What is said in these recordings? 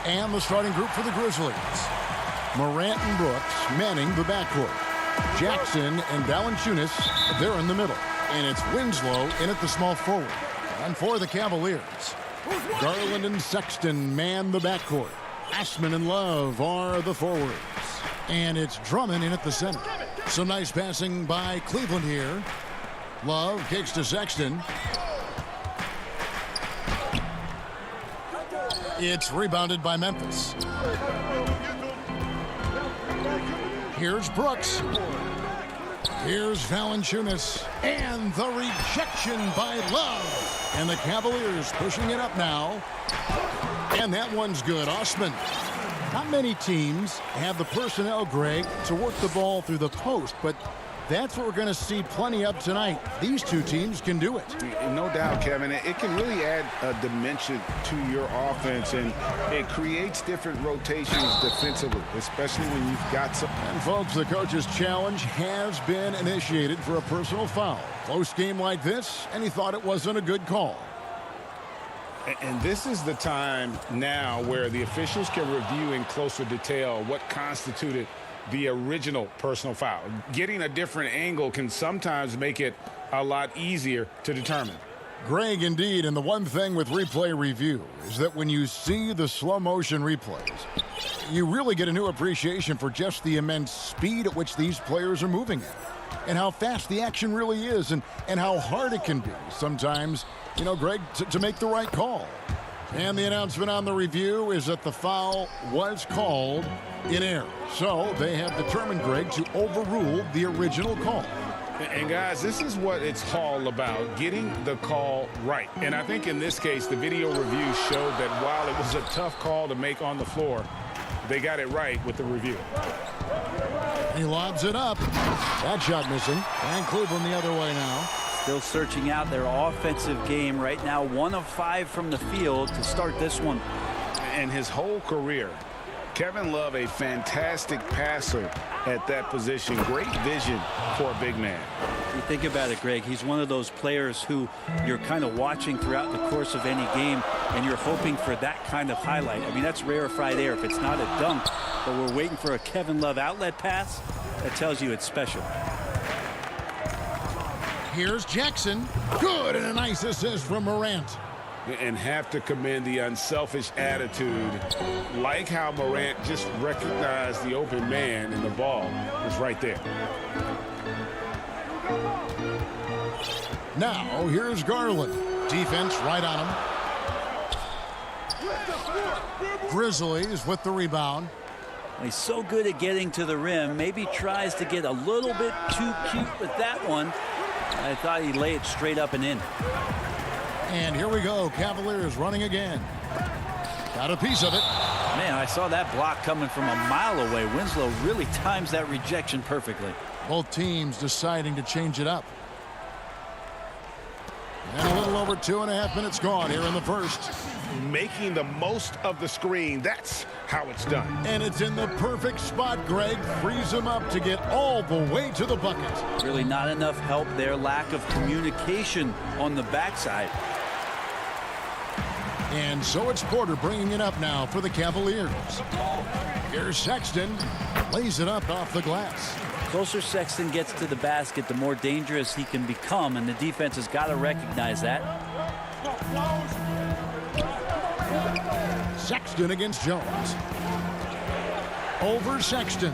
And the starting group for the Grizzlies. Morant and Brooks manning the backcourt. Jackson and Valanciunas, they're in the middle. And it's Winslow in at the small forward. And for the Cavaliers, Garland and Sexton man the backcourt. Ashman and Love are the forwards. And it's Drummond in at the center. Some nice passing by Cleveland here. Love kicks to Sexton. It's rebounded by Memphis. Here's Brooks. Here's Valanciunas. And the rejection by Love. And the Cavaliers pushing it up now. And that one's good. Osman. Not many teams have the personnel, Greg, to work the ball through the post, but that's what we're going to see plenty of tonight. These two teams can do it. No doubt, Kevin. It can really add a dimension to your offense, and it creates different rotations defensively, especially when you've got some. And, folks, the coach's challenge has been initiated for a personal foul. Close game like this, and he thought it wasn't a good call. And this is the time now where the officials can review in closer detail what constituted the original personal foul. Getting a different angle can sometimes make it a lot easier to determine. Greg, indeed, and the one thing with replay review is that when you see the slow motion replays, you really get a new appreciation for just the immense speed at which these players are moving at, and how fast the action really is, and how hard it can be sometimes, you know, Greg, to make the right call. And the announcement on the review is that the foul was called in error. So they have determined, Greg, to overrule the original call. And guys, this is what it's all about, getting the call right. And I think in this case, the video review showed that while it was a tough call to make on the floor, they got it right with the review. He lobs it up. That shot missing. And Cleveland the other way now. Still searching out their offensive game right now. 1 of 5 from the field to start this one. And his whole career, Kevin Love, a fantastic passer at that position. Great vision for a big man. You think about it, Greg, he's one of those players who you're kind of watching throughout the course of any game, and you're hoping for that kind of highlight. I mean, that's rarefied air. If it's not a dunk, but we're waiting for a Kevin Love outlet pass, that tells you it's special. Here's Jackson. Good, and a nice assist from Morant. And have to commend the unselfish attitude. Like how Morant just recognized the open man, and the ball was right there. Now, here's Garland. Defense right on him. Grizzlies with the rebound. He's so good at getting to the rim. Maybe tries to get a little bit too cute with that one. I thought he'd lay it straight up and in. And here we go. Cavaliers running again. Got a piece of it. Man, I saw that block coming from a mile away. Winslow really times that rejection perfectly. Both teams deciding to change it up. And a little over 2.5 minutes gone here in the first. Making the most of the screen. That's how it's done. And it's in the perfect spot, Greg. Frees him up to get all the way to the bucket. Really not enough help there. Lack of communication on the backside. And so it's Porter bringing it up now for the Cavaliers. Here's Sexton. Lays it up off the glass. Closer Sexton gets to the basket, the more dangerous he can become, and the defense has got to recognize that. Sexton against Jones. Over Sexton.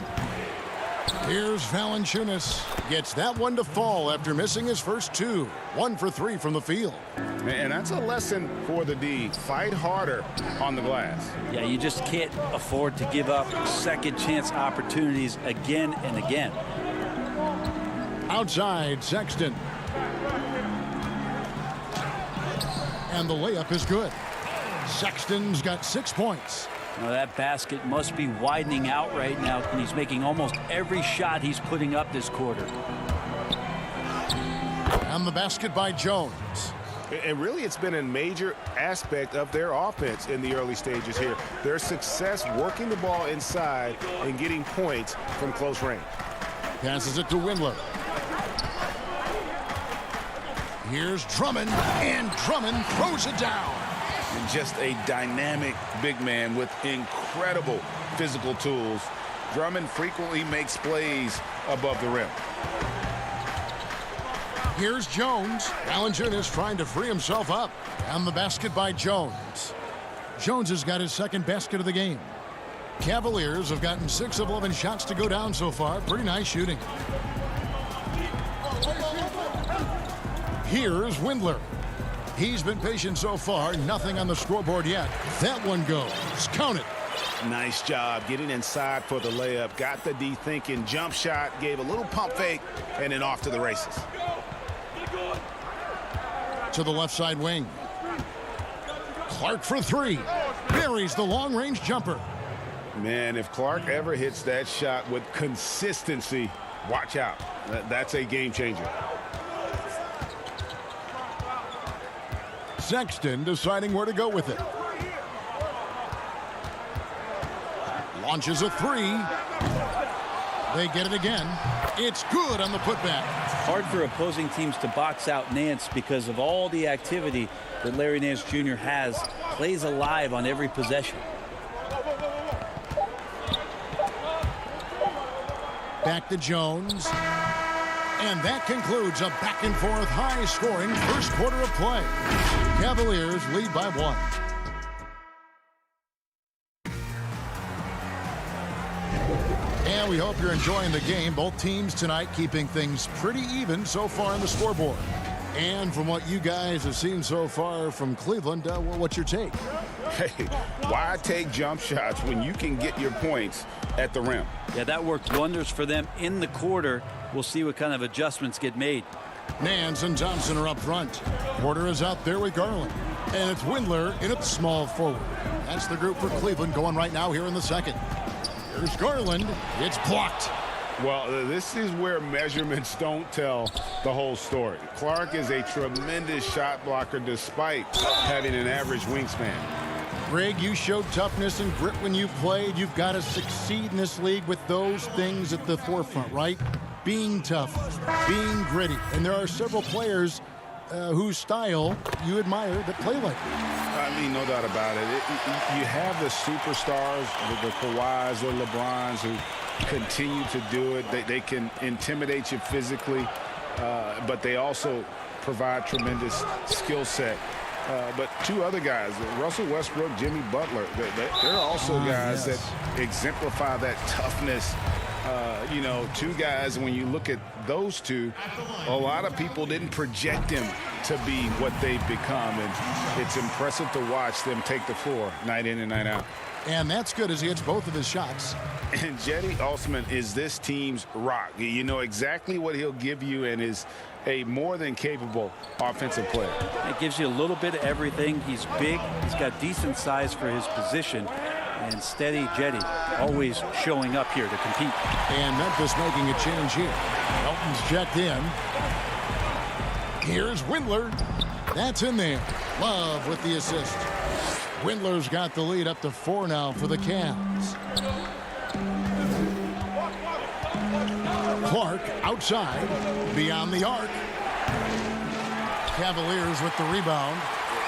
Here's Valanciunas. Gets that one to fall after missing his first 2. 1 for 3 from the field. And that's a lesson for the D. Fight harder on the glass. Yeah, you just can't afford to give up second chance opportunities again and again. Outside, Sexton. And the layup is good. Sexton's got 6 points. Now that basket must be widening out right now, and he's making almost every shot he's putting up this quarter. And the basket by Jones. And really, it's been a major aspect of their offense in the early stages here. Their success working the ball inside and getting points from close range. Passes it to Windler. Here's Drummond, and Drummond throws it down. And just a dynamic big man with incredible physical tools. Drummond frequently makes plays above the rim. Here's Jones. Valanciunas trying to free himself up. And the basket by Jones. Jones has got his second basket of the game. Cavaliers have gotten 6 of 11 shots to go down so far. Pretty nice shooting. Here's Windler. He's been patient so far. Nothing on the scoreboard yet. That one goes. Count it. Nice job getting inside for the layup. Got the D thinking. Jump shot. Gave a little pump fake. And then off to the races. To the left side wing. Clark for 3. Buries the long-range jumper. Man, if Clark ever hits that shot with consistency, watch out. That's a game changer. Sexton deciding where to go with it. Launches a 3. They get it again. It's good on the putback. Hard for opposing teams to box out Nance because of all the activity that Larry Nance Jr. has. Plays alive on every possession. Back to Jones. And that concludes a back-and-forth, high-scoring first quarter of play. Cavaliers lead by 1. And we hope you're enjoying the game. Both teams tonight keeping things pretty even so far on the scoreboard. And from what you guys have seen so far from Cleveland, what's your take? Hey, why take jump shots when you can get your points at the rim? Yeah, that worked wonders for them in the quarter. We'll see what kind of adjustments get made. Nance and Thompson are up front. Porter is out there with Garland. And it's Windler in at small forward. That's the group for Cleveland going right now here in the second. Here's Garland. It's blocked. Well, this is where measurements don't tell the whole story. Clark is a tremendous shot blocker despite having an average wingspan. Greg, you showed toughness and grit when you played. You've got to succeed in this league with those things at the forefront, right? Being tough, being gritty. And there are several players whose style you admire that play like that. I mean, no doubt about it. You have the superstars, the Kawhis or LeBrons who continue to do it. They can intimidate you physically, but they also provide tremendous skill set. But 2 other guys, Russell Westbrook, Jimmy Butler, they're also guys that exemplify that toughness. 2 guys, when you look at those 2, a lot of people didn't project them to be what they've become. And it's impressive to watch them take the floor night in and night out. And that's good as he hits both of his shots. And Cedi Osman is this team's rock. You know exactly what he'll give you and is a more than capable offensive player. It gives you a little bit of everything. He's big. He's got decent size for his position. And steady Cedi always showing up here to compete. And Memphis making a change here. Elton's checked in. Here's Windler. That's in there. Love with the assist. Windler's got the lead up to 4 now for the Cavs. Clark outside, beyond the arc. Cavaliers with the rebound.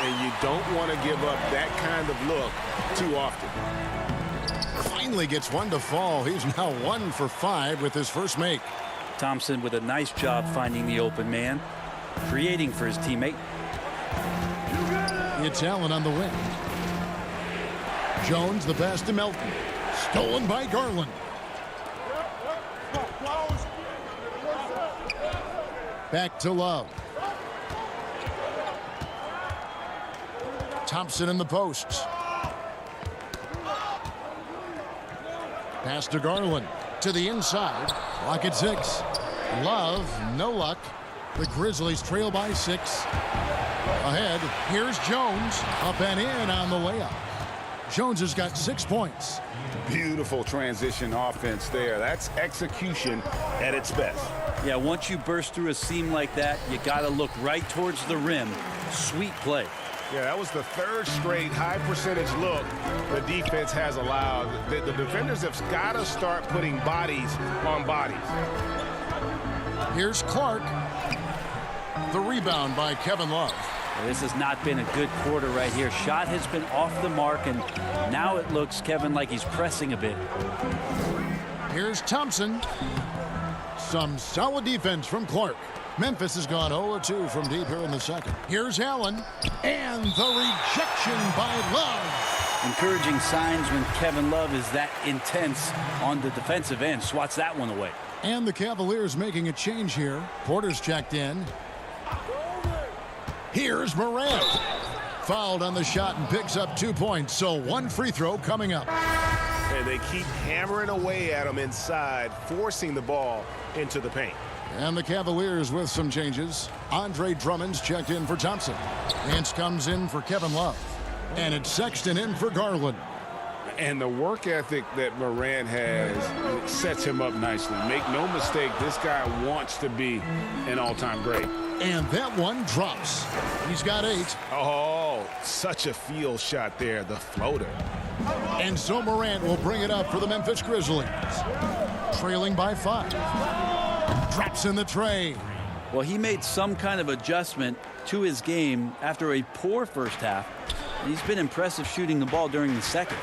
And you don't want to give up that kind of look too often. Finally gets one to fall. He's now 1 for 5 with his first make. Thompson with a nice job finding the open man, creating for his teammate. It's Allen on the wing. Jones, the pass to Melton. Stolen by Garland. Back to Love. Thompson in the posts. Pass to Garland. To the inside. Clock at 6. Love, no luck. The Grizzlies trail by 6. Ahead, here's Jones. Up and in on the layup. Jones has got 6 points. Beautiful transition offense there. That's execution at its best. Yeah, once you burst through a seam like that, you got to look right towards the rim. Sweet play. Yeah, that was the third straight high percentage look the defense has allowed. The defenders have got to start putting bodies on bodies. Here's Clark. The rebound by Kevin Love. This has not been a good quarter right here. Shot has been off the mark, and now it looks, Kevin, like he's pressing a bit. Here's Thompson. Some solid defense from Clark. Memphis has gone 0-2 from deep here in the second. Here's Allen. And the rejection by Love. Encouraging signs when Kevin Love is that intense on the defensive end. Swats that one away. And the Cavaliers making a change here. Porter's checked in. Here's Morant. Fouled on the shot and picks up 2 points. So one free throw coming up. And they keep hammering away at him inside, forcing the ball into the paint. And the Cavaliers with some changes. Andre Drummond's checked in for Thompson. Nance comes in for Kevin Love. And it's Sexton in for Garland. And the work ethic that Morant has sets him up nicely. Make no mistake, this guy wants to be an all-time great. And that one drops. He's got 8. Oh, such a field shot there, the floater. And so Morant will bring it up for the Memphis Grizzlies. Trailing by 5. Drops in the tray. Well, he made some kind of adjustment to his game after a poor first half. He's been impressive shooting the ball during the second.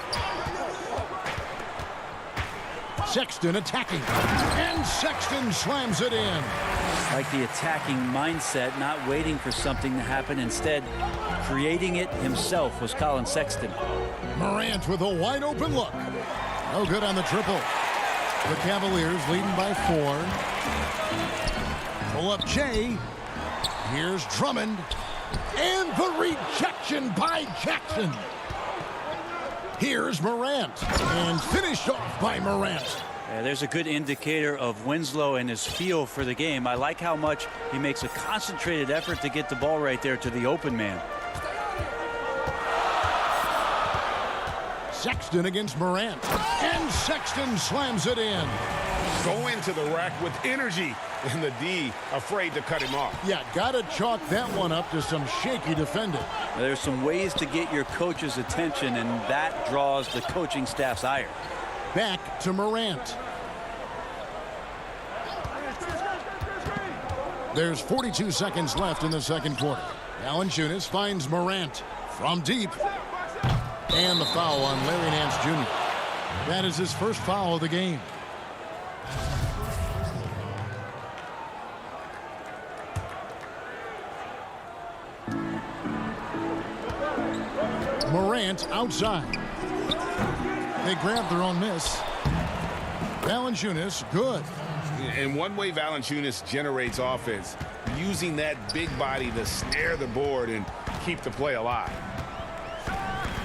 Sexton attacking. And Sexton slams it in. Like the attacking mindset, not waiting for something to happen. Instead, creating it himself was Colin Sexton. Morant with a wide open look. No good on the triple. The Cavaliers leading by 4. Pull up Jay. Here's Drummond. And the rejection by Jackson. Here's Morant. And finished off by Morant. Yeah, there's a good indicator of Winslow and his feel for the game. I like how much he makes a concentrated effort to get the ball right there to the open man. Sexton against Morant. And Sexton slams it in. Go into the rack with energy. And the D afraid to cut him off. Yeah, gotta chalk that one up to some shaky defending. There's some ways to get your coach's attention, and that draws the coaching staff's ire. Back to Morant. There's 42 seconds left in the second quarter. Valanciunas finds Morant from deep. And the foul on Larry Nance Jr. That is his first foul of the game. Morant outside. They grab their own miss. Valanciunas, good. And one way Valanciunas generates offense, using that big body to snare the board and keep the play alive.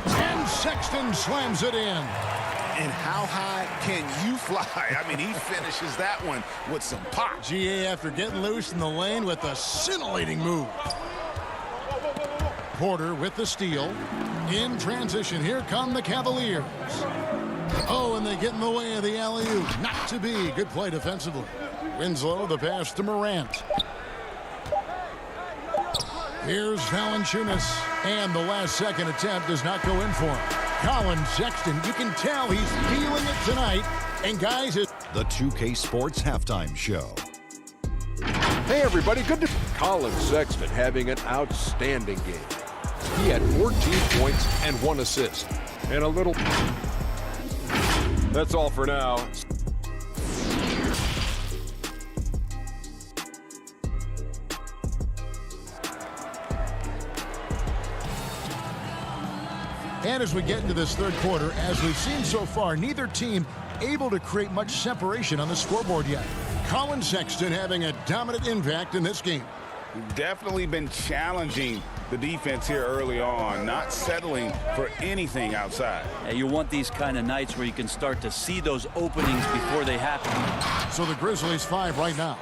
And Sexton slams it in. And how high can you fly? I mean, he finishes that one with some pop. GA after getting loose in the lane with a scintillating move. Porter with the steal. In transition, here come the Cavaliers. Oh, and they get in the way of the alley-oop. Not to be. Good play defensively. Winslow, the pass to Morant. Here's Valanciunas. And the last second attempt does not go in for him. Colin Sexton, you can tell he's feeling it tonight. And guys, the 2K Sports Halftime Show. Hey everybody, good to Colin Sexton having an outstanding game. He had 14 points and 1 assist. And a little... That's all for now. And as we get into this third quarter, as we've seen so far, neither team able to create much separation on the scoreboard yet. Colin Sexton having a dominant impact in this game. Definitely been challenging the defense here early on, not settling for anything outside. Yeah, you want these kind of nights where you can start to see those openings before they happen. So the Grizzlies 5 right now.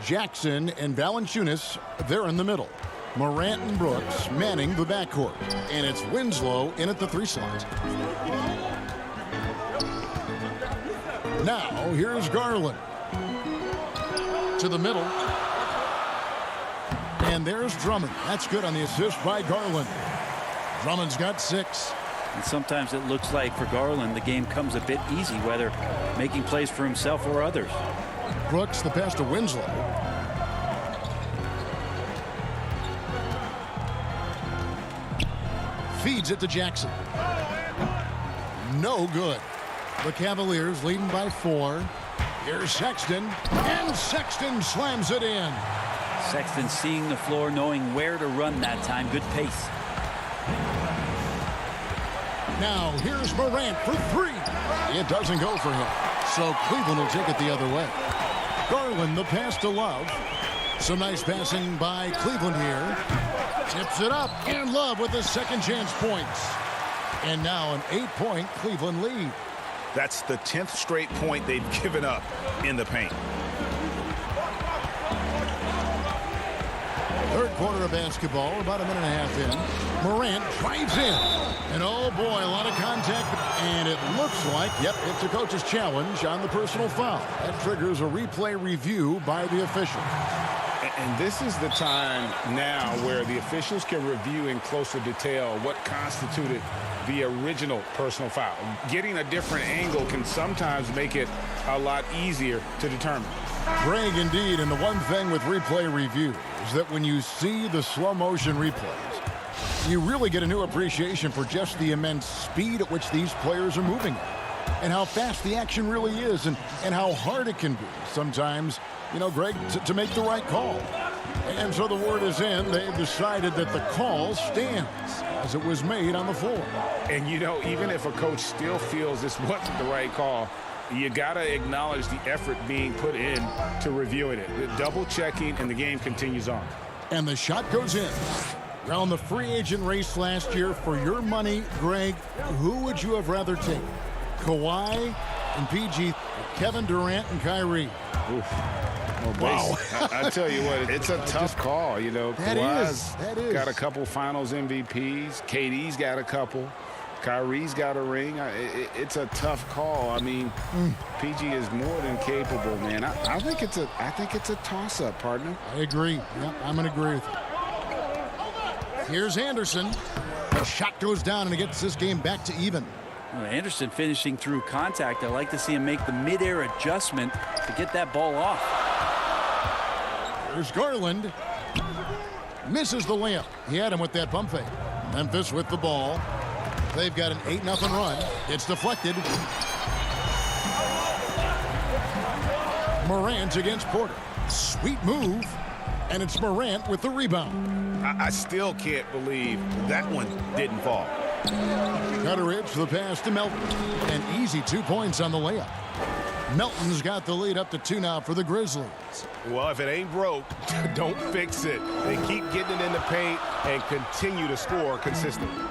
Jackson and Valanciunas, they're in the middle. Morant and Brooks manning the backcourt. And it's Winslow in at the 3 slot. Now, here's Garland. To the middle. And there's Drummond. That's good on the assist by Garland. Drummond's got 6. And sometimes it looks like for Garland the game comes a bit easy, whether making plays for himself or others. Brooks, the pass to Winslow. Feeds it to Jackson. No good. The Cavaliers leading by 4. Here's Sexton, and Sexton slams it in. Sexton seeing the floor, knowing where to run that time. Good pace. Now here's Morant for 3. It doesn't go for him, so Cleveland will take it the other way. Garland, the pass to Love. Some nice passing by Cleveland here. Tips it up, and Love with the second chance points. And now an 8-point Cleveland lead. That's the 10th straight point they've given up in the paint. Third quarter of basketball, about a minute and a half in. Morant drives in. And oh boy, a lot of contact. And it looks like, yep, it's a coach's challenge on the personal foul. That triggers a replay review by the official. And this is the time now where the officials can review in closer detail what constituted the original personal foul. Getting a different angle can sometimes make it a lot easier to determine. Greg, indeed, and the one thing with replay review is that when you see the slow motion replays, you really get a new appreciation for just the immense speed at which these players are moving at, and how fast the action really is, and how hard it can be sometimes, you know, Greg, to make the right call. And so the word is in. They've decided that the call stands as it was made on the floor. And, you know, even if a coach still feels this wasn't the right call, you got to acknowledge the effort being put in to reviewing it. The double checking, and the game continues on. And the shot goes in. Around the free agent race last year, for your money, Greg, who would you have rather taken? Kawhi and PG, Kevin Durant and Kyrie? Oof. Well, wow. I tell you what, it's a tough call. You know, Kawhi's got a couple finals MVPs. KD's got a couple. Kyrie's got a ring. It's a tough call. I mean, PG is more than capable, man. I think it's a toss-up, partner. I agree. Yeah, I'm going to agree with you. Here's Anderson. The shot goes down, and it gets this game back to even. Well, Anderson finishing through contact. I like to see him make the mid-air adjustment to get that ball off. There's Garland. Misses the layup. He had him with that pump fake. Memphis with the ball. They've got an 8-0 run. It's deflected. Morant against Porter. Sweet move. And it's Morant with the rebound. I still can't believe that one didn't fall. Cutteridge for the pass to Melton. And easy 2 points on the layup. Melton's got the lead up to 2 now for the Grizzlies. Well, if it ain't broke, don't fix it. They keep getting it in the paint and continue to score consistently.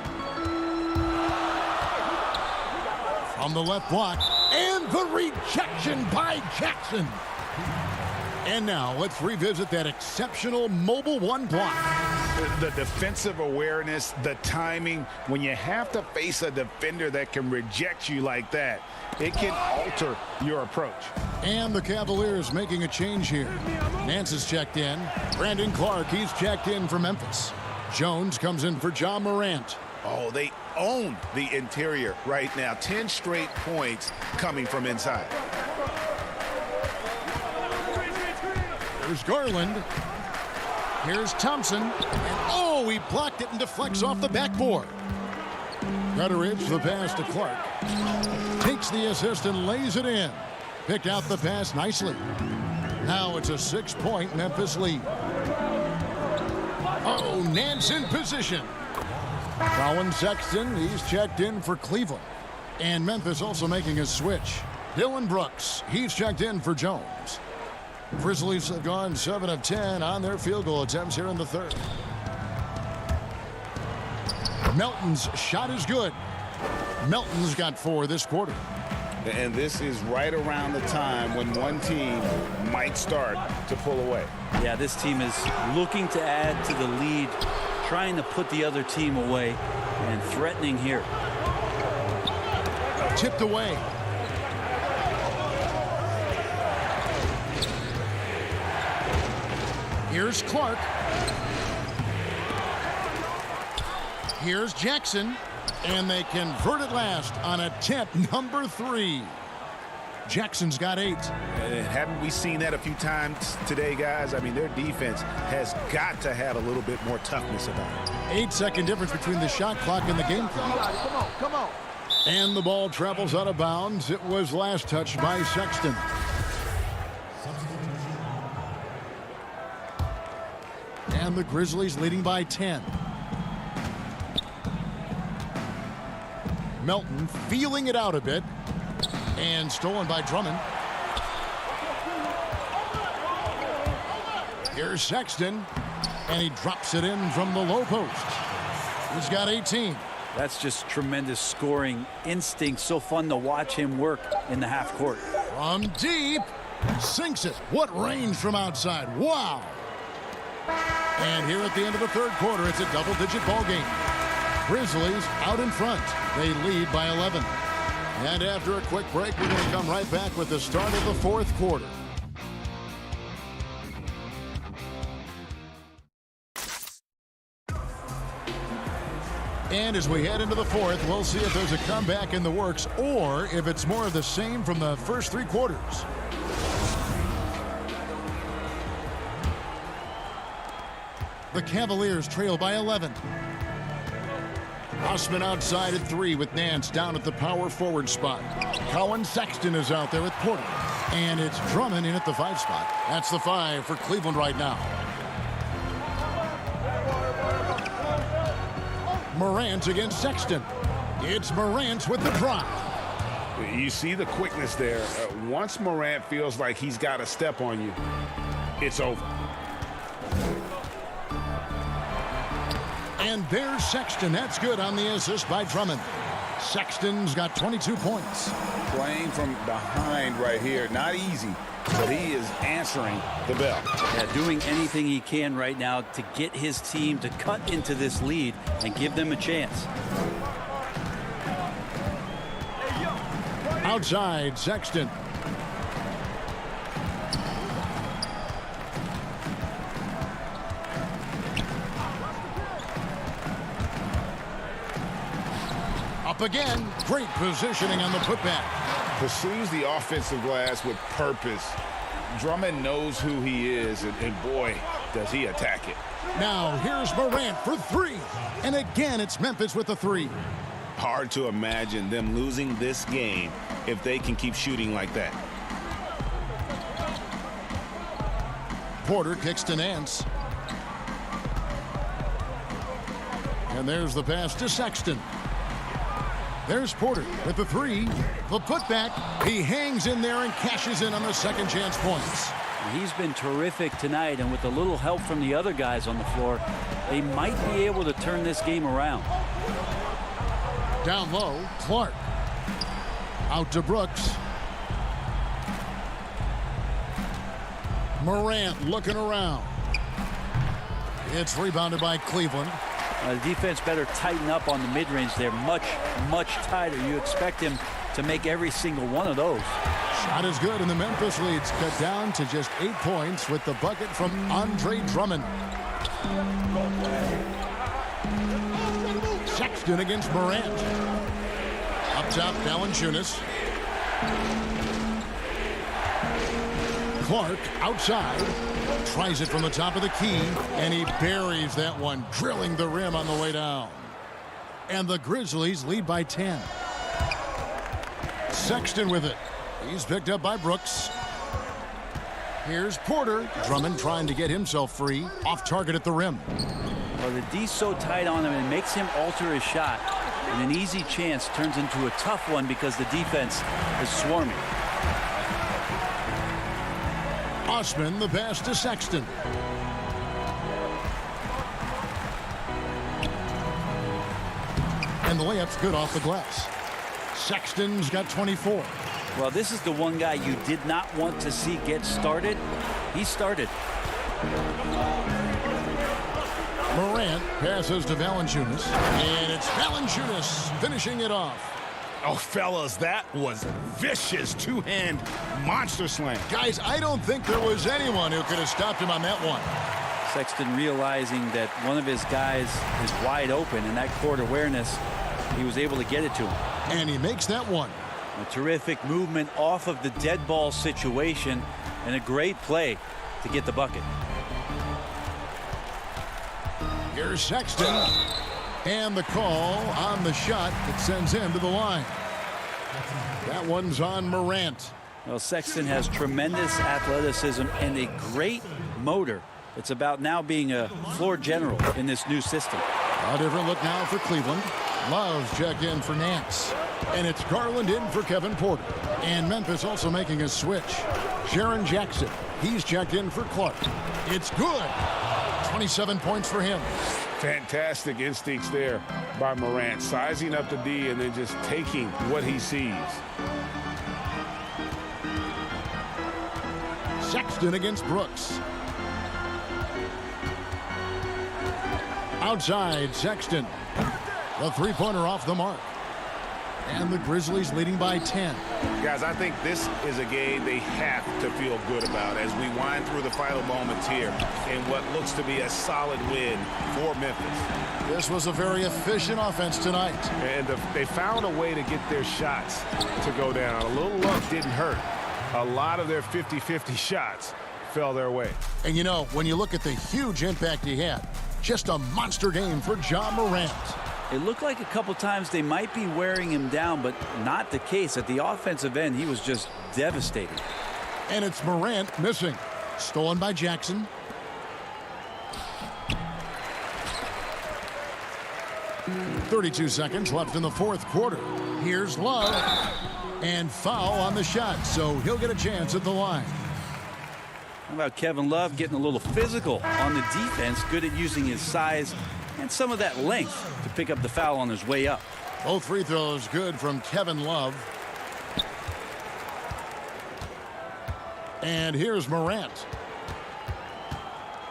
From the left block, and the rejection by Jackson. And now let's revisit that exceptional mobile one block. The defensive awareness, the timing, when you have to face a defender that can reject you like that, it can alter your approach. And the Cavaliers making a change here. Nance is checked in. Brandon Clark, he's checked in for Memphis. Jones comes in for John Morant. Oh, they own the interior right now. 10 straight points coming from inside. There's Garland. Here's Thompson. And oh, he blocked it and deflects off the backboard. Cutteridge, the pass to Clark. Takes the assist and lays it in. Picked out the pass nicely. Now it's a 6-point Memphis lead. Oh, Nance in position. Colin Sexton, he's checked in for Cleveland. And Memphis also making a switch. Dylan Brooks, he's checked in for Jones. Grizzlies have gone 7 of 10 on their field goal attempts here in the third. Melton's shot is good. Melton's got 4 this quarter. And this is right around the time when one team might start to pull away. Yeah, this team is looking to add to the lead, trying to put the other team away, and threatening here. Tipped away. Here's Clark. Here's Jackson. And they convert at last on attempt number 3. Jackson's got 8. Haven't we seen that a few times today, guys? I mean, their defense has got to have a little bit more toughness about it. 8-second difference between the shot clock and the game clock. Come on. And the ball travels out of bounds. It was last touched by Sexton. And the Grizzlies leading by 10. Melton feeling it out a bit. And stolen by Drummond. Here's Sexton. And he drops it in from the low post. He's got 18. That's just tremendous scoring instinct. So fun to watch him work in the half court. From deep. Sinks it. What range from outside. Wow. And here at the end of the third quarter, it's a double-digit ball game. Grizzlies out in front. They lead by 11. And after a quick break, we're going to come right back with the start of the fourth quarter. And as we head into the fourth, we'll see if there's a comeback in the works or if it's more of the same from the first 3 quarters. The Cavaliers trail by 11. Osman outside at 3 with Nance down at the power forward spot. Colin Sexton is out there with Porter. And it's Drummond in at the 5 spot. That's the 5 for Cleveland right now. Morant against Sexton. It's Morant with the drive. You see the quickness there. Once Morant feels like he's got a step on you, it's over. And there's Sexton. That's good on the assist by Drummond. Sexton's got 22 points. Playing from behind right here. Not easy, but he is answering the bell. Yeah, doing anything he can right now to get his team to cut into this lead and give them a chance. Outside, Sexton. Up again. Great positioning on the putback. Pursues the offensive glass with purpose. Drummond knows who he is, and boy, does he attack it. Now here's Morant for 3. And again, it's Memphis with the 3. Hard to imagine them losing this game if they can keep shooting like that. Porter kicks to Nance. And there's the pass to Sexton. There's Porter with the 3. The putback. He hangs in there and cashes in on the second chance points. He's been terrific tonight, and with a little help from the other guys on the floor, they might be able to turn this game around. Down low, Clark. Out to Brooks. Morant looking around. It's rebounded by Cleveland. The defense better tighten up on the mid-range. They're much, much tighter. You expect him to make every single one of those. Shot is good, and the Memphis lead's cut down to just 8 points with the bucket from Andre Drummond. Sexton against Morant. Up top, Valanciunas. Clark outside. Tries it from the top of the key, and he buries that one, drilling the rim on the way down. And the Grizzlies lead by 10. Sexton with it. He's picked up by Brooks. Here's Porter. Drummond trying to get himself free. Off target at the rim. Well, the D's so tight on him, it makes him alter his shot. And an easy chance turns into a tough one because the defense is swarming. Osman, the pass to Sexton. And the layup's good off the glass. Sexton's got 24. Well, this is the one guy you did not want to see get started. He started. Morant passes to Valanciunas. And it's Valanciunas finishing it off. Oh, fellas, that was vicious two-hand monster slam. Guys, I don't think there was anyone who could have stopped him on that one. Sexton realizing that one of his guys is wide open, and that court awareness, he was able to get it to him. And he makes that one. A terrific movement off of the dead ball situation, and a great play to get the bucket. Here's Sexton. And the call on the shot that sends him to the line. That one's on Morant. Well, Sexton has tremendous athleticism and a great motor. It's about now being a floor general in this new system. A different look now for Cleveland. Love's checked in for Nance. And it's Garland in for Kevin Porter. And Memphis also making a switch. Jaron Jackson. He's checked in for Clark. It's good. 27 points for him. Fantastic instincts there by Morant. Sizing up the D and then just taking what he sees. Sexton against Brooks. Outside, Sexton. The three-pointer off the mark. And the Grizzlies leading by 10. Guys, I think this is a game they have to feel good about as we wind through the final moments here in what looks to be a solid win for Memphis. This was a very efficient offense tonight. And they found a way to get their shots to go down. A little luck didn't hurt. A lot of their 50-50 shots fell their way. And you know, when you look at the huge impact he had, just a monster game for Ja Morant. It looked like a couple times they might be wearing him down, but not the case. At the offensive end, he was just devastating. And it's Morant missing. Stolen by Jackson. .32 seconds left in the fourth quarter. Here's Love. And foul on the shot, so he'll get a chance at the line. How about Kevin Love getting a little physical on the defense, good at using his size and some of that length to pick up the foul on his way up. Both free throws good from Kevin Love. And here's Morant.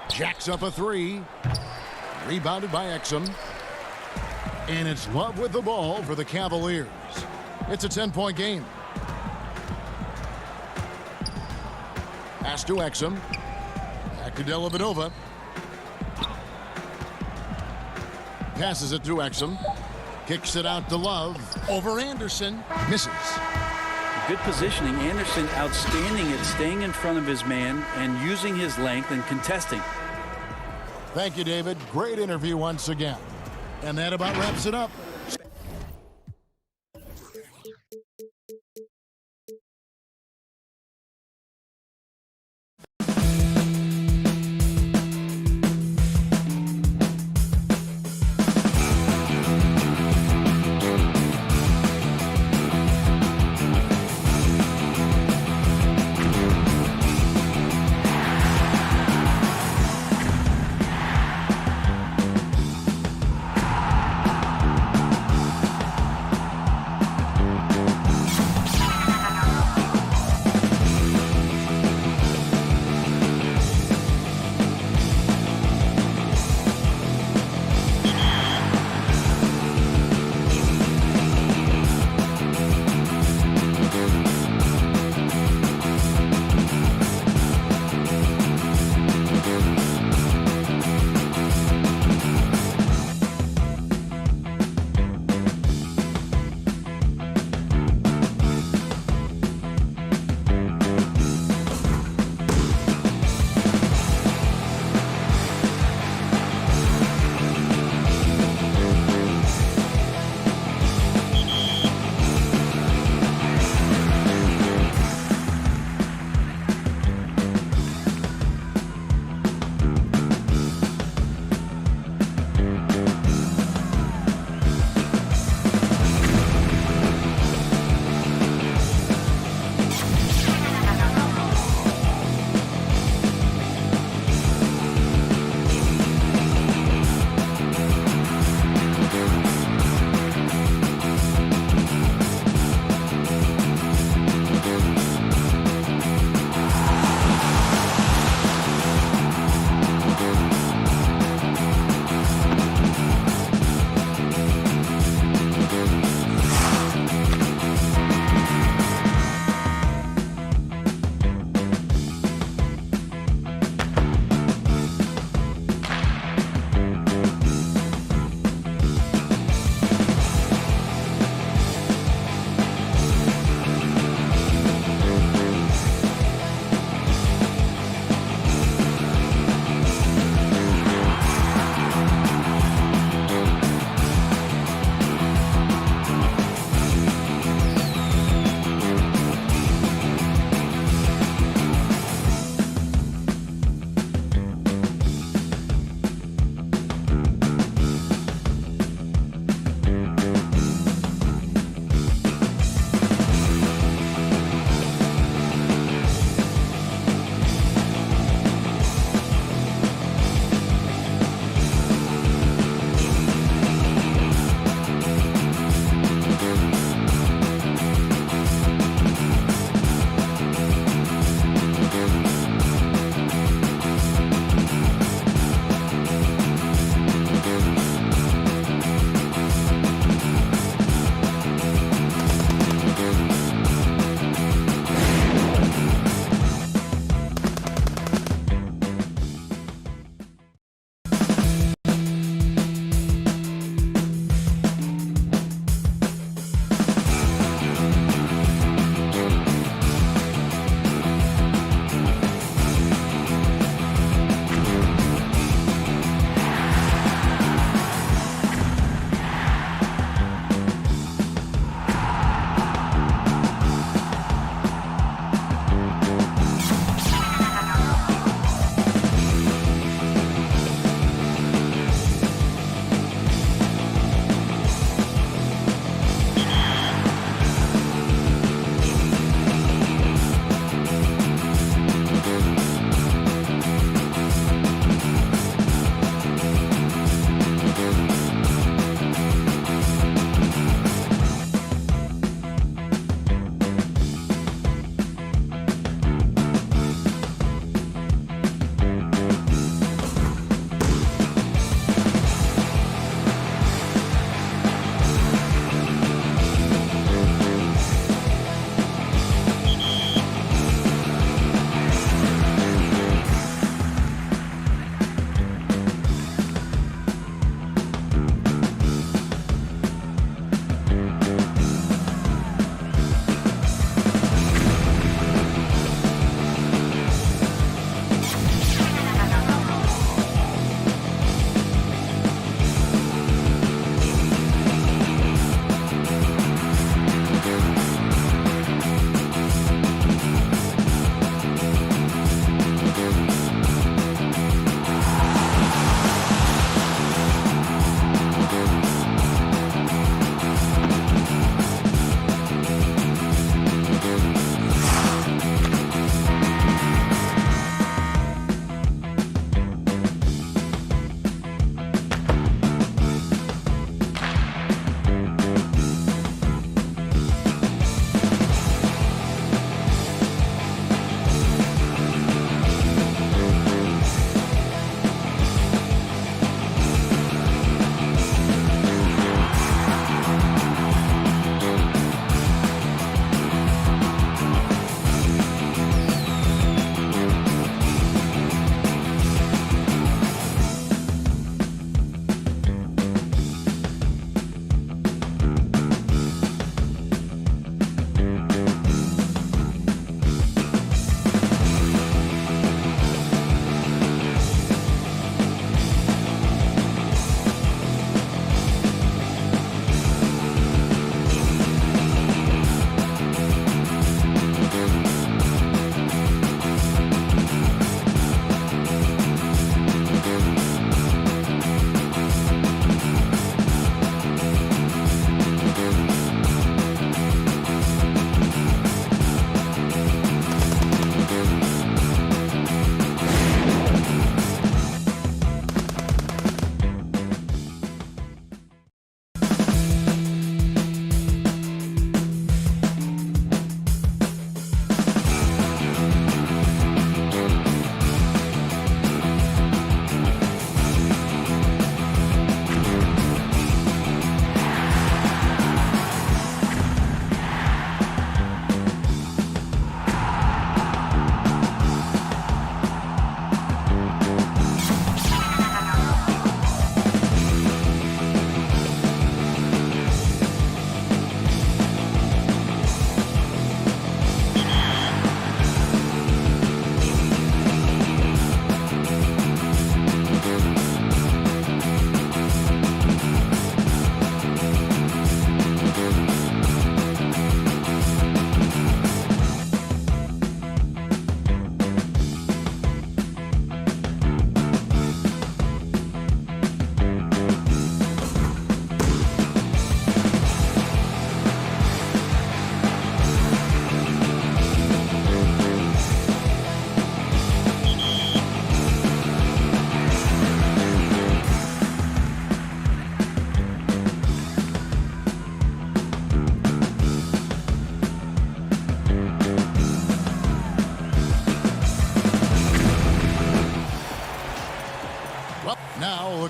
Jacks up a three. Rebounded by Exum. And it's Love with the ball for the Cavaliers. It's a 10-point game. Pass to Exum. Back to Dellavedova. Passes it to Exum. Kicks it out to Love. Over Anderson. Misses. Good positioning. Anderson outstanding at staying in front of his man and using his length and contesting. Thank you, David. Great interview once again. And that about wraps it up.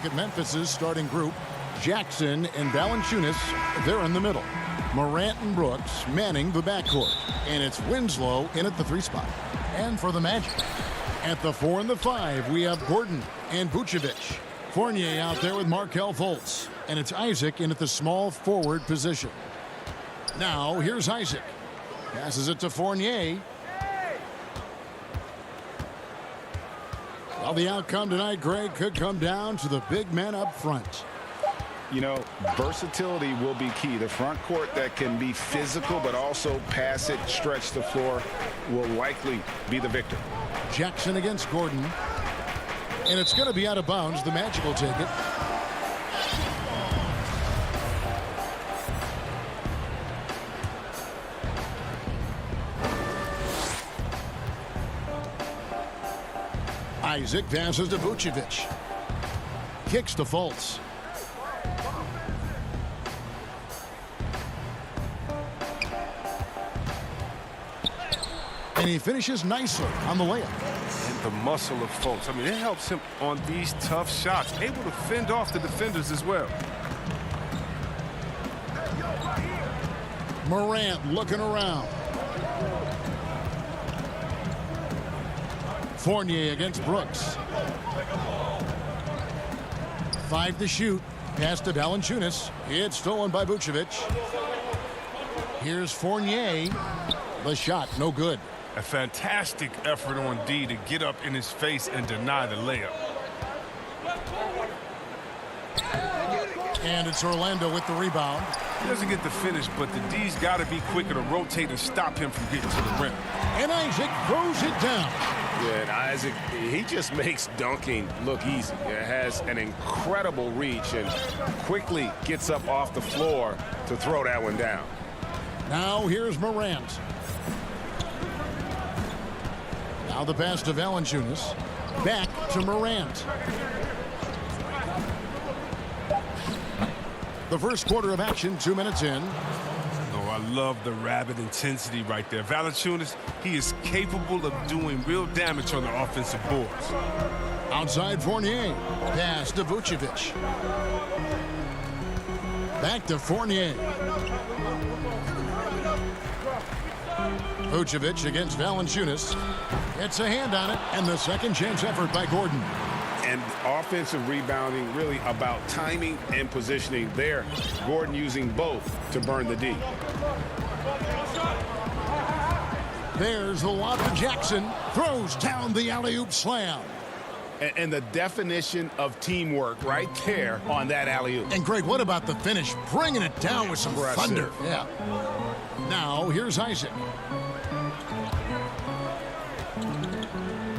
at Memphis's starting group. Jackson and Valanciunas, they're in the middle. Morant and Brooks manning the backcourt. And it's Winslow in at the 3 spot. And for the Magic, at the 4 and the 5, we have Gordon and Vucevic. Fournier out there with Markelle Fultz. And it's Isaac in at the small forward position. Now, here's Isaac. Passes it to Fournier. Well, the outcome tonight, Greg, could come down to the big men up front. You know, versatility will be key. The front court that can be physical but also pass it, stretch the floor, will likely be the victor. Jackson against Gordon. And it's going to be out of bounds. The Magic will take it. Isaac passes to Vucevic. Kicks to Fultz. And he finishes nicely on the layup. And the muscle of Fultz. I mean, it helps him on these tough shots. Able to fend off the defenders as well. Morant looking around. Fournier against Brooks. 5 to shoot. Pass to Valanciunas. It's stolen by Vucevic. Here's Fournier. The shot, no good. A fantastic effort on D to get up in his face and deny the layup. And it's Orlando with the rebound. He doesn't get the finish, but the D's got to be quicker to rotate and stop him from getting to the rim. And Isaac throws it down. Yeah, and Isaac, he just makes dunking look easy. It has an incredible reach and quickly gets up off the floor to throw that one down. Now here's Morant. Now the pass to Valanciunas. Back to Morant. The first quarter of action, 2 minutes in. Oh, I love the rabid intensity right there. Valanciunas, he is capable of doing real damage on the offensive boards. Outside Fournier. Pass to Vucevic. Back to Fournier. Vucevic against Valanciunas. It's a hand on it, and the second chance effort by Gordon. And offensive rebounding really about timing and positioning there. Gordon using both to burn the D. There's the lob to Jackson. Throws down the alley-oop slam. And the definition of teamwork right there on that alley-oop. And Greg, what about the finish? Bringing it down with some thunder. Yeah. Now here's Isaac.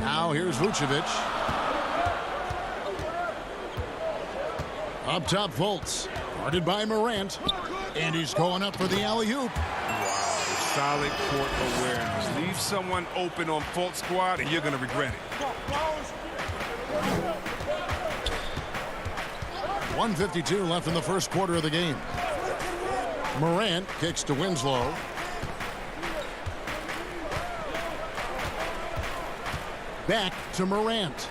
Now here's Vucevic. Up top, Fultz. Guarded by Morant. And he's going up for the alley-oop. Wow, solid court awareness. Leave someone open on Fultz squad, and you're going to regret it. 1:52 left in the first quarter of the game. Morant kicks to Winslow. Back to Morant.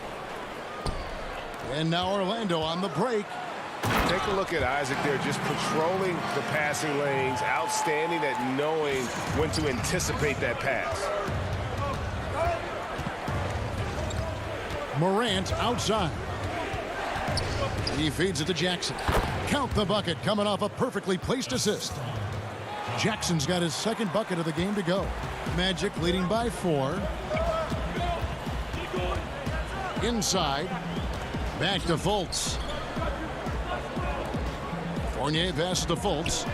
And now Orlando on the break. Take a look at Isaac there, just patrolling the passing lanes, outstanding at knowing when to anticipate that pass. Morant outside. He feeds it to Jackson. Count the bucket coming off a perfectly placed assist. Jackson's got his second bucket of the game to go. Magic leading by 4. Inside. Back to Fultz. Fournier passes to Fultz.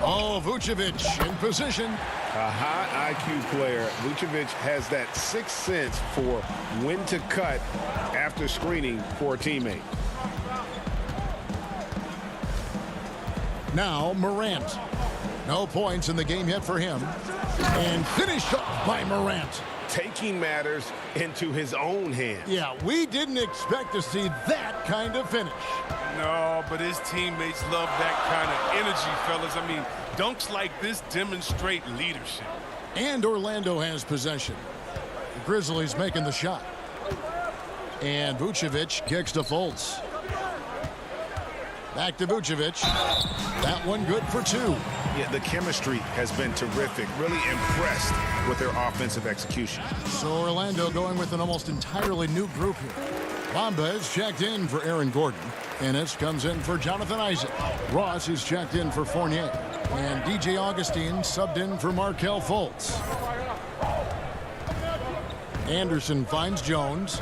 Oh, Vucevic in position. A high IQ player. Vucevic has that sixth sense for when to cut after screening for a teammate. Now Morant. No points in the game yet for him. And finished up by Morant. taking matters into his own hands. Yeah, we didn't expect to see that kind of finish. No, but his teammates love that kind of energy, fellas. I mean, dunks like this demonstrate leadership. And Orlando has possession. The Grizzlies making the shot. And Vucevic kicks to Fultz. Back to Vucevic. That one good for two. Yeah, the chemistry has been terrific. Really impressed with their offensive execution. So Orlando going with an almost entirely new group here. Bamba is checked in for Aaron Gordon. Ennis comes in for Jonathan Isaac. Ross is checked in for Fournier. And DJ Augustine subbed in for Markelle Fultz. Anderson finds Jones.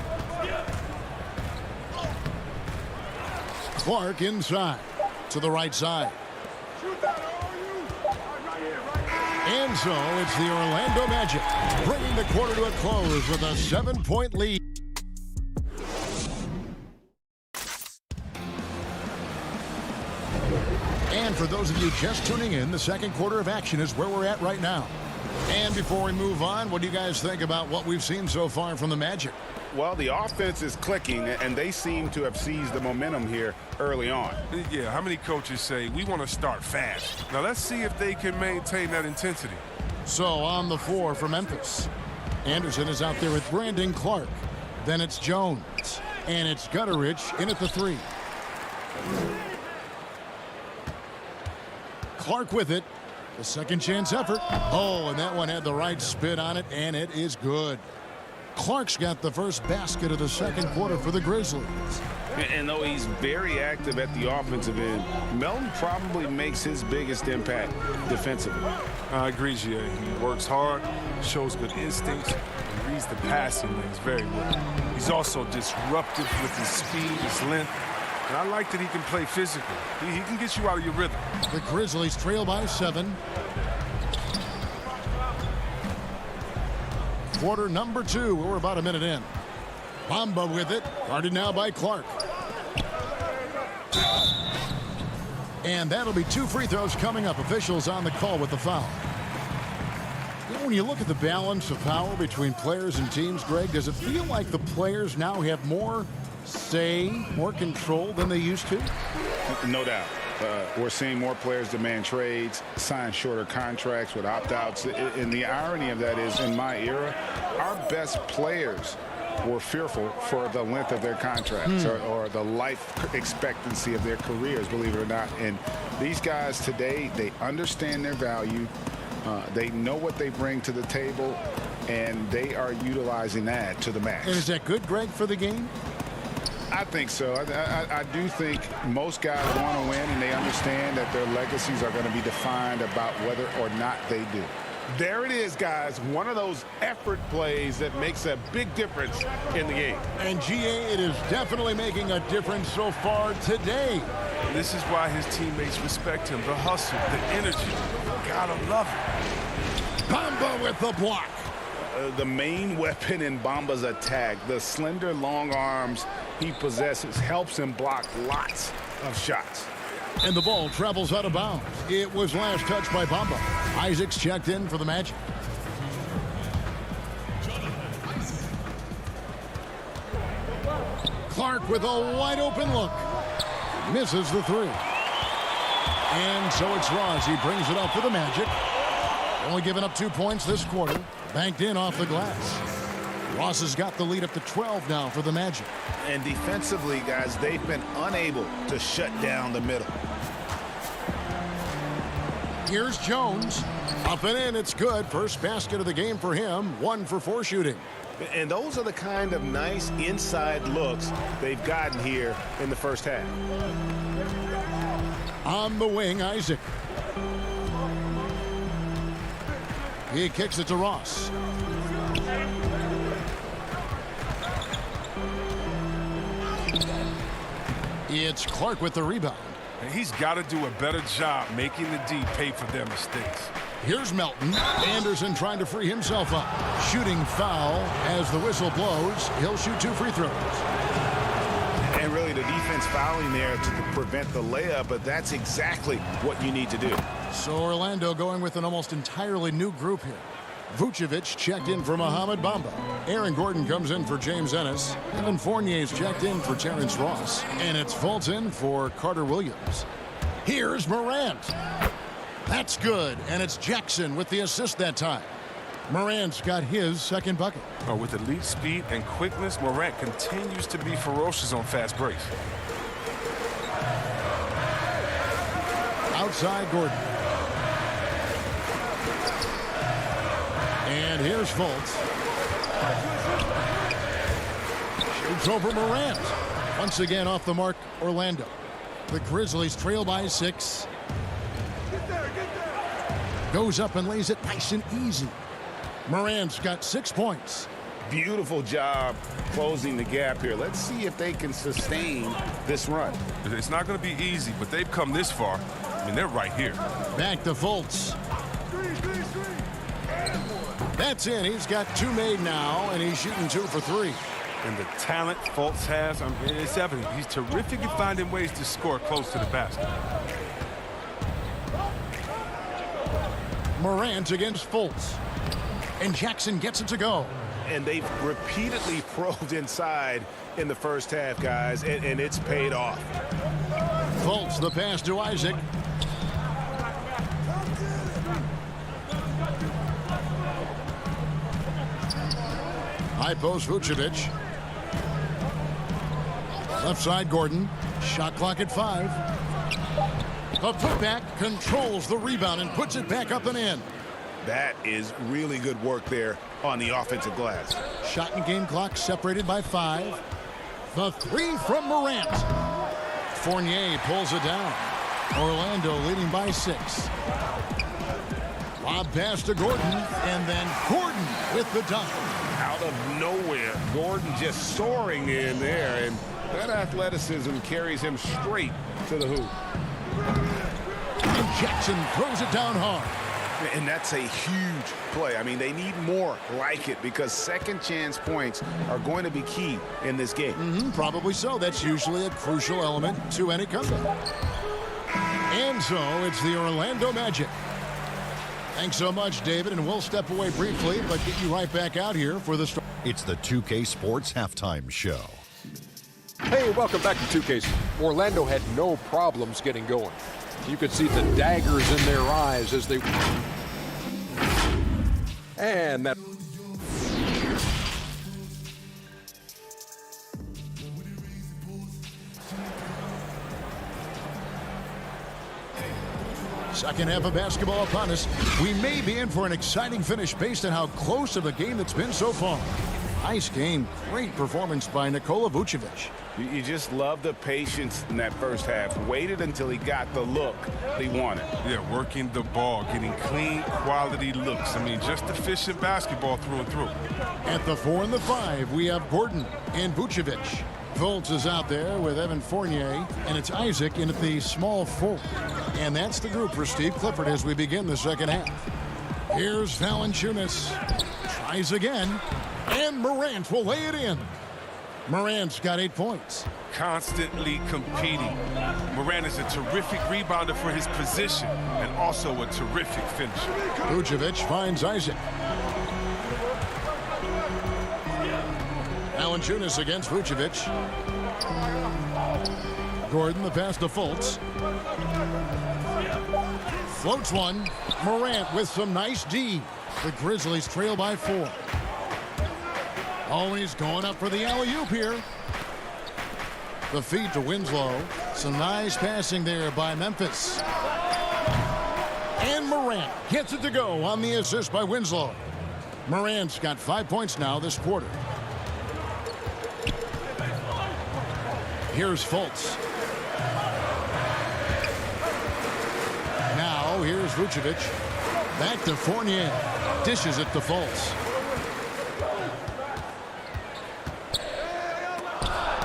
Clark inside to the right side. And so it's the Orlando Magic bringing the quarter to a close with a 7-point lead. And for those of you just tuning in, the second quarter of action is where we're at right now. And before we move on, what do you guys think about what we've seen so far from the Magic? Well, the offense is clicking, and they seem to have seized the momentum here early on. Yeah, how many coaches say, we want to start fast? Now, let's see if they can maintain that intensity. So, on the floor for Memphis. Anderson is out there with Brandon Clark. Then it's Jones. And it's Gutteridge in at the three. Clark with it. The second chance effort. Oh, and that one had the right spin on it, and it is good. Clark's got the first basket of the second quarter for the Grizzlies. And though he's very active at the offensive end, Melton probably makes his biggest impact defensively. I agree, G.A. He works hard, shows good instincts, and reads the passing lanes very well. He's also disruptive with his speed, his length, and I like that he can play physically. He can get you out of your rhythm. The Grizzlies trail by 7. Quarter number 2. We're about a minute in. Bamba with it. Guarded now by Clark. And that'll be 2 free throws coming up. Officials on the call with the foul. You know, when you look at the balance of power between players and teams, Greg, does it feel like the players now have more say, more control than they used to? No doubt. We're seeing more players demand trades, sign shorter contracts with opt-outs. And the irony of that is, in my era, our best players were fearful for the length of their contracts or the life expectancy of their careers, believe it or not. And these guys today, they understand their value. They know what they bring to the table, and they are utilizing that to the max. And is that good, Greg, for the game? I think so. I do think most guys want to win, and they understand that their legacies are going to be defined about whether or not they do. There it is, guys. One of those effort plays that makes a big difference in the game. And GA, it is definitely making a difference so far today. This is why his teammates respect him. The hustle, the energy. Gotta love it. Bamba with the block. The main weapon in Bamba's attack, the slender, long arms he possesses, helps him block lots of shots. And the ball travels out of bounds. It was last touched by Bamba. Isaac's checked in for the Magic. Clark with a wide open look. Misses the three. And so it's Ross. He brings it up for the Magic. Only giving up 2 points this quarter. Banked in off the glass. Ross has got the lead up to 12 now for the Magic. And defensively, guys, they've been unable to shut down the middle. Here's Jones. Up and in, it's good. First basket of the game for him. 1 for 4 shooting. And those are the kind of nice inside looks they've gotten here in the first half. On the wing, Isaac. He kicks it to Ross. It's Clark with the rebound. And he's got to do a better job making the D pay for their mistakes. Here's Melton. Anderson trying to free himself up. Shooting foul as the whistle blows. He'll shoot 2 free throws. And really the defense fouling there to prevent the layup, but that's exactly what you need to do. So Orlando going with an almost entirely new group here. Vucevic checked in for Mohamed Bamba. Aaron Gordon comes in for James Ennis. Evan Fournier's checked in for Terrence Ross. And it's Fulton for Carter Williams. Here's Morant. That's good. And it's Jackson with the assist that time. Morant's got his second bucket. With elite speed and quickness, Morant continues to be ferocious on fast breaks. Outside Gordon. And here's Fultz. Shoots over Morant. Once again off the mark, Orlando. The Grizzlies trail by 6. Goes up and lays it nice and easy. Morant's got 6 points. Beautiful job closing the gap here. Let's see if they can sustain this run. It's not going to be easy, but they've come this far. I mean, they're right here. Back to Fultz. That's in. He's got 2 made now, and he's shooting 2 for 3. And the talent Fultz has, I mean, it's evident. He's terrific at finding ways to score close to the basket. Morant against Fultz. And Jackson gets it to go. And they've repeatedly probed inside in the first half, guys, and it's paid off. Fultz, the pass to Isaac. High post Vucevic. Left side Gordon. Shot clock at 5. A putback controls the rebound and puts it back up and in. That is really good work there on the offensive glass. Shot and game clock separated by 5. The 3 from Morant. Fournier pulls it down. Orlando leading by 6. Lob pass to Gordon, and then Gordon with the dunk. Out of nowhere, Gordon just soaring in there, and that athleticism carries him straight to the hoop. And Jackson throws it down hard. And that's a huge play. I mean, they need more like it because second chance points are going to be key in this game. Probably so. That's usually a crucial element to any comeback. And so it's the Orlando Magic. Thanks so much, David, and we'll step away briefly, but get you right back out here for the start. It's the 2K Sports Halftime Show. Hey, welcome back to 2K. Orlando had no problems getting going. You could see the daggers in their eyes as they... And that... Second half of basketball upon us. We may be in for an exciting finish based on how close of a game it's been so far. Nice game. Great performance by Nikola Vucevic. You just love the patience in that first half. Waited until he got the look he wanted. Yeah, working the ball, getting clean, quality looks. I mean, just efficient basketball through and through. At the 4 and the 5, we have Gordon and Vucevic. Fultz is out there with Evan Fournier, and it's Isaac in at the small forward. And that's the group for Steve Clifford as we begin the second half. Here's Valanciunas. Tries again, and Morant will lay it in. Morant's got 8 points. Constantly competing. Morant is a terrific rebounder for his position and also a terrific finisher. Vucevic finds Isaac. Valanciunas against Vucevic. Gordon the pass to Fultz. Floats one. Morant with some nice D. The Grizzlies trail by 4. Always going up for the alley-oop here. The feed to Winslow. Some nice passing there by Memphis. And Morant gets it to go on the assist by Winslow. Morant's got 5 points now this quarter. Here's Fultz. Now here's Vucevic. Back to Fournier. Dishes it to Fultz.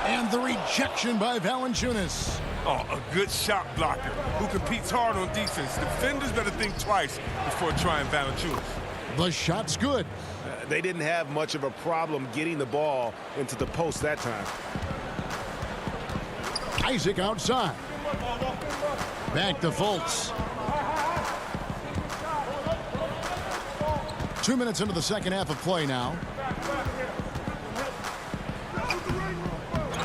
And the rejection by Valanciunas. Oh, a good shot blocker who competes hard on defense. Defenders better think twice before trying Valanciunas. The shot's good. They didn't have much of a problem getting the ball into the post that time. Isaac outside. Back to Fultz. 2 minutes into the second half of play now.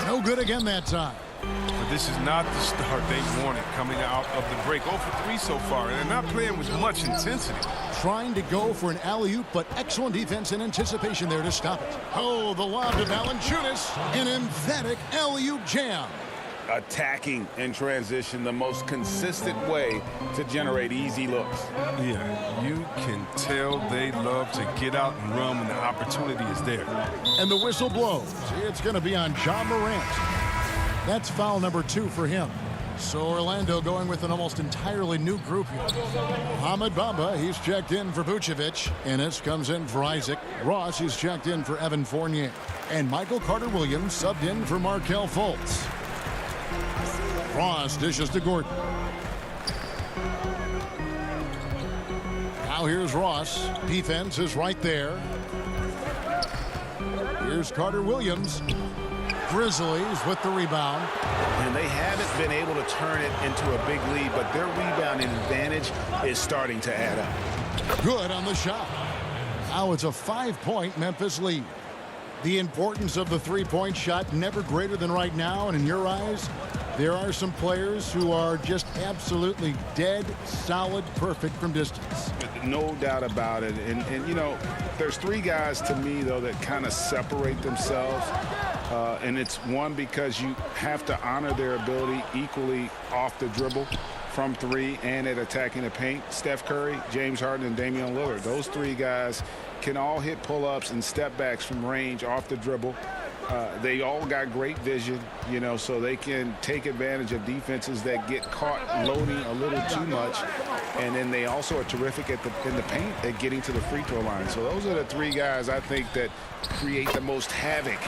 No good again that time. But this is not the start they wanted coming out of the break. 0 for 3 so far, and they're not playing with much intensity. Trying to go for an alley-oop, but excellent defense and anticipation there to stop it. Oh, the lob to Valanciunas. An emphatic alley-oop jam. Attacking in transition, the most consistent way to generate easy looks. Yeah, you can tell they love to get out and run when the opportunity is there. And the whistle blows. It's going to be on John Morant. That's foul number 2 for him. So Orlando going with an almost entirely new group here. Mohamed Bamba, he's checked in for Vucevic. Ennis comes in for Isaac. Ross is checked in for Evan Fournier. And Michael Carter-Williams subbed in for Markelle Fultz. Ross dishes to Gordon. Now here's Ross. Defense is right there. Here's Carter-Williams. Grizzlies with the rebound. And they haven't been able to turn it into a big lead, but their rebounding advantage is starting to add up. Good on the shot. Now it's a 5-point Memphis lead. The importance of the three-point shot never greater than right now, and in your eyes, there are some players who are just absolutely dead, solid, perfect from distance. No doubt about it. And you know, there's 3 guys to me, though, that kind of separate themselves. And it's one, because you have to honor their ability equally off the dribble, from 3, and at attacking the paint. Steph Curry, James Harden, and Damian Lillard. Those 3 guys can all hit pull-ups and step-backs from range off the dribble. They all got great vision, you know, so they can take advantage of defenses that get caught loading a little too much. And then they also are terrific in the paint at getting to the free throw line. So those are the 3 guys I think that create the most havoc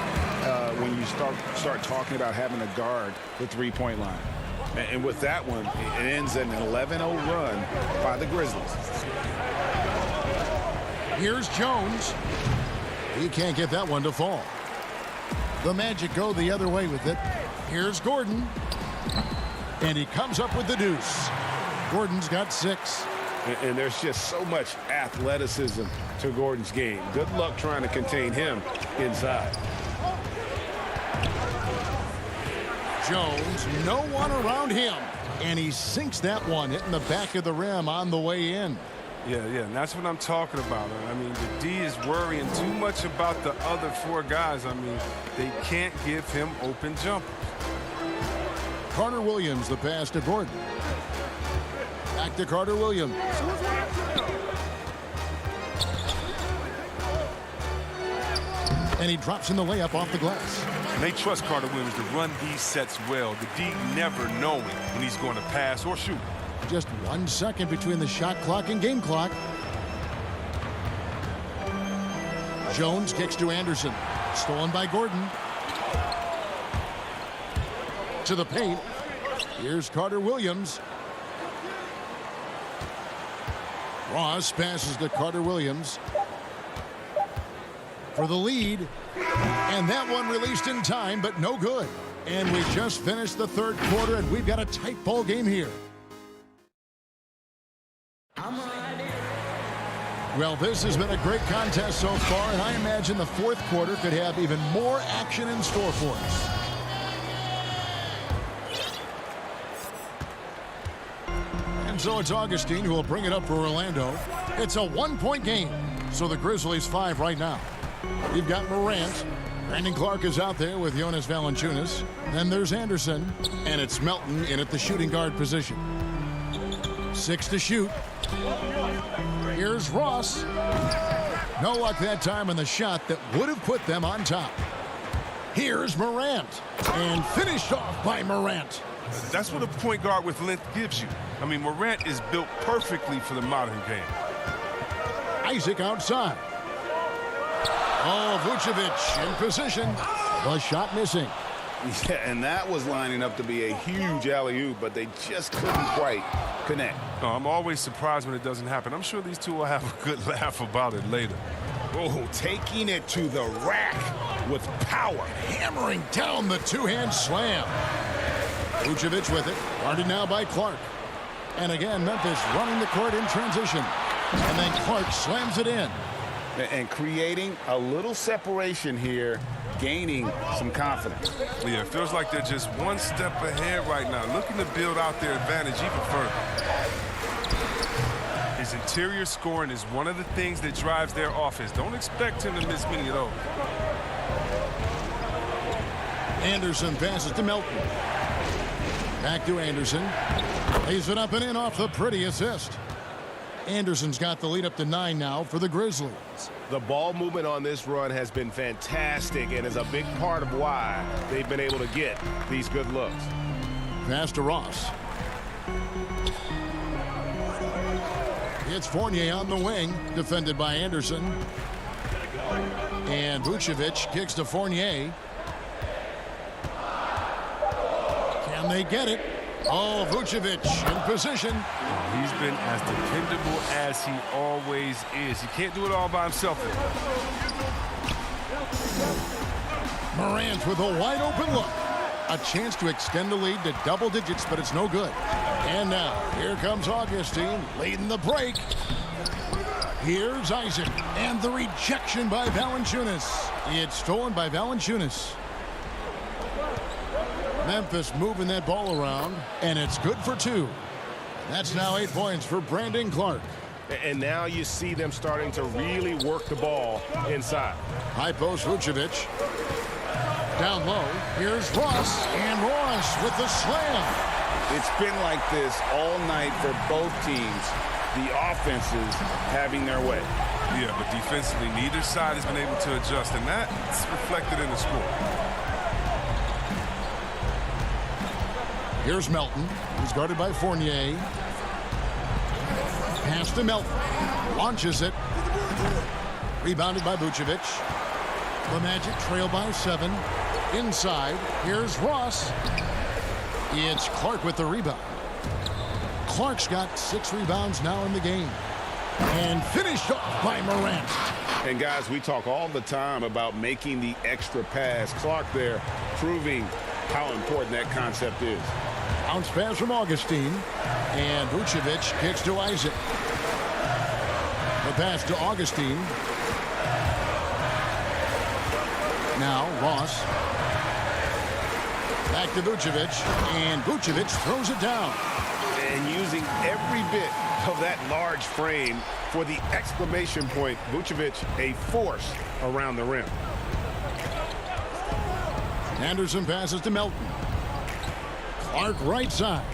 when you start talking about having to guard the three-point line. And with that one, it ends an 11-0 run by the Grizzlies. Here's Jones. He can't get that one to fall. The Magic go the other way with it. Here's Gordon. And he comes up with the deuce. Gordon's got 6. And there's just so much athleticism to Gordon's game. Good luck trying to contain him inside. Jones, no one around him. And he sinks that one, hitting the back of the rim on the way in. Yeah, and that's what I'm talking about. I mean, the D is worrying too much about the other 4 guys. I mean, they can't give him open jumpers. Carter-Williams, the pass to Gordon. Back to Carter-Williams. And he drops in the layup off the glass. And they trust Carter-Williams to run these sets well. The D never knowing when he's going to pass or shoot. Just 1 second between the shot clock and game clock. Jones kicks to Anderson. Stolen by Gordon. To the paint. Here's Carter-Williams. Ross passes to Carter-Williams for the lead. And that one released in time, but no good. And we just finished the 3rd quarter, and we've got a tight ball game here. Well, this has been a great contest so far, and I imagine the 4th quarter could have even more action in store for us. And so it's Augustine who will bring it up for Orlando. It's a 1-point game, so the Grizzlies 5 right now. We've got Morant. Brandon Clark is out there with Jonas Valanciunas. Then there's Anderson, and it's Melton in at the shooting guard position. 6 to shoot. Here's Ross. No luck that time on the shot that would have put them on top. Here's Morant. And finished off by Morant. That's what a point guard with length gives you. I mean, Morant is built perfectly for the modern game. Isaac outside. Oh, Vucevic in position. The shot missing. Yeah, and that was lining up to be a huge alley-oop, but they just couldn't quite connect. No, I'm always surprised when it doesn't happen. I'm sure these two will have a good laugh about it later. Oh, taking it to the rack with power. Hammering down the two-hand slam. Vucevic with it. Guarded now by Clark. And again, Memphis running the court in transition. And then Clark slams it in. And creating a little separation here, gaining some confidence. Yeah, it feels like they're just one step ahead right now, looking to build out their advantage even further. His interior scoring is one of the things that drives their offense. Don't expect him to miss many of those. Anderson passes to Melton. Back to Anderson. Lays it up and in off the pretty assist. Anderson's got the lead up to 9 now for the Grizzlies. The ball movement on this run has been fantastic and is a big part of why they've been able to get these good looks. Pass to Ross. It's Fournier on the wing, defended by Anderson. And Vucevic kicks to Fournier. Can they get it? Oh, Vucevic in position. He's been as dependable as he always is. He can't do it all by himself. Morant with a wide open look. A chance to extend the lead to double digits, but it's no good. And now, here comes Augustine leading the break. Here's Isaac, and the rejection by Valanciunas. It's stolen by Valanciunas. Memphis moving that ball around, and it's good for 2. That's now 8 points for Brandon Clark. And now you see them starting to really work the ball inside. High post Vucevic. Down low, here's Ross, and Ross with the slam. It's been like this all night for both teams. The offenses having their way. Yeah, but defensively, neither side has been able to adjust, and that's reflected in the score. Here's Melton. He's guarded by Fournier. Pass to Melton. Launches it. Rebounded by Vucevic. The Magic trail by 7. Inside. Here's Ross. It's Clark with the rebound. Clark's got 6 rebounds now in the game. And finished off by Morant. And guys, we talk all the time about making the extra pass. Clark there proving how important that concept is. Bounce pass from Augustine. And Vucevic kicks to Isaac. The pass to Augustine. Now Ross. Back to Vucevic. And Vucevic throws it down. And using every bit of that large frame for the exclamation point. Vucevic, a force around the rim. Anderson passes to Melton. Clark right side.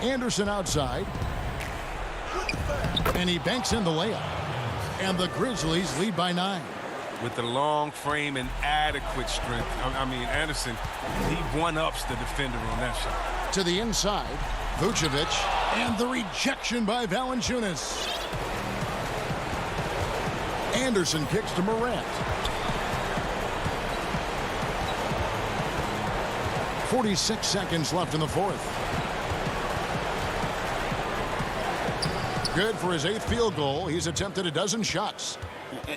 Anderson outside. And he banks in the layup. And the Grizzlies lead by 9. With the long frame and adequate strength. I mean, Anderson, he one-ups the defender on that shot. To the inside, Vucevic, and the rejection by Valanciunas. Anderson kicks to Morant. 46 seconds left in the 4th. Good for his 8th field goal. He's attempted a dozen shots.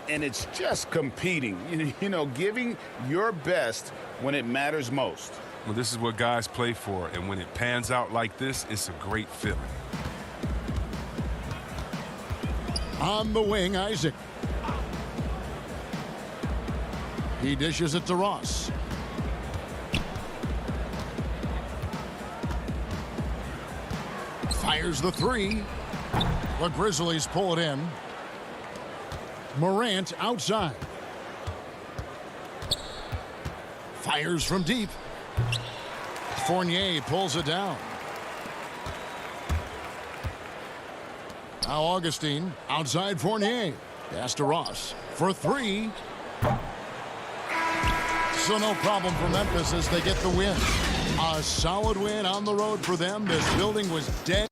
And it's just competing, you know, giving your best when it matters most. Well, this is what guys play for, and when it pans out like this, it's a great feeling. On the wing, Isaac. He dishes it to Ross. Fires the 3. The Grizzlies pull it in. Morant outside. Fires from deep. Fournier pulls it down. Now Augustine outside Fournier. Pass to Ross for 3. So no problem for Memphis as they get the win. A solid win on the road for them. This building was dead.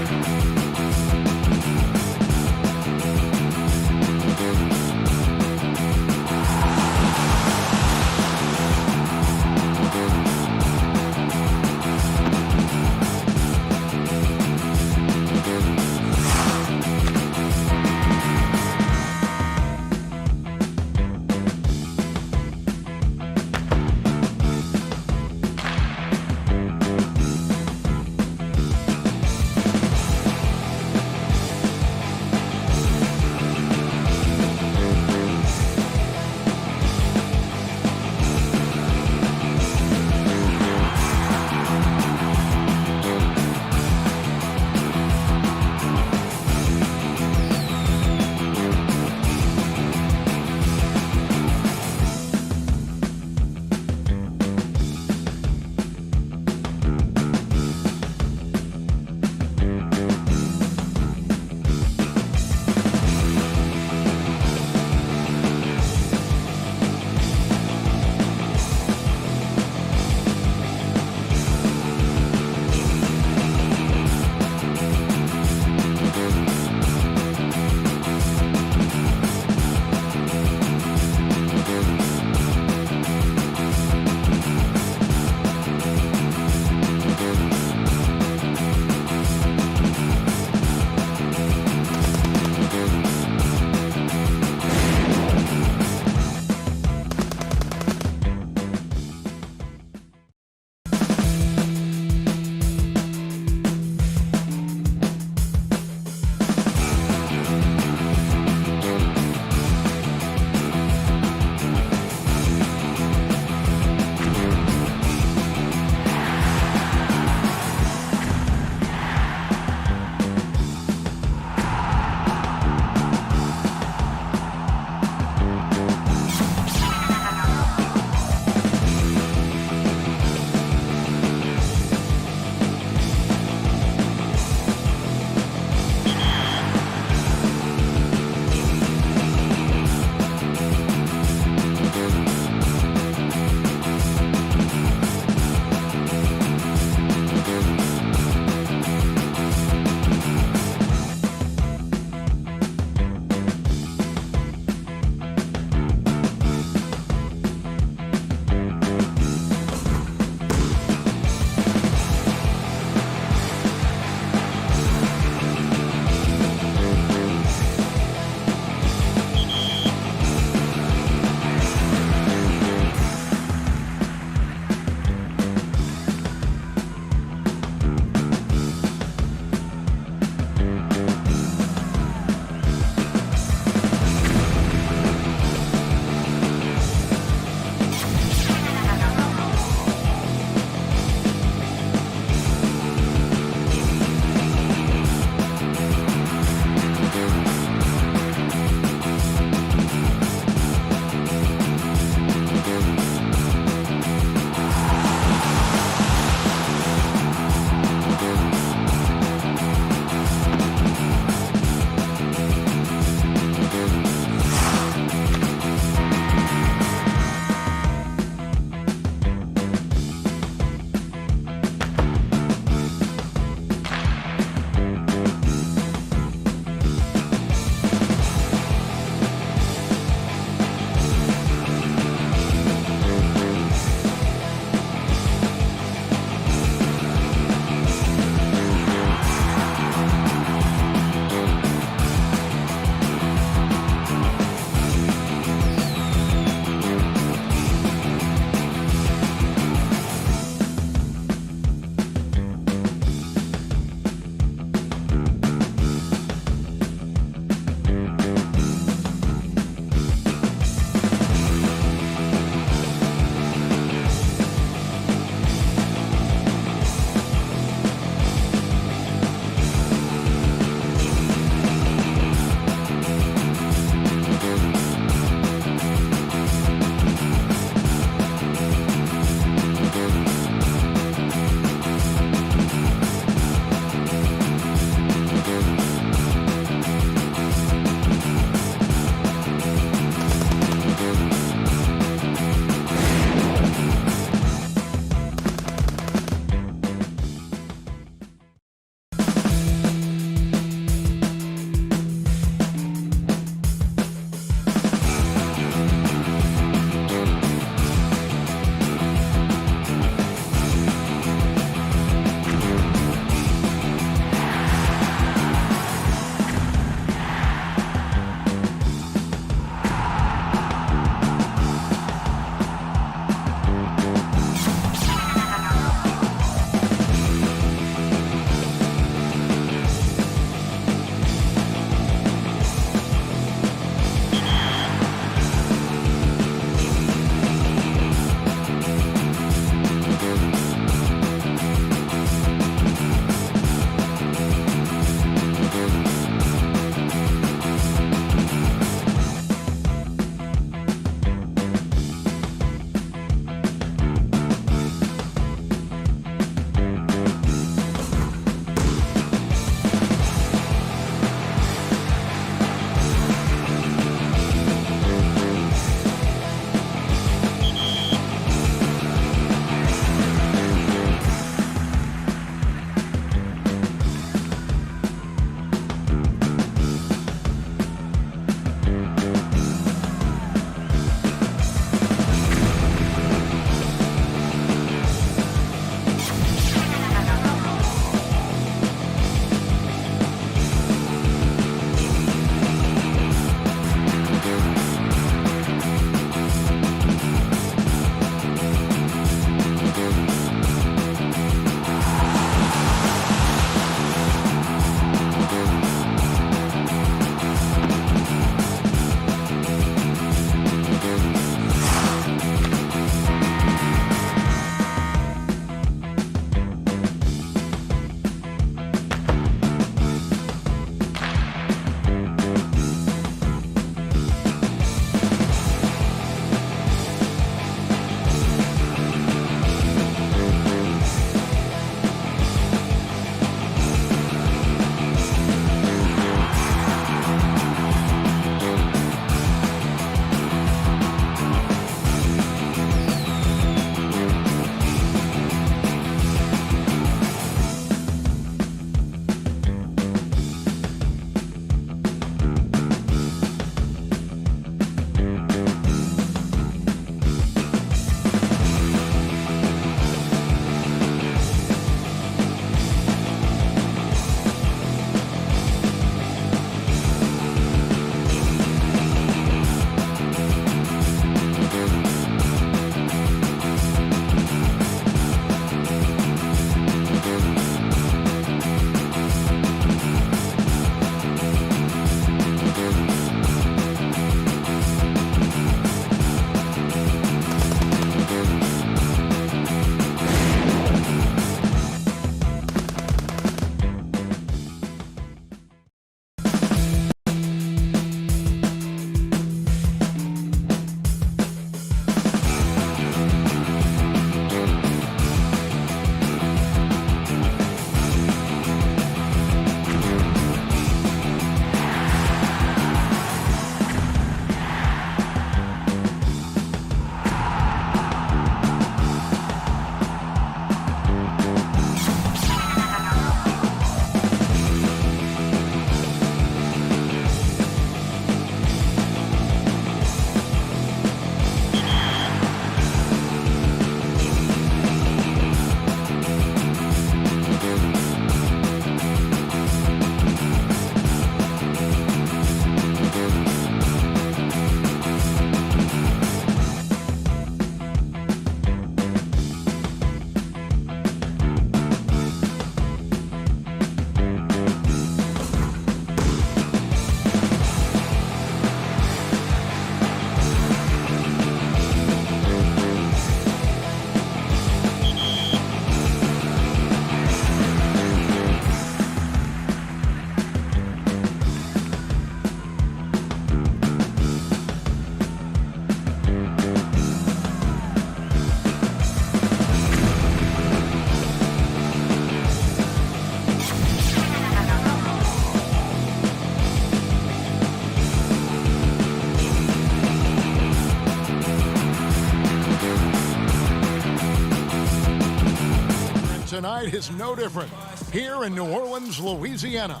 tonight is no different here in New Orleans, Louisiana.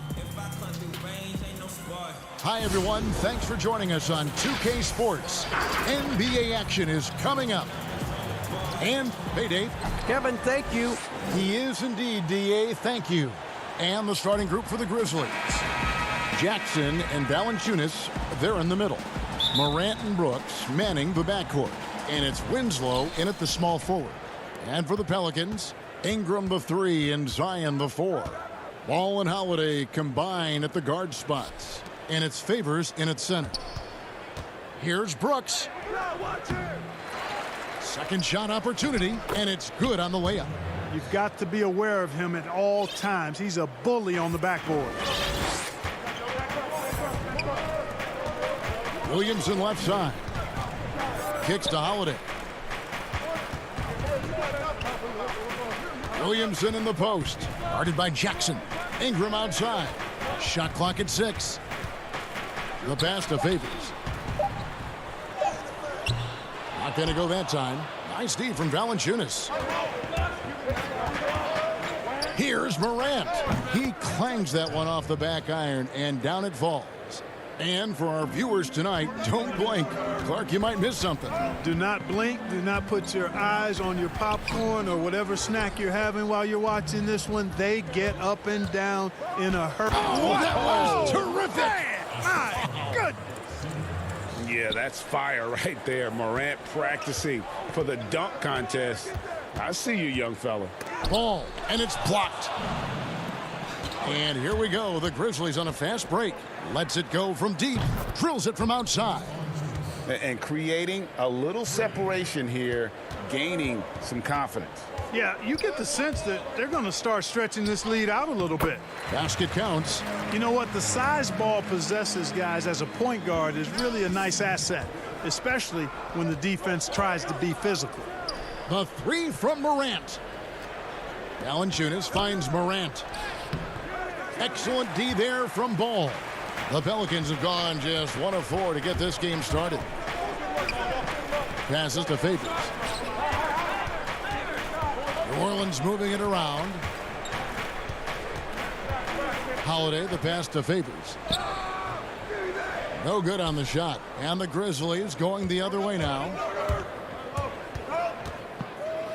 Hi, everyone. Thanks for joining us on 2K Sports. NBA action is coming up. And, hey, Dave. Kevin, thank you. He is indeed, D.A. Thank you. And the starting group for the Grizzlies. Jackson and Valanciunas, they're in the middle. Morant and Brooks manning the backcourt. And it's Winslow in at the small forward. And for the Pelicans, Ingram the 3 and Zion the 4. Ball and Holiday combine at the guard spots. And it's Favors in at center. Here's Brooks. Second shot opportunity, and it's good on the layup. You've got to be aware of him at all times. He's a bully on the backboard. Williamson left side. Kicks to Holiday. Williamson in the post. Guarded by Jackson. Ingram outside. Shot clock at 6. The pass to Favors. Not going to go that time. Nice D from Valanciunas. Here's Morant. He clangs that one off the back iron, and down it falls. And for our viewers tonight, don't blink. Clark, you might miss something. Do not blink. Do not put your eyes on your popcorn or whatever snack you're having while you're watching this one. They get up and down in a hurry. Oh, that was terrific. My goodness. Yeah, that's fire right there. Morant practicing for the dunk contest. I see you, young fella. Ball, and it's blocked. And here we go. The Grizzlies on a fast break. Lets it go from deep. Drills it from outside. And creating a little separation here, gaining some confidence. Yeah, you get the sense that they're going to start stretching this lead out a little bit. Basket counts. You know what? The size ball possesses, guys, as a point guard is really a nice asset, especially when the defense tries to be physical. The 3 from Morant. Valanciunas finds Morant. Excellent D there from Ball. The Pelicans have gone just 1 of 4 to get this game started. Passes to Favors. New Orleans moving it around. Holiday, the pass to Favors. No good on the shot. And the Grizzlies going the other way now.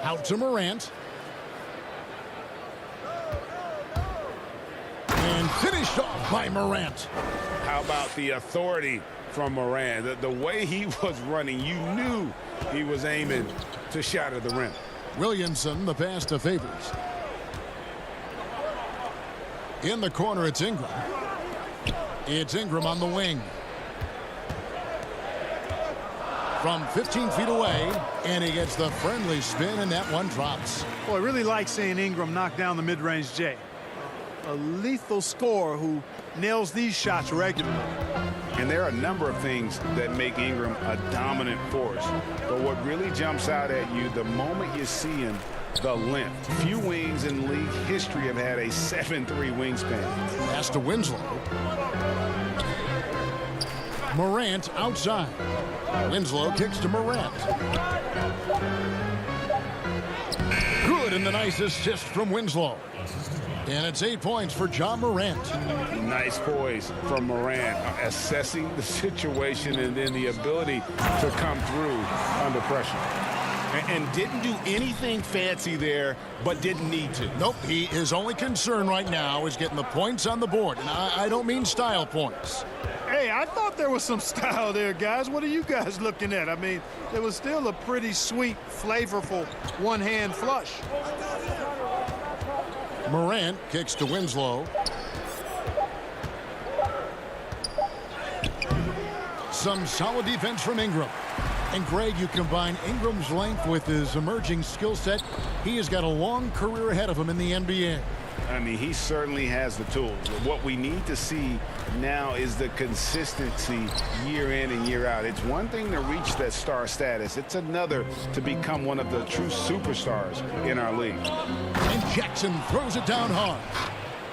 Out to Morant. And finished off by Morant. How about the authority from Morant? The way he was running, you knew he was aiming to shatter the rim. Williamson, the pass to Favors. In the corner, it's Ingram. It's Ingram on the wing. From 15 feet away, and he gets the friendly spin, and that one drops. Boy, I really like seeing Ingram knock down the mid-range J. A lethal scorer who nails these shots regularly. And there are a number of things that make Ingram a dominant force. But what really jumps out at you the moment you see him, the length. Few wings in league history have had a 7'3" wingspan. Pass to Winslow. Morant outside. Winslow kicks to Morant. Good, and the nice assist from Winslow. And it's 8 points for John Morant. Nice poise from Morant, assessing the situation and then the ability to come through under pressure. And didn't do anything fancy there, but didn't need to. Nope, his only concern right now is getting the points on the board. And I don't mean style points. Hey, I thought there was some style there, guys. What are you guys looking at? I mean, it was still a pretty sweet, flavorful one-hand flush. Morant kicks to Winslow. Some solid defense from Ingram. And Greg, you combine Ingram's length with his emerging skill set. He has got a long career ahead of him in the NBA. I mean, he certainly has the tools. What we need to see now is the consistency year in and year out. It's one thing to reach that star status. It's another to become one of the true superstars in our league. And Jackson throws it down hard.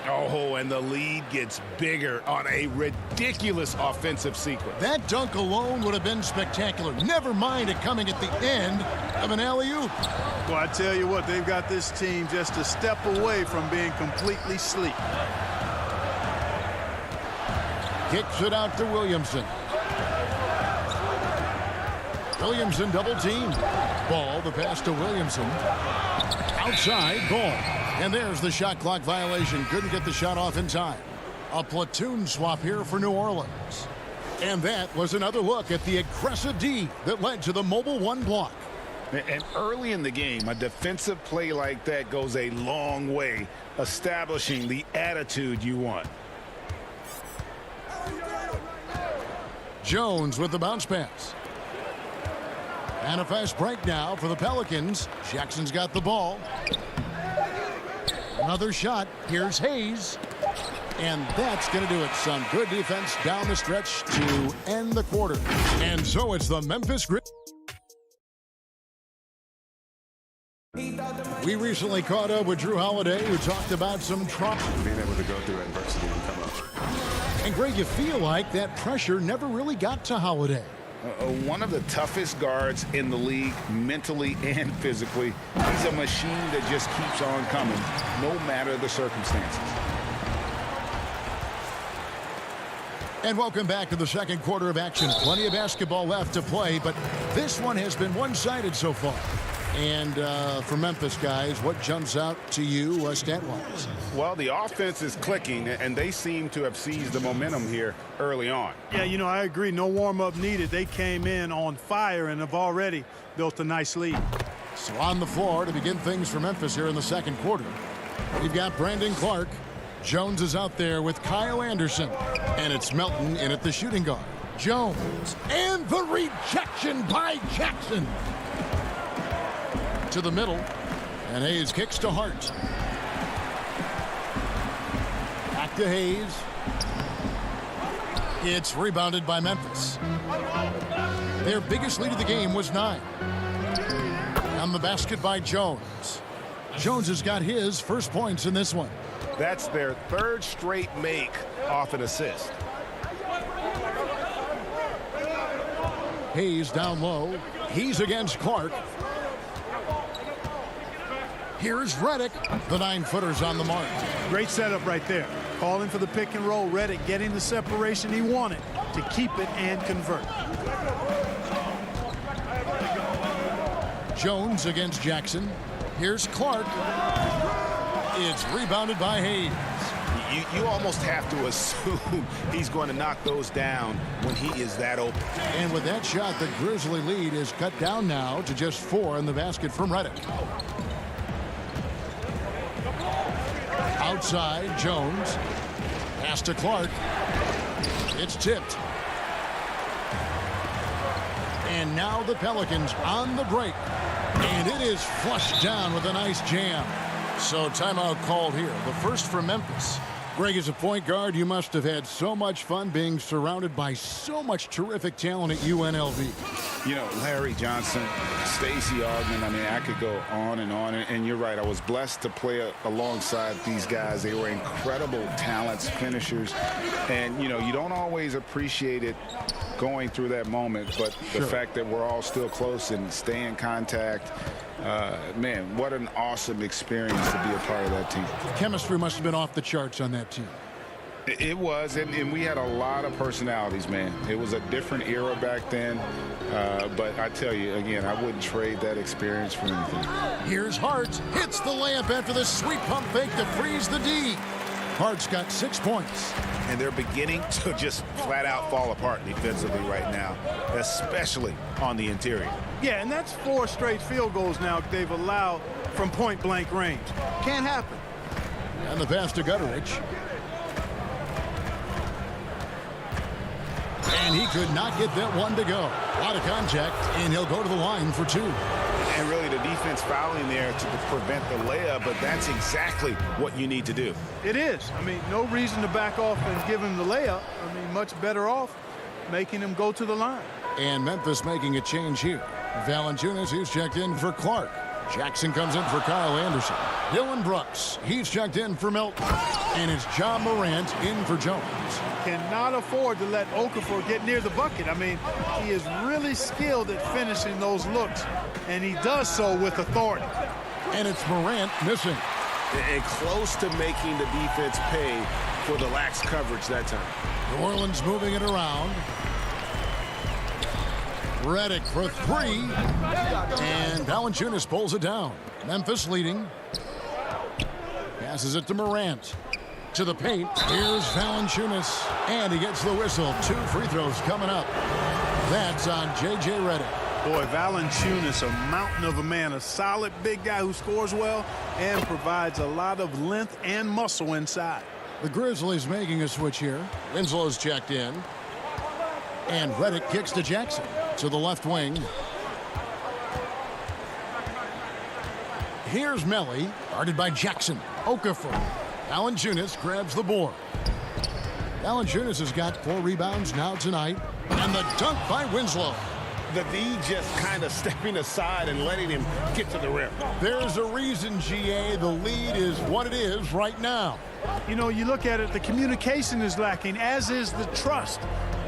Oh, and the lead gets bigger on a ridiculous offensive sequence. That dunk alone would have been spectacular. Never mind it coming at the end of an alley-oop. Well, I tell you what, they've got this team just a step away from being completely asleep. Kicks it out to Williamson. Williamson double team. Ball, the pass to Williamson. Outside, ball. And there's the shot clock violation. Couldn't get the shot off in time. A platoon swap here for New Orleans. And that was another look at the aggressive D that led to the mobile one block. And early in the game, a defensive play like that goes a long way, establishing the attitude you want. Jones with the bounce pass. And a fast break now for the Pelicans. Jackson's got the ball. Another shot. Here's Hayes. And that's going to do it. Some good defense down the stretch to end the quarter. And so it's the Memphis Grizzlies. We recently caught up with Drew Holiday, who talked about some trauma. Being able to go through adversity and come up. And Greg, you feel like that pressure never really got to Holiday. One of the toughest guards in the league, mentally and physically. He's a machine that just keeps on coming, no matter the circumstances. And welcome back to the second quarter of action. Plenty of basketball left to play, but this one has been one-sided so far. And for Memphis, guys, what jumps out to you stat-wise? Well, the offense is clicking, and they seem to have seized the momentum here early on. Yeah, you know, I agree. No warm-up needed. They came in on fire and have already built a nice lead. So on the floor to begin things for Memphis here in the second quarter. We've got Brandon Clark. Jones is out there with Kyle Anderson. And it's Melton in at the shooting guard. Jones. And the rejection by Jackson. To the middle, and Hayes kicks to Hart. Back to Hayes. It's rebounded by Memphis. Their biggest lead of the game was 9. On the basket by Jones. Jones has got his first points in this one. That's their third straight make off an assist. Hayes down low. He's against Clark. Here's Reddick. The 9-footer's on the mark. Great setup right there. Calling for the pick and roll. Reddick getting the separation he wanted to keep it and convert. Jones against Jackson. Here's Clark. It's rebounded by Hayes. You almost have to assume he's going to knock those down when he is that open. And with that shot, the Grizzly lead is cut down now to just 4 in the basket from Reddick. Outside, Jones. Pass to Clark. It's tipped. And now the Pelicans on the break. And it is flushed down with a nice jam. So timeout called here. The first for Memphis. Greg, as a point guard, you must have had so much fun being surrounded by so much terrific talent at UNLV. You know, Larry Johnson, Stacey Augmon, I mean, I could go on. And you're right, I was blessed to play alongside these guys. They were incredible talents, finishers. And, you know, you don't always appreciate it going through that moment. But the fact that we're all still close and stay in contact, man, what an awesome experience to be a part of that team. Chemistry must have been off the charts on that team. It was, and we had a lot of personalities, man. It was a different era back then, but I tell you, again, I wouldn't trade that experience for anything. Here's Hart. Hits the layup after the sweet pump fake to freeze the D. Hart's got 6 points. And they're beginning to just flat out fall apart defensively right now, especially on the interior. Yeah, and that's 4 straight field goals now they've allowed from point-blank range. Can't happen. And the pass to Gutterich. And he could not get that one to go. A lot of contact, and he'll go to the line for 2. And really the defense fouling there to prevent the layup, but that's exactly what you need to do. It is. I mean, no reason to back off and give him the layup. I mean, much better off making him go to the line. And Memphis making a change here. Valanciunas, who's checked in for Clark. Jackson comes in for Kyle Anderson. Dylan Brooks, he's checked in for Milton. And it's John Morant in for Jones. Cannot afford to let Okafor get near the bucket. I mean, he is really skilled at finishing those looks, and he does so with authority. And it's Morant missing. And close to making the defense pay for the lax coverage that time. New Orleans moving it around. Redick for three. And Valanciunas pulls it down. Memphis leading. Passes it to Morant. To the paint. Here's Valanciunas. And he gets the whistle. 2 free throws coming up. That's on J.J. Redick. Boy, Valanciunas, a mountain of a man, a solid big guy who scores well and provides a lot of length and muscle inside. The Grizzlies making a switch here. Winslow's checked in. And Redick kicks to Jackson. To the left wing. Here's Melly, guarded by Jackson. Okafor. Valanciunas grabs the board. Valanciunas has got 4 rebounds now tonight. And the dunk by Winslow. The D just kind of stepping aside and letting him get to the rim. There's a reason, GA, the lead is what it is right now. You know, you look at it, the communication is lacking, as is the trust.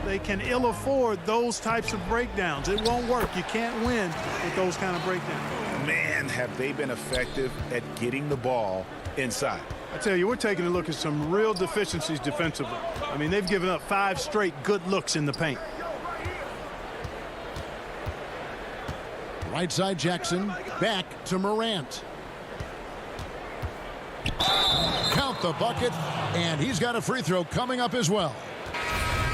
They can ill afford those types of breakdowns. It won't work. You can't win with those kind of breakdowns. Man, have they been effective at getting the ball inside. I tell you, we're taking a look at some real deficiencies defensively. I mean, they've given up 5 straight good looks in the paint. Right side Jackson, back to Morant. Count the bucket, and he's got a free throw coming up as well.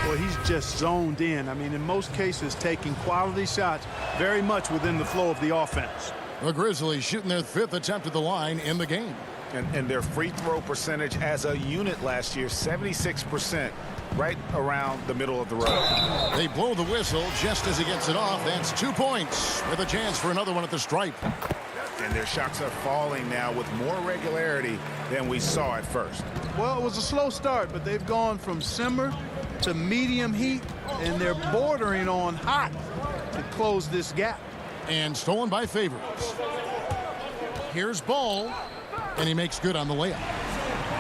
Well, he's just zoned in. I mean, in most cases, taking quality shots very much within the flow of the offense. The Grizzlies shooting their 5th attempt at the line in the game. And their free throw percentage as a unit last year, 76%, right around the middle of the road. They blow the whistle just as he gets it off. That's 2 points with a chance for another one at the stripe. And their shots are falling now with more regularity than we saw at first. Well, it was a slow start, but they've gone from simmer to medium heat, and they're bordering on hot to close this gap. And stolen by Favors. Here's Ball, and he makes good on the layup.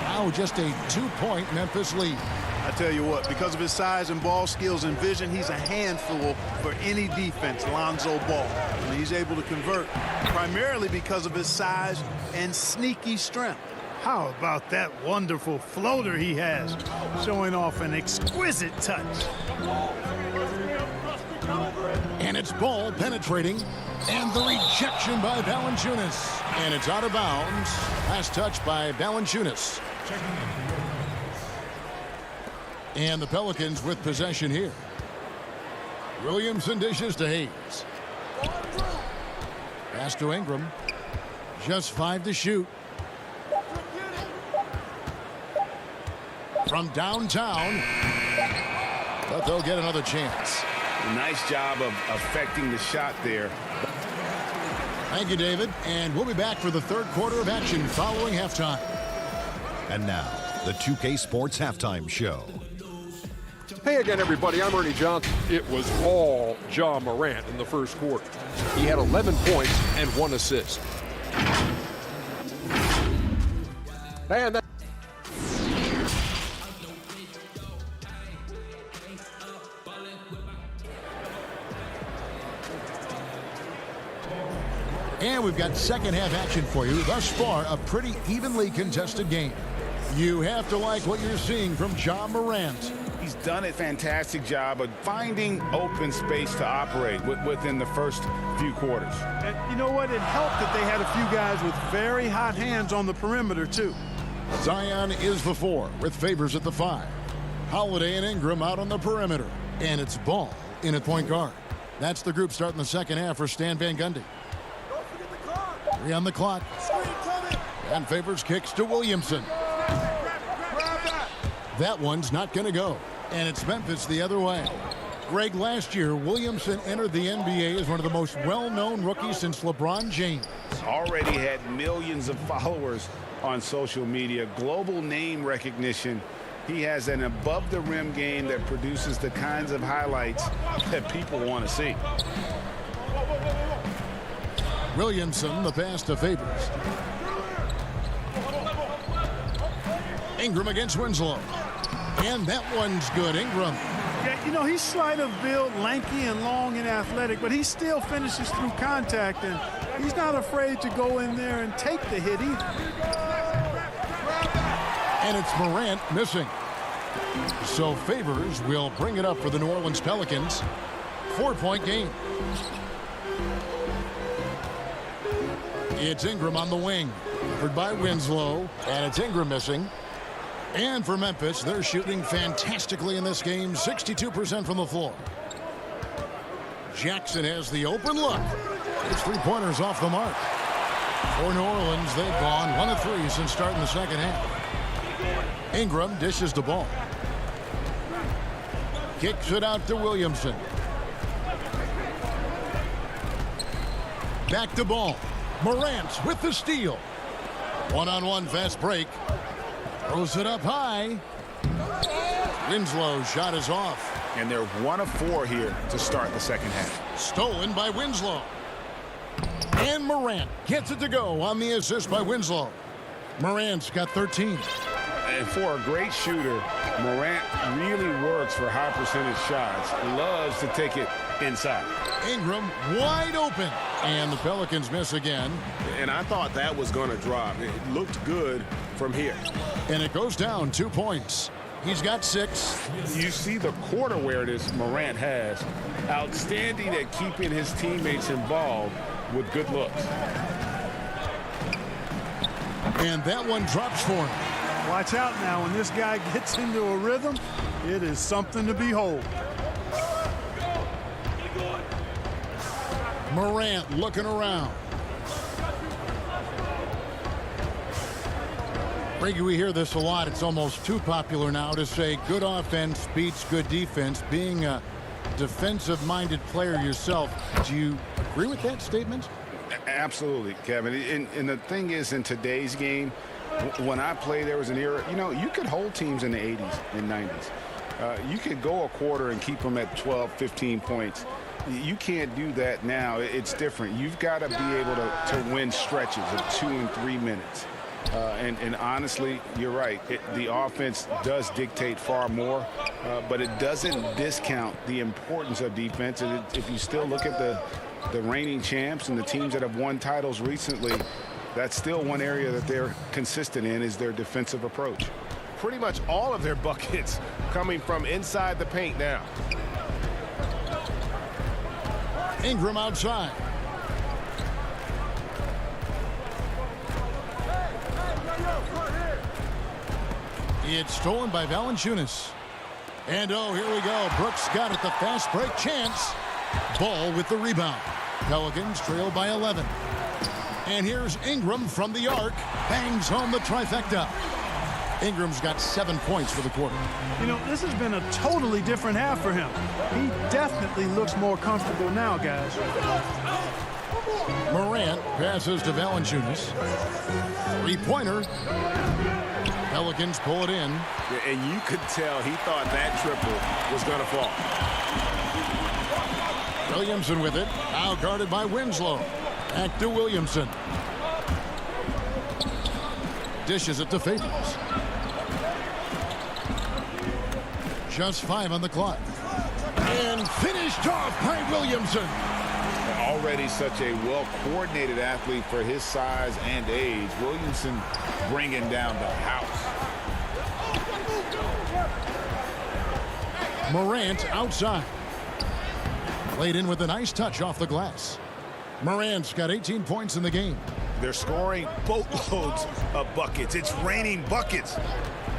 Now just a 2-point Memphis lead. I tell you what, because of his size and ball skills and vision, he's a handful for any defense, Lonzo Ball. And he's able to convert primarily because of his size and sneaky strength. How about that wonderful floater he has, showing off an exquisite touch. And it's Ball penetrating, and the rejection by Valanciunas. And it's out of bounds. Last touch by Valanciunas. And the Pelicans with possession here. Williamson dishes to Hayes. Pass to Ingram. Just 5 to shoot. From downtown. But they'll get another chance. Nice job of affecting the shot there. Thank you, David. And we'll be back for the 3rd quarter of action following halftime. And now, the 2K Sports Halftime Show. Hey again, everybody. I'm Ernie Johnson. It was all John Morant in the first quarter. He had 11 points and 1 assist. And that And we've got second half action for you. Thus far, a pretty evenly contested game. You have to like what you're seeing from John Morant. He's done a fantastic job of finding open space to operate within the first few quarters. And you know what? It helped that they had a few guys with very hot hands on the perimeter, too. Zion is the 4 with Favors at the 5. Holiday and Ingram out on the perimeter. And it's Ball in at point guard. That's the group starting the second half for Stan Van Gundy. 3 on the clock. And Favors kicks to Williamson. That one's not going to go. And it's Memphis the other way. Greg, last year, Williamson entered the NBA as one of the most well-known rookies since LeBron James. Already had millions of followers on social media, global name recognition. He has an above-the-rim game that produces the kinds of highlights that people want to see. Williamson, the pass to Favors. Ingram against Winslow. And that one's good. Ingram. Yeah, you know, he's slight of build, lanky and long and athletic, but he still finishes through contact, and he's not afraid to go in there and take the hit either. And it's Morant missing. So Favors will bring it up for the New Orleans Pelicans. 4-point game. It's Ingram on the wing. Covered by Winslow. And it's Ingram missing. And for Memphis, they're shooting fantastically in this game. 62% from the floor. Jackson has the open look. His three-pointers off the mark. For New Orleans, they've gone 1 of 3 since starting the second half. Ingram dishes the ball. Kicks it out to Williamson. Back to ball. Morant with the steal. One-on-one fast break. Throws it up high. Winslow shot is off. And they're 1 of 4 here to start the second half. Stolen by Winslow. And Morant gets it to go on the assist by Winslow. Morant's got 13. And for a great shooter, Morant really works for high percentage shots. Loves to take it inside. Ingram wide open. And the Pelicans miss again. And I thought that was going to drop. It looked good from here. And it goes down 2 points. He's got 6. You see the court awareness Morant has. Outstanding at keeping his teammates involved with good looks. And that one drops for him. Watch out now. When this guy gets into a rhythm, it is something to behold. Morant looking around. Reggie, we hear this a lot. It's almost too popular now to say good offense beats good defense. Being a defensive-minded player yourself, do you agree with that statement? Absolutely, Kevin. And the thing is, in today's game, when I played, there was an era, you know, you could hold teams in the 80s and 90s. You could go a quarter and keep them at 12, 15 points. You can't do that now. It's different. You've got to be able to win stretches of 2 and 3 minutes. And honestly, you're right. The offense does dictate far more, but it doesn't discount the importance of defense. And if you still look at the reigning champs and the teams that have won titles recently, that's still one area that they're consistent in, is their defensive approach. Pretty much all of their buckets coming from inside the paint now. Ingram outside. It's stolen by Valanciunas. And oh, here we go. Brooks got it. The fast break chance. Ball with the rebound. Pelicans trail by 11. And here's Ingram from the arc. Bangs home the trifecta. Ingram's got 7 points for the quarter. You know, this has been a totally different half for him. He definitely looks more comfortable now, guys. Morant passes to Valanciunas. Three-pointer. Pelicans pull it in. And you could tell he thought that triple was going to fall. Williamson with it. Now guarded by Winslow. Back to Williamson. Dishes it to Favors. Just 5 on the clock. And finished off by Williamson. Already such a well-coordinated athlete for his size and age. Williamson bringing down the house. Morant outside. Played in with a nice touch off the glass. Morant's got 18 points in the game. They're scoring boatloads of buckets. It's raining buckets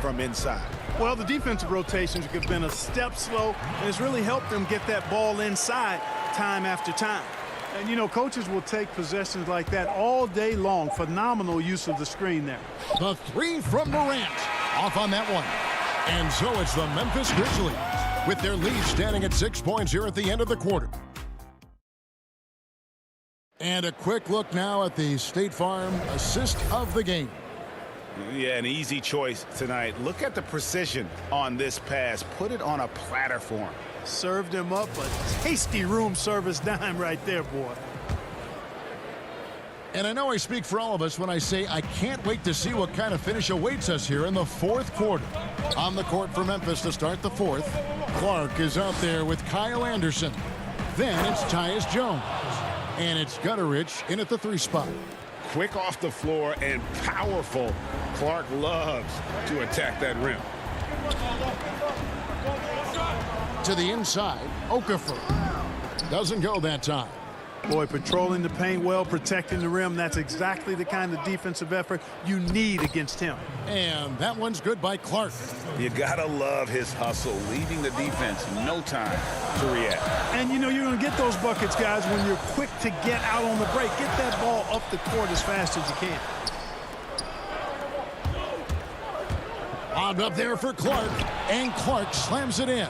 from inside. Well, the defensive rotations have been a step slow, and it's really helped them get that ball inside time after time. And, you know, coaches will take possessions like that all day long. Phenomenal use of the screen there. The 3 from Morant. Off on that one. And so it's the Memphis Grizzlies with their lead standing at 6 points here at the end of the quarter. And a quick look now at the State Farm assist of the game. Yeah, an easy choice tonight. Look at the precision on this pass. Put it on a platter for him. Served him up a tasty room service dime right there, boy. And I know I speak for all of us when I say I can't wait to see what kind of finish awaits us here in the fourth quarter. On the court for Memphis to start the fourth, Clark is out there with Kyle Anderson. Then it's Tyus Jones. And it's Gutterich in at the 3 spot. Quick off the floor and powerful. Clark loves to attack that rim. To the inside, Okafor. Doesn't go that time. Boy, patrolling the paint well, protecting the rim. That's exactly the kind of defensive effort you need against him. And that one's good by Clark. You gotta love his hustle, leaving the defense no time to react. And you know you're going to get those buckets, guys, when you're quick to get out on the break. Get that ball up the court as fast as you can. Lobbed up there for Clark, and Clark slams it in.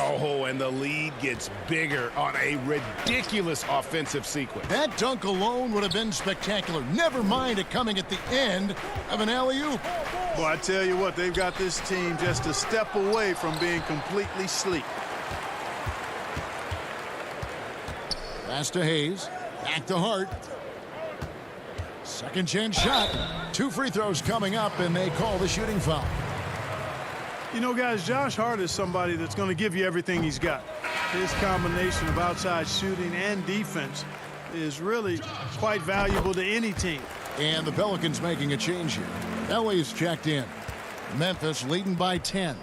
Oh, and the lead gets bigger on a ridiculous offensive sequence. That dunk alone would have been spectacular. Never mind it coming at the end of an alley-oop. Boy, I tell you what, they've got this team just a step away from being completely sleek. Pass to Hayes. Back to Hart. Second chance shot. 2 free throws coming up, and they call the shooting foul. You know, guys, Josh Hart is somebody that's going to give you everything he's got. His combination of outside shooting and defense is really quite valuable to any team. And the Pelicans making a change here. LA's checked in. Memphis leading by 10.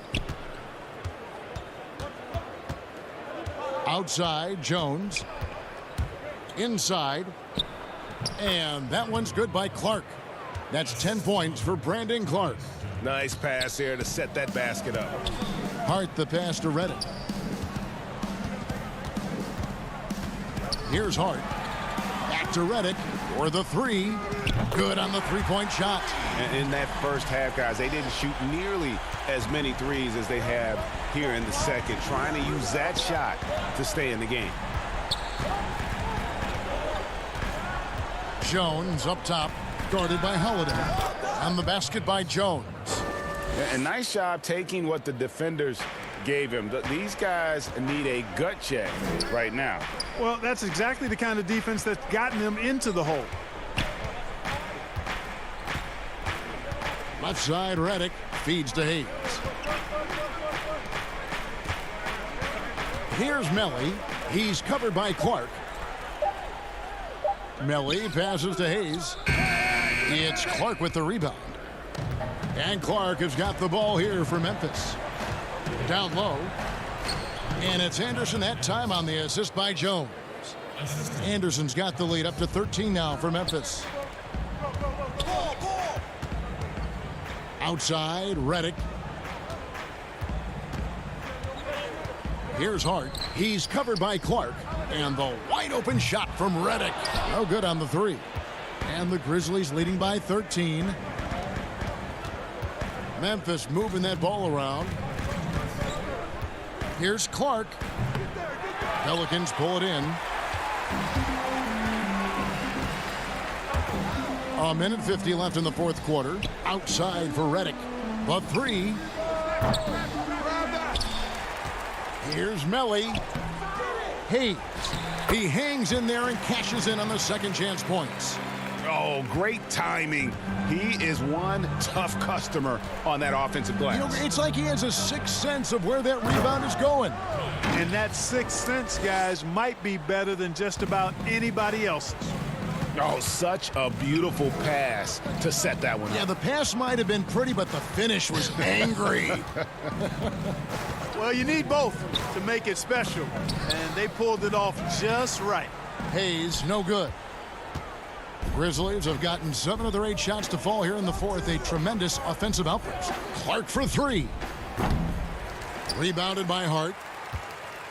Outside, Jones. Inside. And that one's good by Clark. That's 10 points for Brandon Clark. Nice pass here to set that basket up. Hart the pass to Reddick. Here's Hart. Back to Reddick for the 3. Good on the 3-point shot. In that first half, guys, they didn't shoot nearly as many threes as they have here in the second, trying to use that shot to stay in the game. Jones up top, guarded by Holiday. On the basket by Jones. A nice job taking what the defenders gave him. These guys need a gut check right now. Well, that's exactly the kind of defense that's gotten them into the hole. Left side, Reddick feeds to Hayes. Here's Melly. He's covered by Clark. Melly passes to Hayes. It's Clark with the rebound. And Clark has got the ball here for Memphis. Down low. And it's Anderson that time on the assist by Jones. Anderson's got the lead up to 13 now for Memphis. Outside, Reddick. Here's Hart. He's covered by Clark. And the wide open shot from Reddick. No good on the 3. And the Grizzlies leading by 13. Memphis moving that ball around. Here's Clark. Pelicans pull it in. A minute 50 left in the fourth quarter. Outside for Reddick. The 3. Here's Melly. Hayes. He hangs in there and cashes in on the second chance points. Oh, great timing. He is one tough customer on that offensive glass. You know, it's like he has a sixth sense of where that rebound is going. And that sixth sense, guys, might be better than just about anybody else's. Oh, such a beautiful pass to set that one up. Yeah, the pass might have been pretty, but the finish was angry. Well, you need both to make it special, and they pulled it off just right. Hayes, no good. Grizzlies have gotten 7 of their 8 shots to fall here in the fourth. A tremendous offensive outburst. Clark for 3. Rebounded by Hart.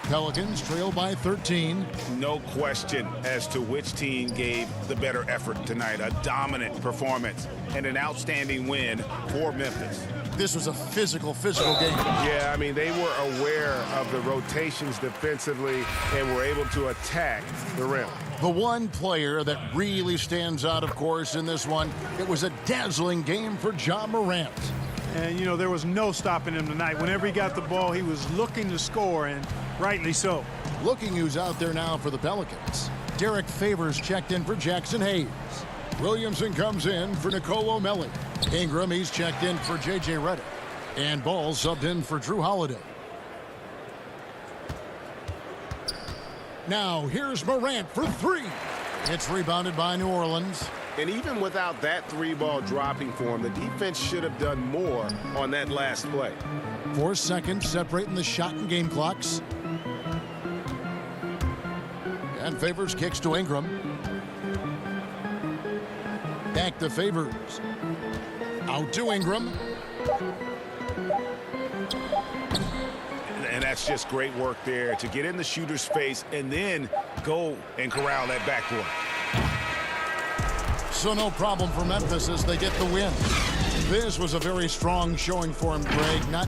Pelicans trail by 13. No question as to which team gave the better effort tonight. A dominant performance and an outstanding win for Memphis. This was a physical game. Yeah, I mean, they were aware of the rotations defensively and were able to attack the rim. The one player that really stands out, of course, in this one, it was a dazzling game for Ja Morant. And, you know, there was no stopping him tonight. Whenever he got the ball, he was looking to score, and rightly so. Looking who's out there now for the Pelicans. Derek Favors checked in for Jackson Hayes. Williamson comes in for Nicole O'Malley. Ingram, he's checked in for J.J. Redick. And Ball subbed in for Drew Holiday. Now here's Morant for three. It's rebounded by New Orleans. And even without that three-ball dropping for him, the defense should have done more on that last play. 4 seconds separating the shot and game clocks. And Favors kicks to Ingram. Back to Favors. Out to Ingram. And that's just great work there to get in the shooter's face and then go and corral that backboard. So no problem for Memphis as they get the win. This was a very strong showing for him, Greg. Not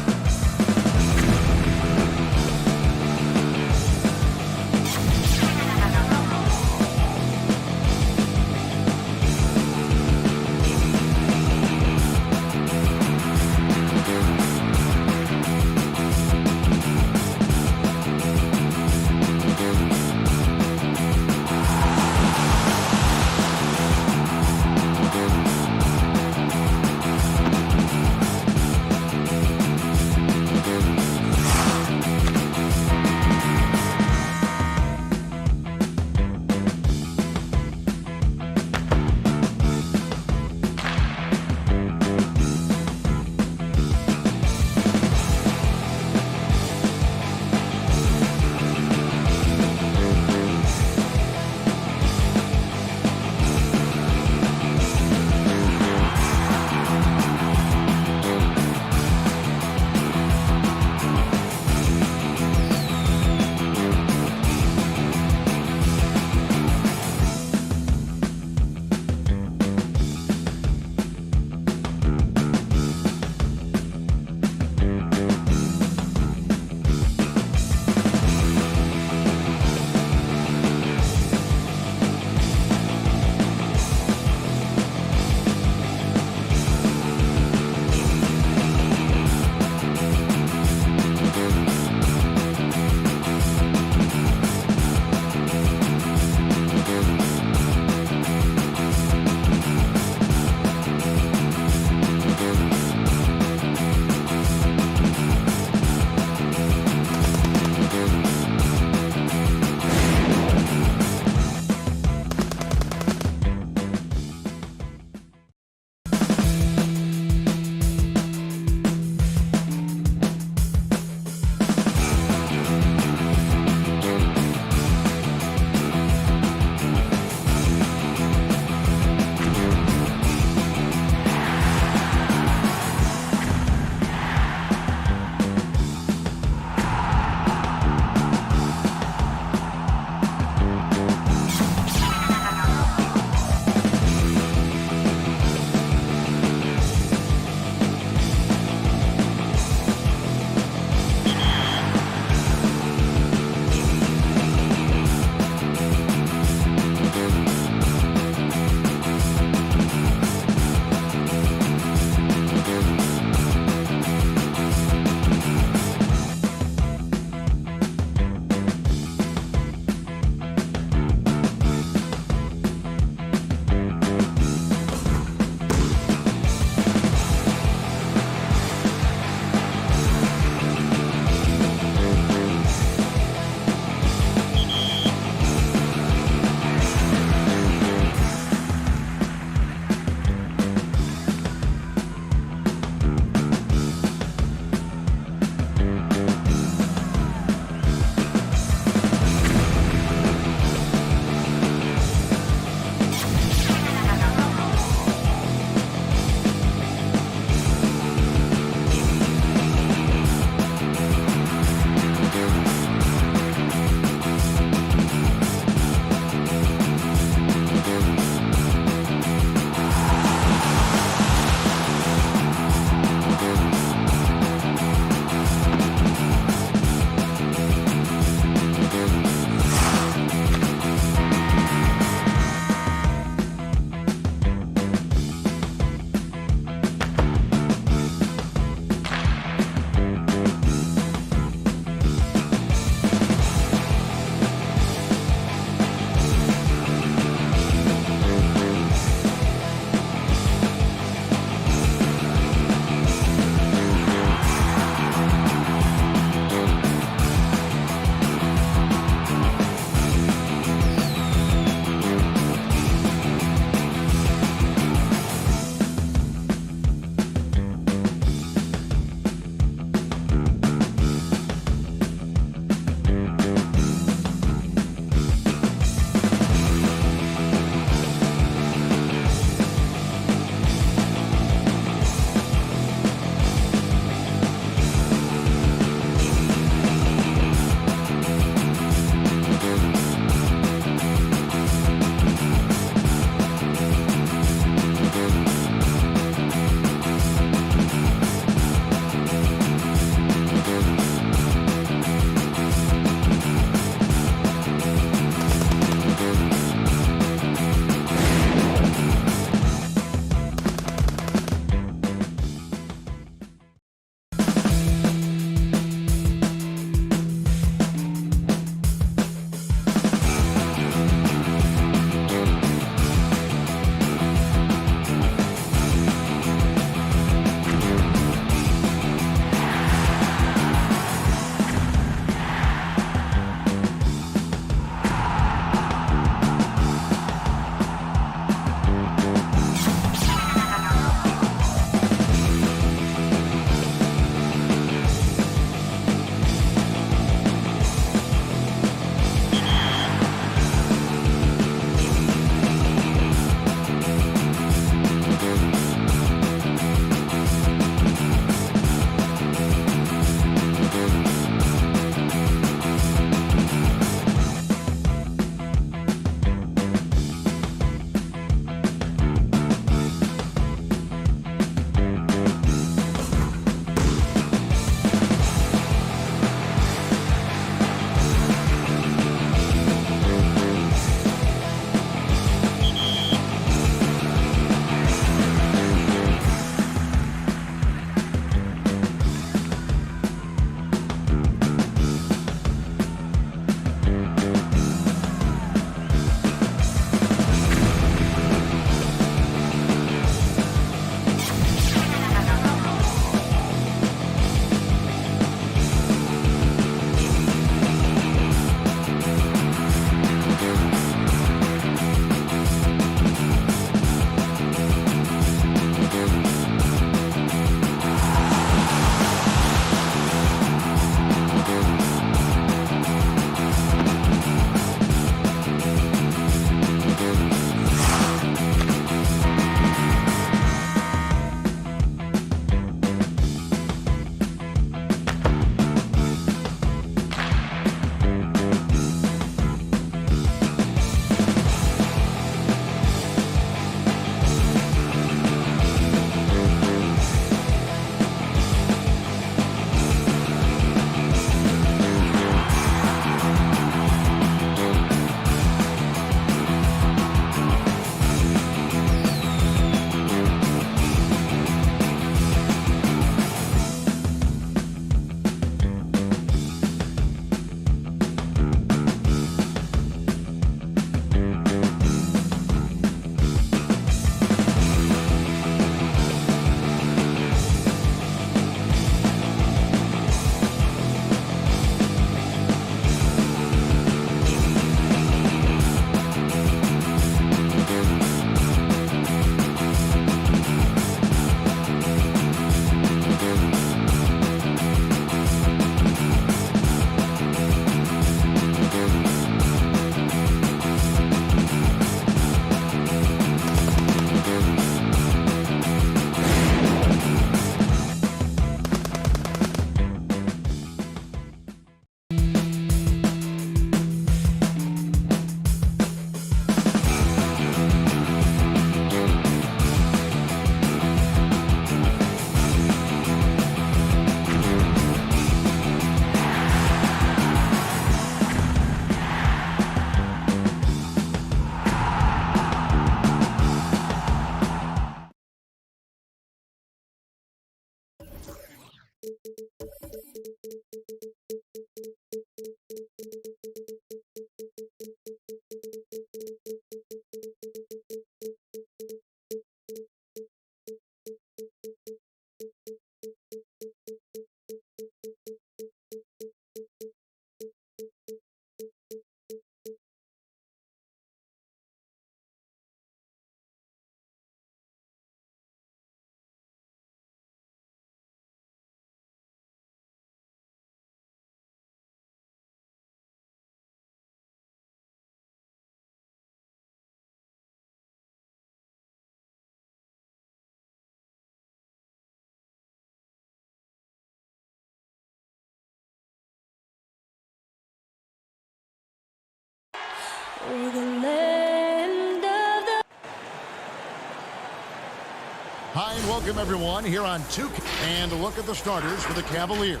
Hi, and welcome everyone here on 2K. And a look at the starters for the Cavaliers.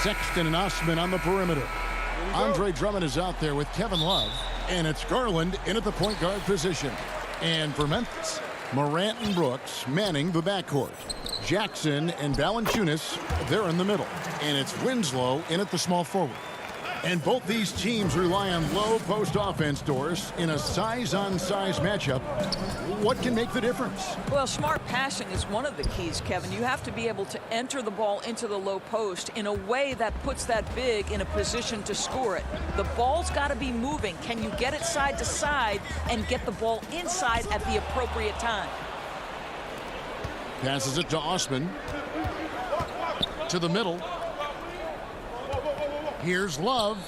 Sexton and Osman on the perimeter. Andre Drummond is out there with Kevin Love. And it's Garland in at the point guard position. And for Memphis, Morant and Brooks manning the backcourt. Jackson and Valanciunas, they're in the middle. And it's Winslow in at the small forward. And both these teams rely on low post offense doors in a size-on-size matchup. What can make the difference? Well, smart passing is one of the keys, Kevin. You have to be able to enter the ball into the low post in a way that puts that big in a position to score it. The ball's got to be moving. Can you get it side to side and get the ball inside at the appropriate time? Passes it to Osman. To the middle. Here's Love.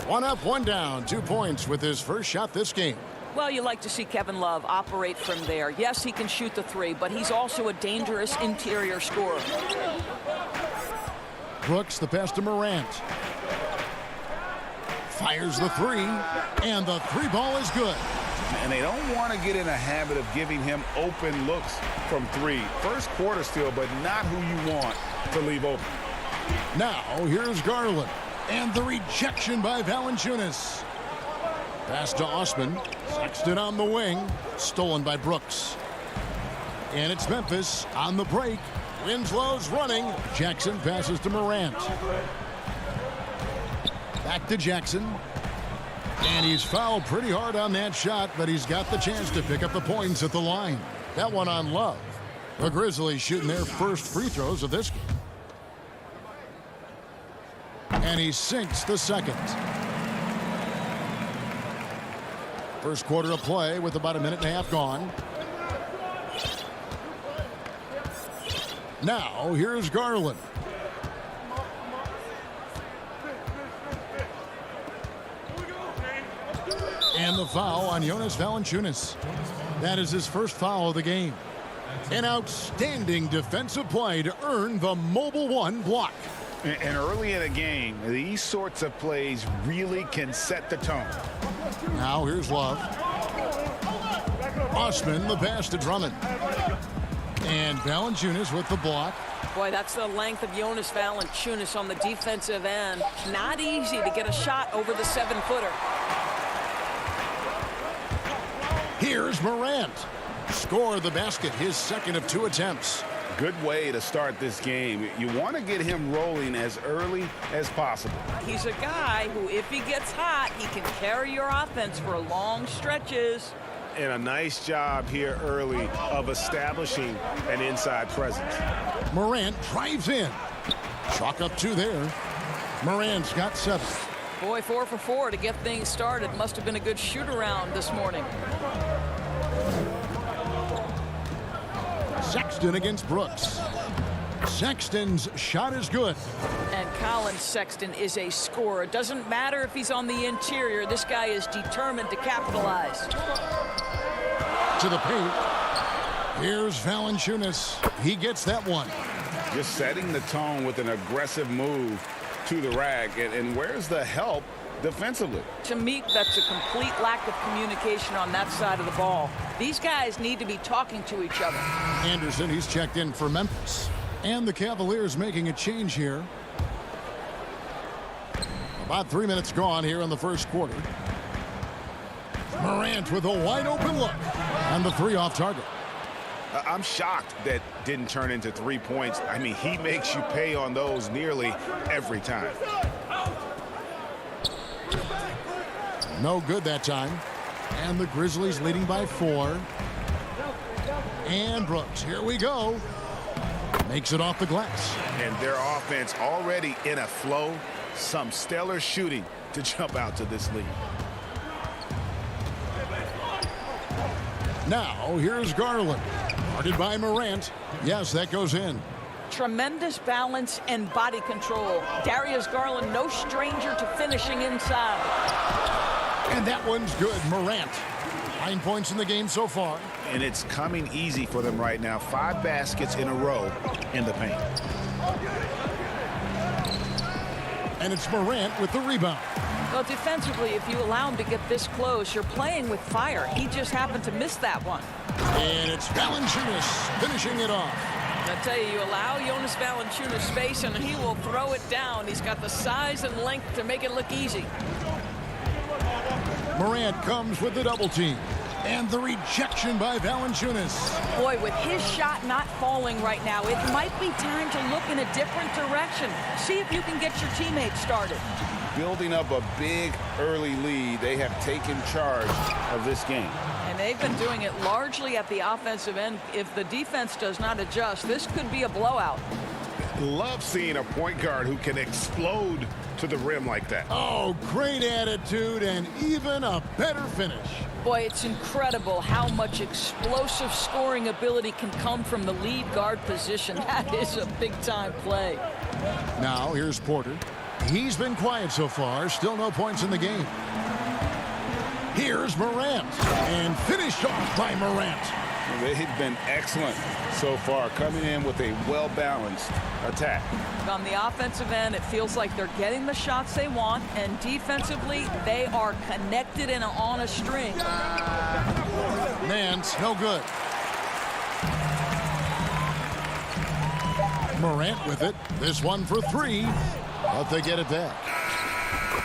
1 up, 1 down. 2 points with his first shot this game. Well, you like to see Kevin Love operate from there. Yes, he can shoot the 3, but he's also a dangerous interior scorer. Brooks, the pass to Morant. Fires the 3, and the 3 ball is good. And they don't want to get in a habit of giving him open looks from 3. First quarter still, but not who you want to leave open. Now, here's Garland. And the rejection by Valanciunas. Pass to Osman. Sexton on the wing. Stolen by Brooks. And it's Memphis on the break. Winslow's running. Jackson passes to Morant. Back to Jackson. And he's fouled pretty hard on that shot, but he's got the chance to pick up the points at the line. That one on Love. The Grizzlies shooting their first free throws of this game. And he sinks the second. First quarter of play with about a minute and a half gone. Now, here's Garland. And the foul on Jonas Valanciunas. That is his first foul of the game. An outstanding defensive play to earn the mobile 1 block. And early in a game, these sorts of plays really can set the tone. Now here's Love. Osman, the pass to Drummond. And Valanciunas with the block. Boy, that's the length of Jonas Valanciunas on the defensive end. Not easy to get a shot over the 7-footer. Here's Morant. Score the basket, his second of 2 attempts. Good way to start this game. You want to get him rolling as early as possible. He's a guy who, if he gets hot, he can carry your offense for long stretches. And a nice job here early of establishing an inside presence. Morant drives in. Chalk up 2 there. Morant's got 7. Boy, 4 for 4 to get things started. Must have been a good shoot-around this morning. Sexton against Brooks. Sexton's shot is good. And Colin Sexton is a scorer. Doesn't matter if he's on the interior. This guy is determined to capitalize. To the paint. Here's Valanciunas. He gets that one. Just setting the tone with an aggressive move to the rack. And where's the help defensively? To me, that's a complete lack of communication on that side of the ball. These guys need to be talking to each other. Anderson, he's checked in for Memphis. And the Cavaliers making a change here. About 3 minutes gone here in the first quarter. Morant with a wide open look. And the 3 off target. I'm shocked that didn't turn into 3 points. I mean, he makes you pay on those nearly every time. No good that time. And the Grizzlies leading by 4. And Brooks, here we go. Makes it off the glass. And their offense already in a flow. Some stellar shooting to jump out to this lead. Now, here's Garland. Guarded by Morant. Yes, that goes in. Tremendous balance and body control. Darius Garland, no stranger to finishing inside. And that one's good. Morant. 9 points in the game so far. And it's coming easy for them right now. 5 baskets in a row in the paint. And it's Morant with the rebound. Well, defensively, if you allow him to get this close, you're playing with fire. He just happened to miss that one. And it's Valanciunas finishing it off. I tell you, you allow Jonas Valanciunas space, and he will throw it down. He's got the size and length to make it look easy. Morant comes with the double team. And the rejection by Valanciunas. Boy, with his shot not falling right now, it might be time to look in a different direction. See if you can get your teammates started. Building up a big early lead, they have taken charge of this game. And they've been doing it largely at the offensive end. If the defense does not adjust, this could be a blowout. Love seeing a point guard who can explode to the rim like that. Oh, great attitude and even a better finish. Boy, it's incredible how much explosive scoring ability can come from the lead guard position. That is a big-time play. Now, here's Porter. He's been quiet so far. Still no points in the game. Here's Morant. And finished off by Morant. They've been excellent so far, coming in with a well-balanced attack. On the offensive end, it feels like they're getting the shots they want, and defensively, they are connected and on a string. Man's no good. Morant with it. This one for three. But they get it back.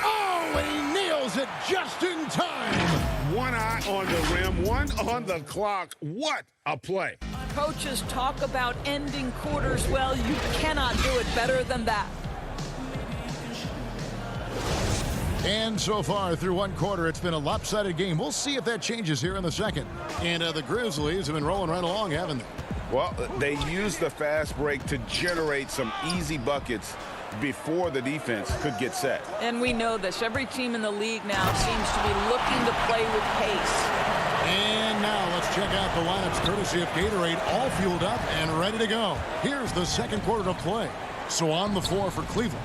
Oh, he nails it just in time. One eye on the rim, one on the clock. What a play. Coaches talk about ending quarters well. You cannot do it better than that. And so far through one quarter, it's been a lopsided game. We'll see if that changes here in the second. And the Grizzlies have been rolling right along, haven't they? Well, they used the fast break to generate some easy buckets before the defense could get set. And we know this. Every team in the league now seems to be looking to play with pace. And now let's check out the lineups courtesy of Gatorade, all fueled up and ready to go. Here's the second quarter to play. So on the floor for Cleveland,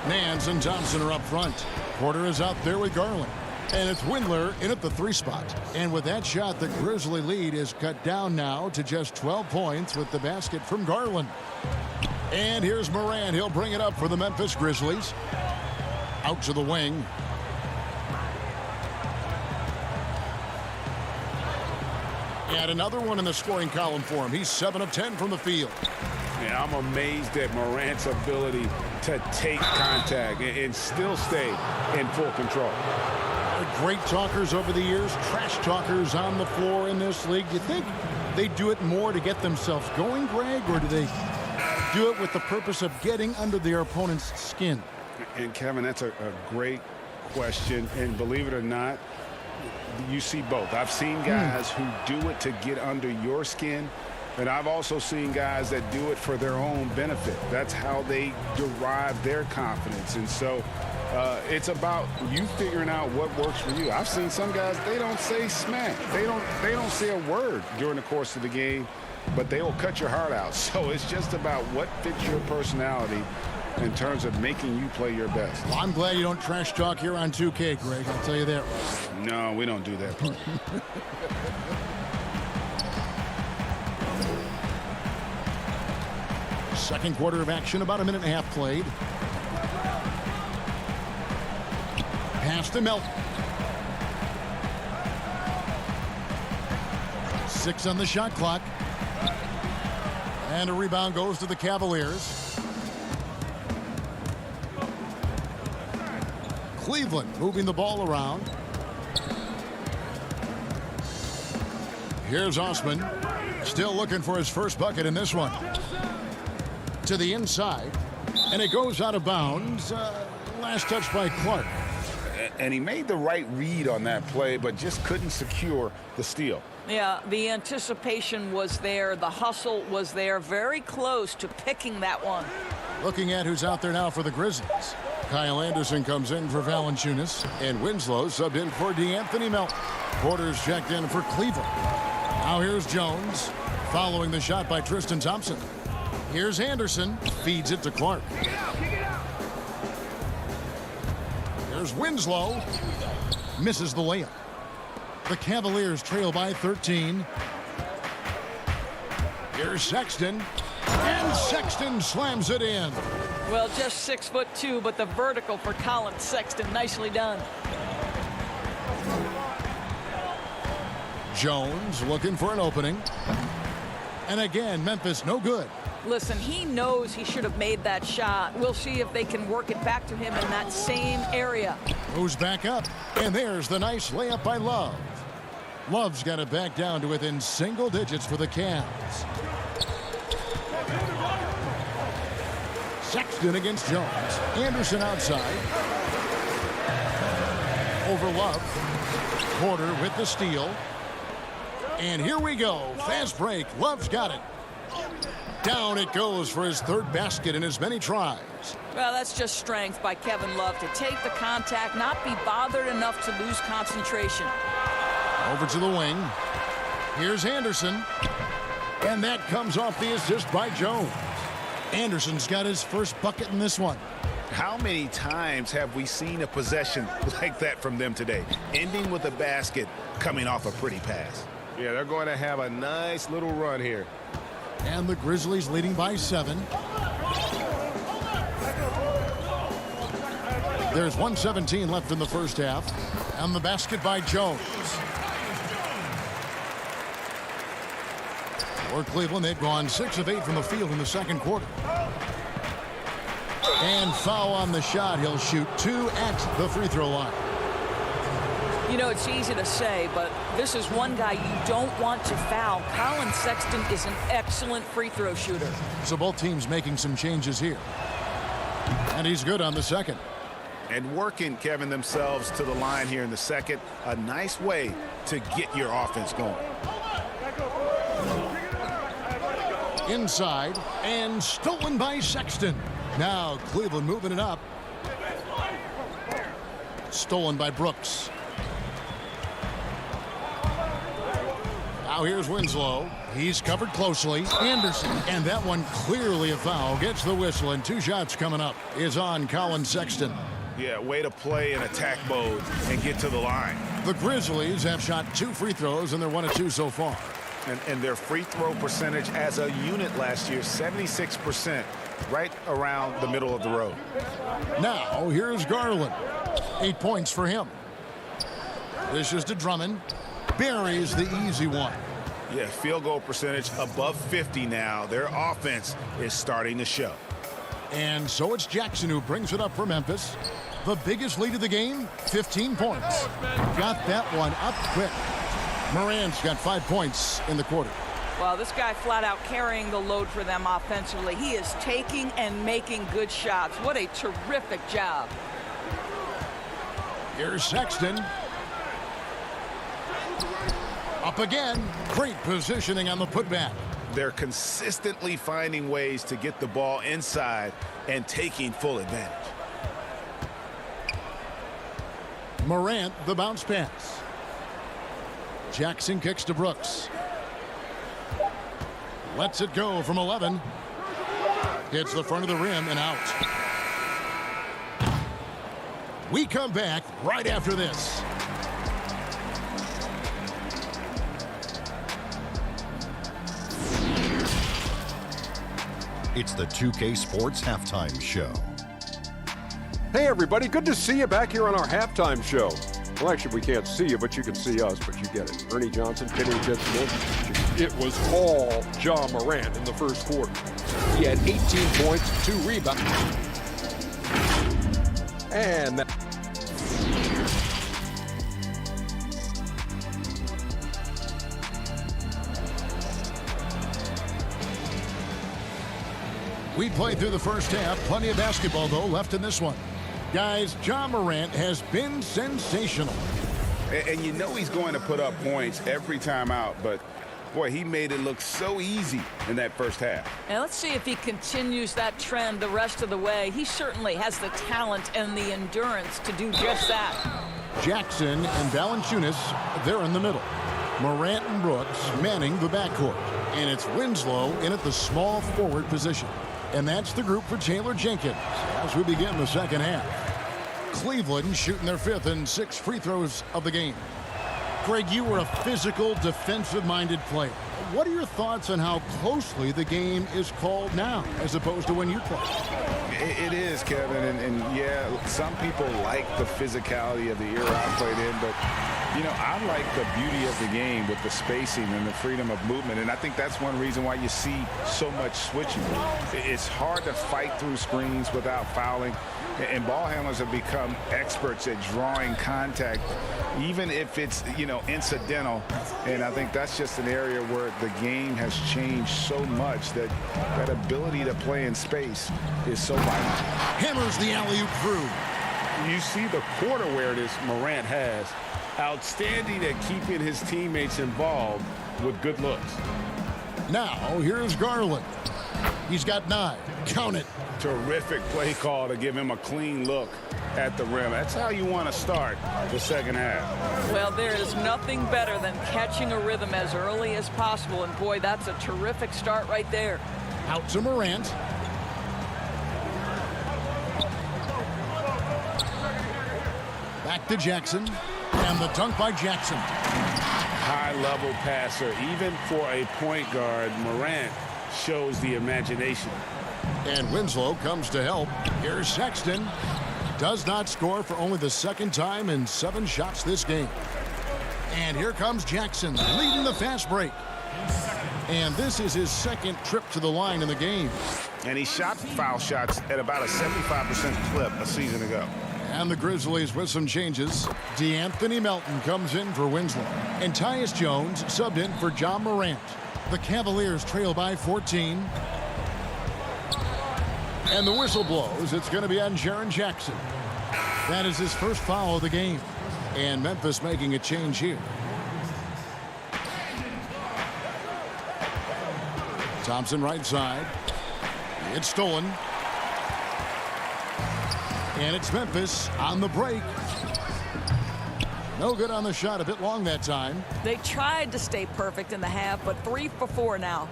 Nance and Thompson are up front. Porter is out there with Garland. And it's Windler in at the 3 spot. And with that shot, the Grizzly lead is cut down now to just 12 points with the basket from Garland. And here's Morant. He'll bring it up for the Memphis Grizzlies. Out to the wing. And another one in the scoring column for him. He's 7 of 10 from the field. Yeah, I'm amazed at Morant's ability to take contact and still stay in full control. Great talkers over the years, trash talkers on the floor in this league. Do you think they do it more to get themselves going, Greg, or do they do it with the purpose of getting under their opponent's skin? And Kevin, that's a great question. And believe it or not, you see both. I've seen guys who do it to get under your skin, and I've also seen guys that do it for their own benefit. That's how they derive their confidence. And so it's about you figuring out what works for you. I've seen some guys, they don't say smack. They don't say a word during the course of the game, but they will cut your heart out. So it's just about what fits your personality in terms of making you play your best. Well, I'm glad you don't trash talk here on 2K, Greg. I'll tell you that right. No, we don't do that. Second quarter of action, about a minute and a half played. Pass to Melton. 6 on the shot clock. And a rebound goes to the Cavaliers. Cleveland moving the ball around. Here's Osman. Still looking for his first bucket in this one. To the inside. And it goes out of bounds. Last touch by Clark. And he made the right read on that play, but just couldn't secure the steal. Yeah, the anticipation was there. The hustle was there. Very close to picking that one. Looking at who's out there now for the Grizzlies. Kyle Anderson comes in for Valanciunas. And Winslow subbed in for DeAnthony Melton. Porter's checked in for Cleveland. Now here's Jones. Following the shot by Tristan Thompson. Here's Anderson. Feeds it to Clark. There's Winslow. Misses the layup. The Cavaliers trail by 13. Here's Sexton. And Sexton slams it in. Well, just 6'2", but the vertical for Colin Sexton. Nicely done. Jones looking for an opening. And again, Memphis no good. Listen, he knows he should have made that shot. We'll see if they can work it back to him in that same area. Moves back up. And there's the nice layup by Love. Love's got it back down to within single digits for the Cavs. Sexton against Jones. Anderson outside. Over Love. Porter with the steal. And here we go. Fast break. Love's got it. Down it goes for his third basket in as many tries. Well, that's just strength by Kevin Love to take the contact, not be bothered enough to lose concentration. Over to the wing. Here's Anderson. And that comes off the assist by Jones. Anderson's got his first bucket in this one. How many times have we seen a possession like that from them today? Ending with a basket, coming off a pretty pass. Yeah, they're going to have a nice little run here. And the Grizzlies leading by 7. There's 1:17 left in the first half. And the basket by Jones. For Cleveland, they've gone 6 of 8 from the field in the second quarter. And foul on the shot. He'll shoot 2 at the free throw line. You know, it's easy to say, but this is one guy you don't want to foul. Colin Sexton is an excellent free throw shooter. So both teams making some changes here. And he's good on the second. And working, Kevin, themselves to the line here in the second. A nice way to get your offense going. Inside and stolen by Sexton. Now Cleveland moving it up. Stolen by Brooks. Now here's Winslow. He's covered closely. Anderson. And that one clearly a foul. Gets the whistle, and 2 shots coming up is on Colin Sexton. Yeah, way to play in attack mode and get to the line. The Grizzlies have shot 2 free throws, and they're 1 of 2 so far. And their free throw percentage as a unit last year, 76%, right around the middle of the road. Now here's Garland. 8 points for him. This is to Drummond. Buries the easy one. Yeah, field goal percentage above 50 now. Their offense is starting to show. And so it's Jackson who brings it up for Memphis. The biggest lead of the game, 15 points. Got that one up quick. Morant's got 5 points in the quarter. Well, this guy flat out carrying the load for them offensively. He is taking and making good shots. What a terrific job. Here's Sexton. Up again. Great positioning on the putback. They're consistently finding ways to get the ball inside and taking full advantage. Morant, the bounce pass. Jackson kicks to Brooks. Lets it go from 11. Hits the front of the rim and out. We come back right after this. It's the 2K Sports Halftime Show. Hey, everybody. Good to see you back here on our halftime show. Well, actually, we can't see you, but you can see us, but you get it. Ernie Johnson, Pennington Smith. It was all Ja Morant in the first quarter. He had 18 points, 2 rebounds. And we played through the first half. Plenty of basketball, though, left in this one. Guys, Ja Morant has been sensational. And you know he's going to put up points every time out, but boy, he made it look so easy in that first half. And let's see if he continues that trend the rest of the way. He certainly has the talent and the endurance to do just that. Jackson and Valanciunas, they're in the middle. Morant and Brooks manning the backcourt. And it's Winslow in at the small forward position. And that's the group for Taylor Jenkins as we begin the second half. Cleveland shooting their 5th and 6th free throws of the game. Greg, you were a physical, defensive-minded player. What are your thoughts on how closely the game is called now as opposed to when you played? It is, Kevin, and yeah, some people like the physicality of the era I played in, but you know, I like the beauty of the game with the spacing and the freedom of movement, and I think that's one reason why you see so much switching. It's hard to fight through screens without fouling, and ball handlers have become experts at drawing contact, even if it's, you know, incidental, and I think that's just an area where the game has changed so much that that ability to play in space is so vital. Hammers the alley-oop through. You see the court awareness Morant has. Outstanding at keeping his teammates involved with good looks. Now, here's Garland. He's got 9. Count it. Terrific play call to give him a clean look at the rim. That's how you want to start the second half. Well, there is nothing better than catching a rhythm as early as possible, and boy, that's a terrific start right there. Out to Morant. Back to Jackson. And the dunk by Jackson. High-level passer. Even for a point guard, Morant shows the imagination. And Winslow comes to help. Here's Sexton. Does not score for only the second time in 7 shots this game. And here comes Jackson leading the fast break. And this is his second trip to the line in the game. And he shot foul shots at about a 75% clip a season ago. And the Grizzlies with some changes. DeAnthony Melton comes in for Winslow. And Tyus Jones subbed in for John Morant. The Cavaliers trail by 14. And the whistle blows. It's going to be on Jaron Jackson. That is his first foul of the game. And Memphis making a change here. Thompson right side. It's stolen. And it's Memphis on the break. No good on the shot. A bit long that time. They tried to stay perfect in the half, but 3 for 4 now.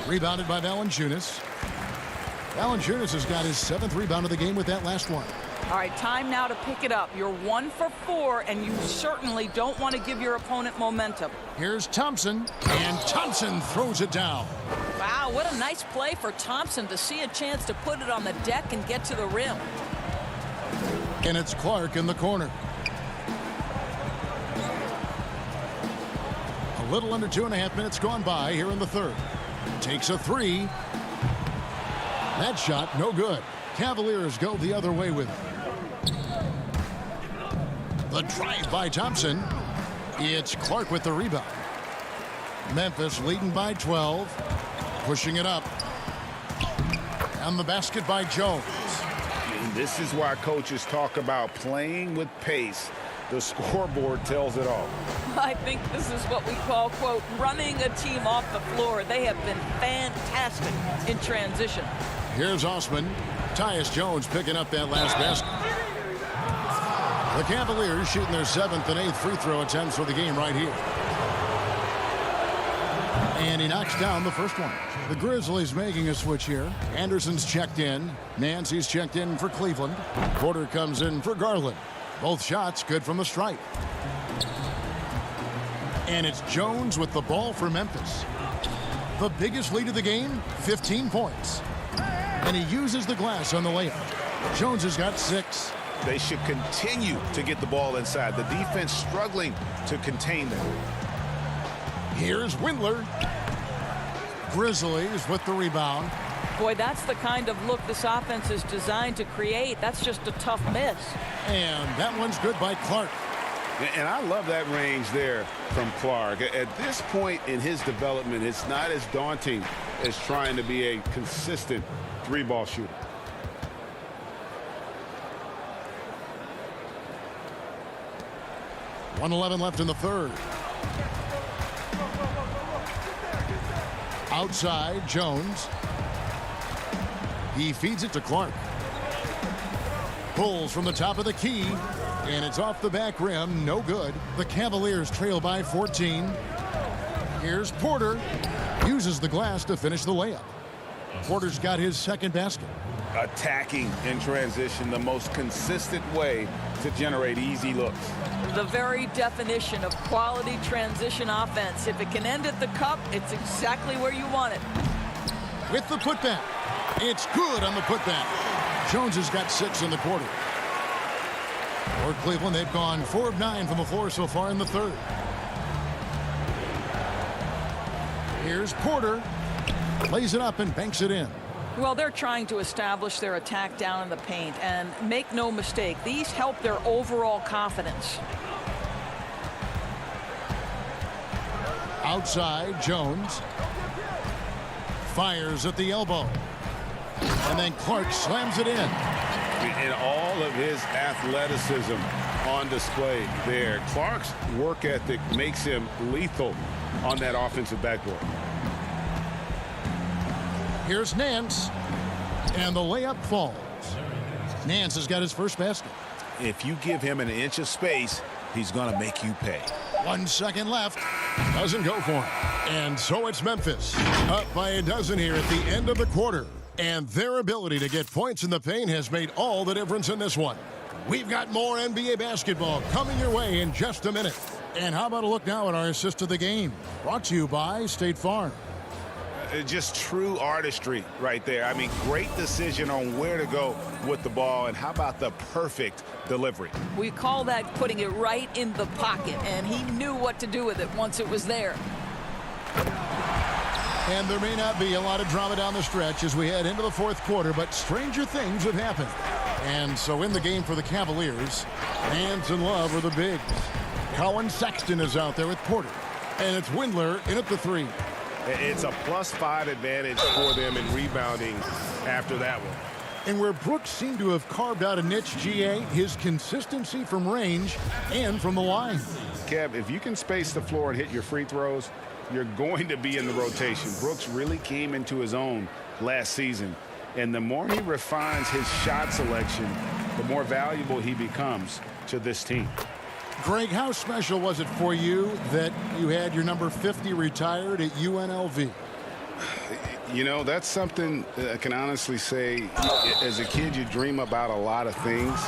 Rebounded by Valanciunas. Valanciunas has got his 7th rebound of the game with that last one. All right, time now to pick it up. You're 1 for 4, and you certainly don't want to give your opponent momentum. Here's Thompson, and Thompson throws it down. Wow, what a nice play for Thompson to see a chance to put it on the deck and get to the rim. And it's Clark in the corner. A little under 2.5 minutes gone by here in the third. Takes a 3. That shot no good. Cavaliers go the other way with it. The drive by Thompson. It's Clark with the rebound. Memphis leading by 12. Pushing it up. And the basket by Jones. And this is why coaches talk about playing with pace. The scoreboard tells it all. I think this is what we call, quote, running a team off the floor. They have been fantastic in transition. Here's Osman. Tyus Jones picking up that last basket. The Cavaliers shooting their 7th and 8th free throw attempts for the game right here. And he knocks down the first one. The Grizzlies making a switch here. Anderson's checked in. Nancy's checked in for Cleveland. Porter comes in for Garland. Both shots good from the stripe. And it's Jones with the ball for Memphis. The biggest lead of the game, 15 points. And he uses the glass on the layup. Jones has got 6. They should continue to get the ball inside. The defense struggling to contain them. Here's Windler. Grizzlies with the rebound. Boy, that's the kind of look this offense is designed to create. That's just a tough miss. And that one's good by Clark. And I love that range there from Clark. At this point in his development, it's not as daunting as trying to be a consistent 3-ball shooter. .111 left in the third. Outside, Jones. He feeds it to Clark. Pulls from the top of the key, and it's off the back rim. No good. The Cavaliers trail by 14. Here's Porter. Uses the glass to finish the layup. Porter's got his 2nd basket. Attacking in transition, the most consistent way to generate easy looks. The very definition of quality transition offense. If it can end at the cup, it's exactly where you want it. with the putback. It's good on the putback. Jones has got 6 in the quarter. For Cleveland, they've gone 4 of 9 from the floor so far in the third. Here's Porter. Lays it up and banks it in. Well, they're trying to establish their attack down in the paint. And make no mistake, these help their overall confidence. Outside, Jones. Fires at the elbow. And then Clark slams it in. And all of his athleticism on display there. Clark's work ethic makes him lethal on that offensive backboard. Here's Nance. And the layup falls. Nance has got his first basket. If you give him an inch of space, he's going to make you pay. 1 second left. Doesn't go for him. And so it's Memphis. Up by a dozen here at the end of the quarter. And their ability to get points in the paint has made all the difference in this one. We've got more NBA basketball coming your way in just a minute. And how about a look now at our assist of the game? Brought to you by State Farm. Just true artistry right there. I mean, great decision on where to go with the ball. And how about the perfect delivery? We call that putting it right in the pocket. And he knew what to do with it once it was there. And there may not be a lot of drama down the stretch as we head into the fourth quarter, but stranger things have happened. And so in the game for the Cavaliers, Nance and Love are the bigs. Colin Sexton is out there with Porter. And it's Windler in at the 3. It's a +5 advantage for them in rebounding after that one. And where Brooks seemed to have carved out a niche, GA, his consistency from range and from the line. Kev, if you can space the floor and hit your free throws, you're going to be in the rotation. Brooks really came into his own last season. And the more he refines his shot selection, the more valuable he becomes to this team. Greg, how special was it for you that you had your number 50 retired at UNLV? You know, that's something I can honestly say. As a kid, you dream about a lot of things,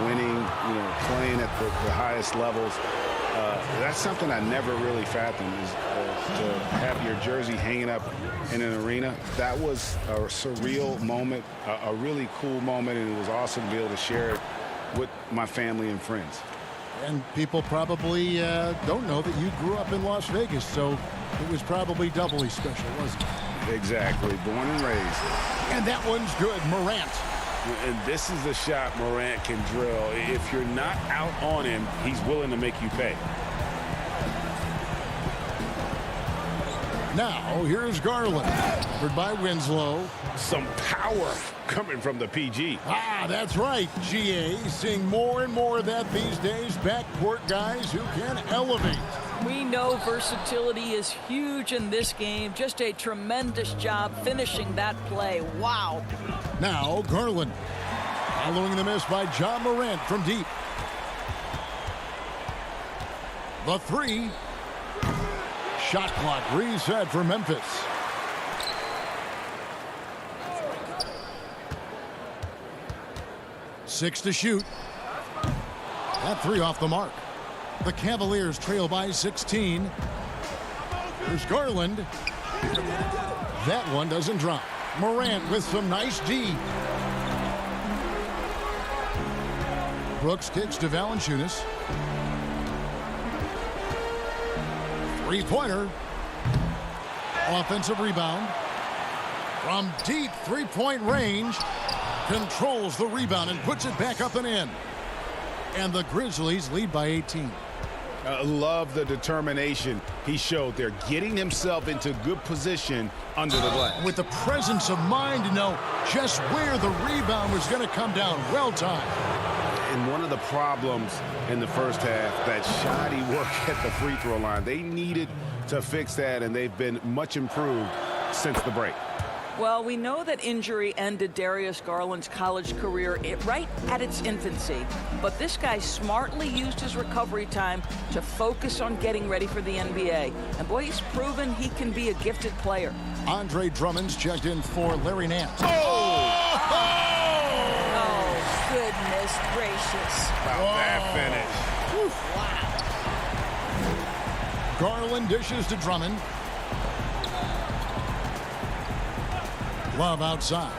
winning, you know, playing at the highest levels. That's something I never really fathomed, is to have your jersey hanging up in an arena. That was a surreal moment, a really cool moment, and it was awesome to be able to share it with my family and friends. And people probably don't know that you grew up in Las Vegas, so it was probably doubly special, wasn't it? Exactly. Born and raised. And that one's good. Morant. And this is the shot Morant can drill. If you're not out on him, he's willing to make you pay. Now, here's Garland. Covered by Winslow. Some power coming from the PG. Ah, that's right, GA. Seeing more and more of that these days. Backcourt guys who can elevate. We know versatility is huge in this game. Just a tremendous job finishing that play. Wow. Now, Garland. Following the miss by John Morant from deep. The 3. Shot clock reset for Memphis. Six to shoot. That 3 off the mark. The Cavaliers trail by 16. There's Garland. That one doesn't drop. Morant with some nice D. Brooks kicks to Valanciunas. Three-pointer. Offensive rebound. From deep three-point range. Controls the rebound and puts it back up and in. And the Grizzlies lead by 18. Love the determination he showed there, getting himself into good position under the glass. With the presence of mind to know just where the rebound was going to come down. Well timed. And one of the problems in the first half, that shoddy work at the free throw line. They needed to fix that, and they've been much improved since the break. Well, we know that injury ended Darius Garland's college career right at its infancy. But this guy smartly used his recovery time to focus on getting ready for the NBA. And boy, he's proven he can be a gifted player. Andre Drummond's checked in for Larry Nance. Oh, goodness gracious. About that finish. Wow. Garland dishes to Drummond. Love outside.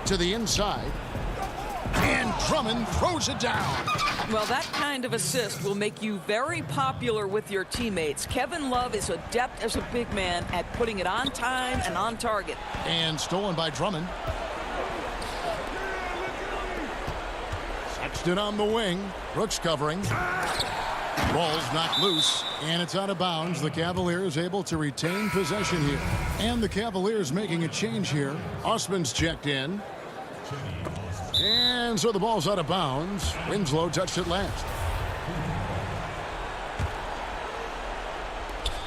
To the inside. And Drummond throws it down. Well, that kind of assist will make you very popular with your teammates. Kevin Love is adept as a big man at putting it on time and on target. And stolen by Drummond. Sexton on the wing. Brooks covering. Ball's knocked loose, and it's out of bounds. The Cavaliers able to retain possession here. And the Cavaliers making a change here. Osman's checked in. And so the ball's out of bounds. Winslow touched it last.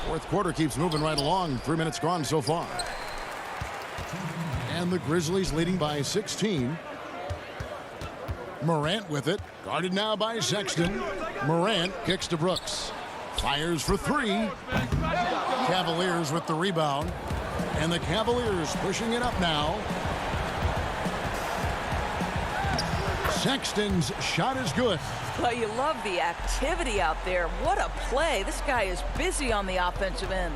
Fourth quarter keeps moving right along. 3 minutes gone so far. And the Grizzlies leading by 16. Morant with it. Guarded now by Sexton. Morant kicks to Brooks. Fires for three. Cavaliers with the rebound. And the Cavaliers pushing it up now. Sexton's shot is good. Well, you love the activity out there. What a play. This guy is busy on the offensive end.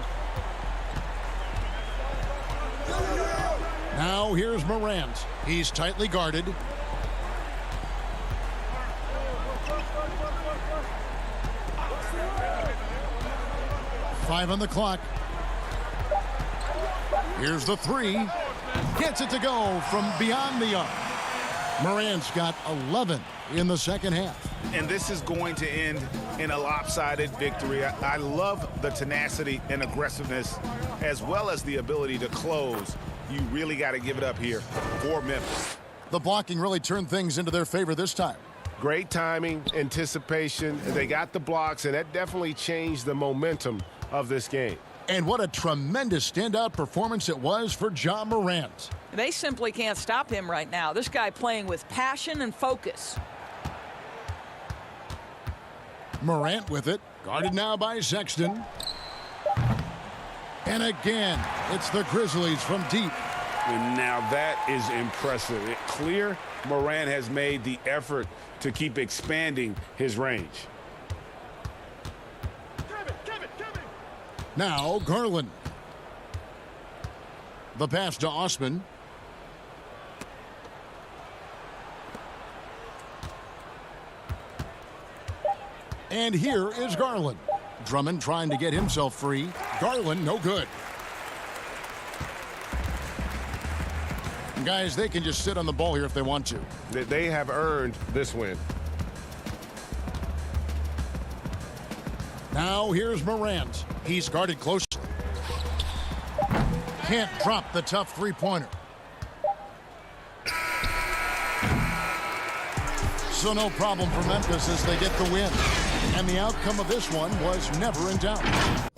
Now here's Morant. He's tightly guarded. Five on the clock. Here's the three. Gets it to go from beyond the arc. Morant's got 11 in the second half. And this is going to end in a lopsided victory. I love the tenacity and aggressiveness as well as the ability to close. You really got to give it up here for Memphis. The blocking really turned things into their favor this time. Great timing, anticipation. They got the blocks, and that definitely changed the momentum of this game. And what a tremendous standout performance it was for Ja Morant. They simply can't stop him right now. This guy playing with passion and focus. Morant with it. Guarded now by Sexton. And again, it's the Grizzlies from deep. And now that is impressive. Clear Morant has made the effort to keep expanding his range. Now Garland. The pass to Osman. And here is Garland. Drummond trying to get himself free. Garland, no good. Guys, they can just sit on the ball here if they want to. They have earned this win. Now here's Morant. He's guarded closely. Can't drop the tough three-pointer. So no problem for Memphis as they get the win. And the outcome of this one was never in doubt.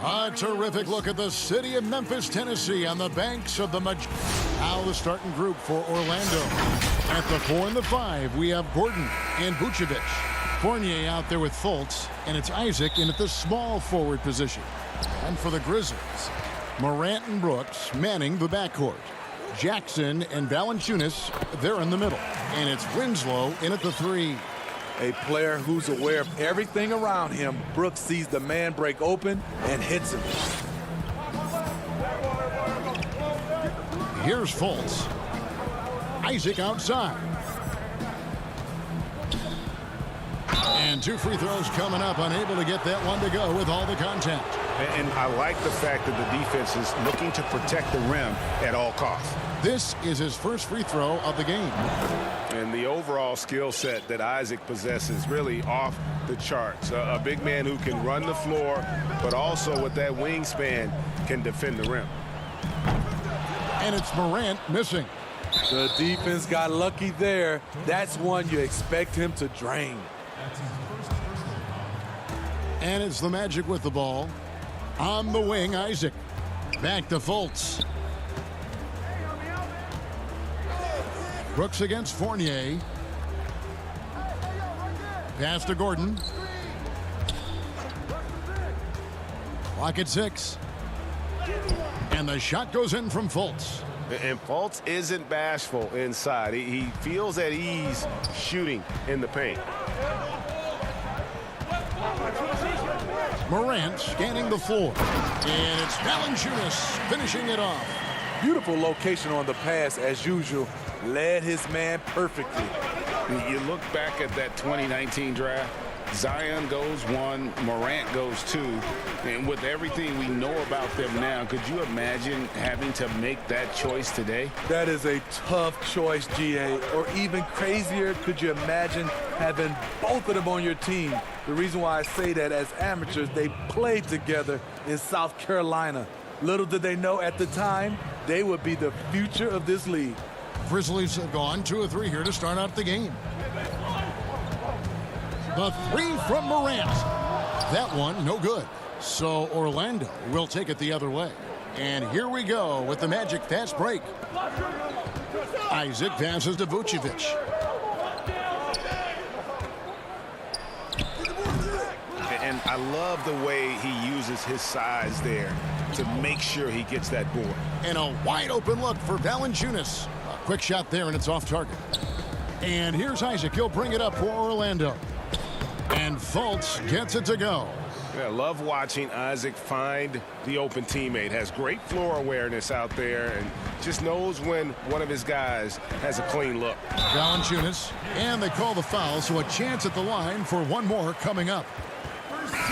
A terrific look at the city of Memphis, Tennessee on the banks of the Now the starting group for Orlando. At the 4 and the 5, we have Gordon and Vucevic. Fournier out there with Fultz, and it's Isaac in at the small forward position. And for the Grizzlies, Morant and Brooks manning the backcourt. Jackson and Valanciunas, they're in the middle. And it's Winslow in at the 3. A player who's aware of everything around him. Brooks sees the man break open and hits him. Here's Fultz. Isaac outside. And 2 free throws coming up, unable to get that one to go with all the contact. And I like the fact that the defense is looking to protect the rim at all costs. This is his first free throw of the game. And the overall skill set that Isaac possesses really off the charts. A big man who can run the floor, but also with that wingspan can defend the rim. And it's Morant missing. The defense got lucky there. That's one you expect him to drain. And it's the Magic with the ball. On the wing, Isaac. Back to Fultz. Brooks against Fournier. Pass to Gordon. Clock at 6. And the shot goes in from Fultz. And Fultz isn't bashful inside. He feels at ease shooting in the paint. Morant scanning the floor. And it's Valanciunas finishing it off. Beautiful location on the pass as usual. Led his man perfectly. You look back at that 2019 draft, Zion goes 1, Morant goes 2, and with everything we know about them now, could you imagine having to make that choice today? That is a tough choice, GA. Or even crazier, could you imagine having both of them on your team? The reason why I say that, as amateurs, they played together in South Carolina. Little did they know at the time, they would be the future of this league. Grizzlies have gone 2 of 3 here to start out the game. The 3 from Morant. That one, no good. So Orlando will take it the other way. And here we go with the Magic fast break. Isaac passes to Vucevic. And I love the way he uses his size there to make sure he gets that board. And a wide open look for Valanciunas. A quick shot there, and it's off target. And here's Isaac. He'll bring it up for Orlando. And Fultz gets it to go. Yeah, I love watching Isaac find the open teammate. Has great floor awareness out there and just knows when one of his guys has a clean look. Valanciunas, and they call the foul, so a chance at the line for one more coming up.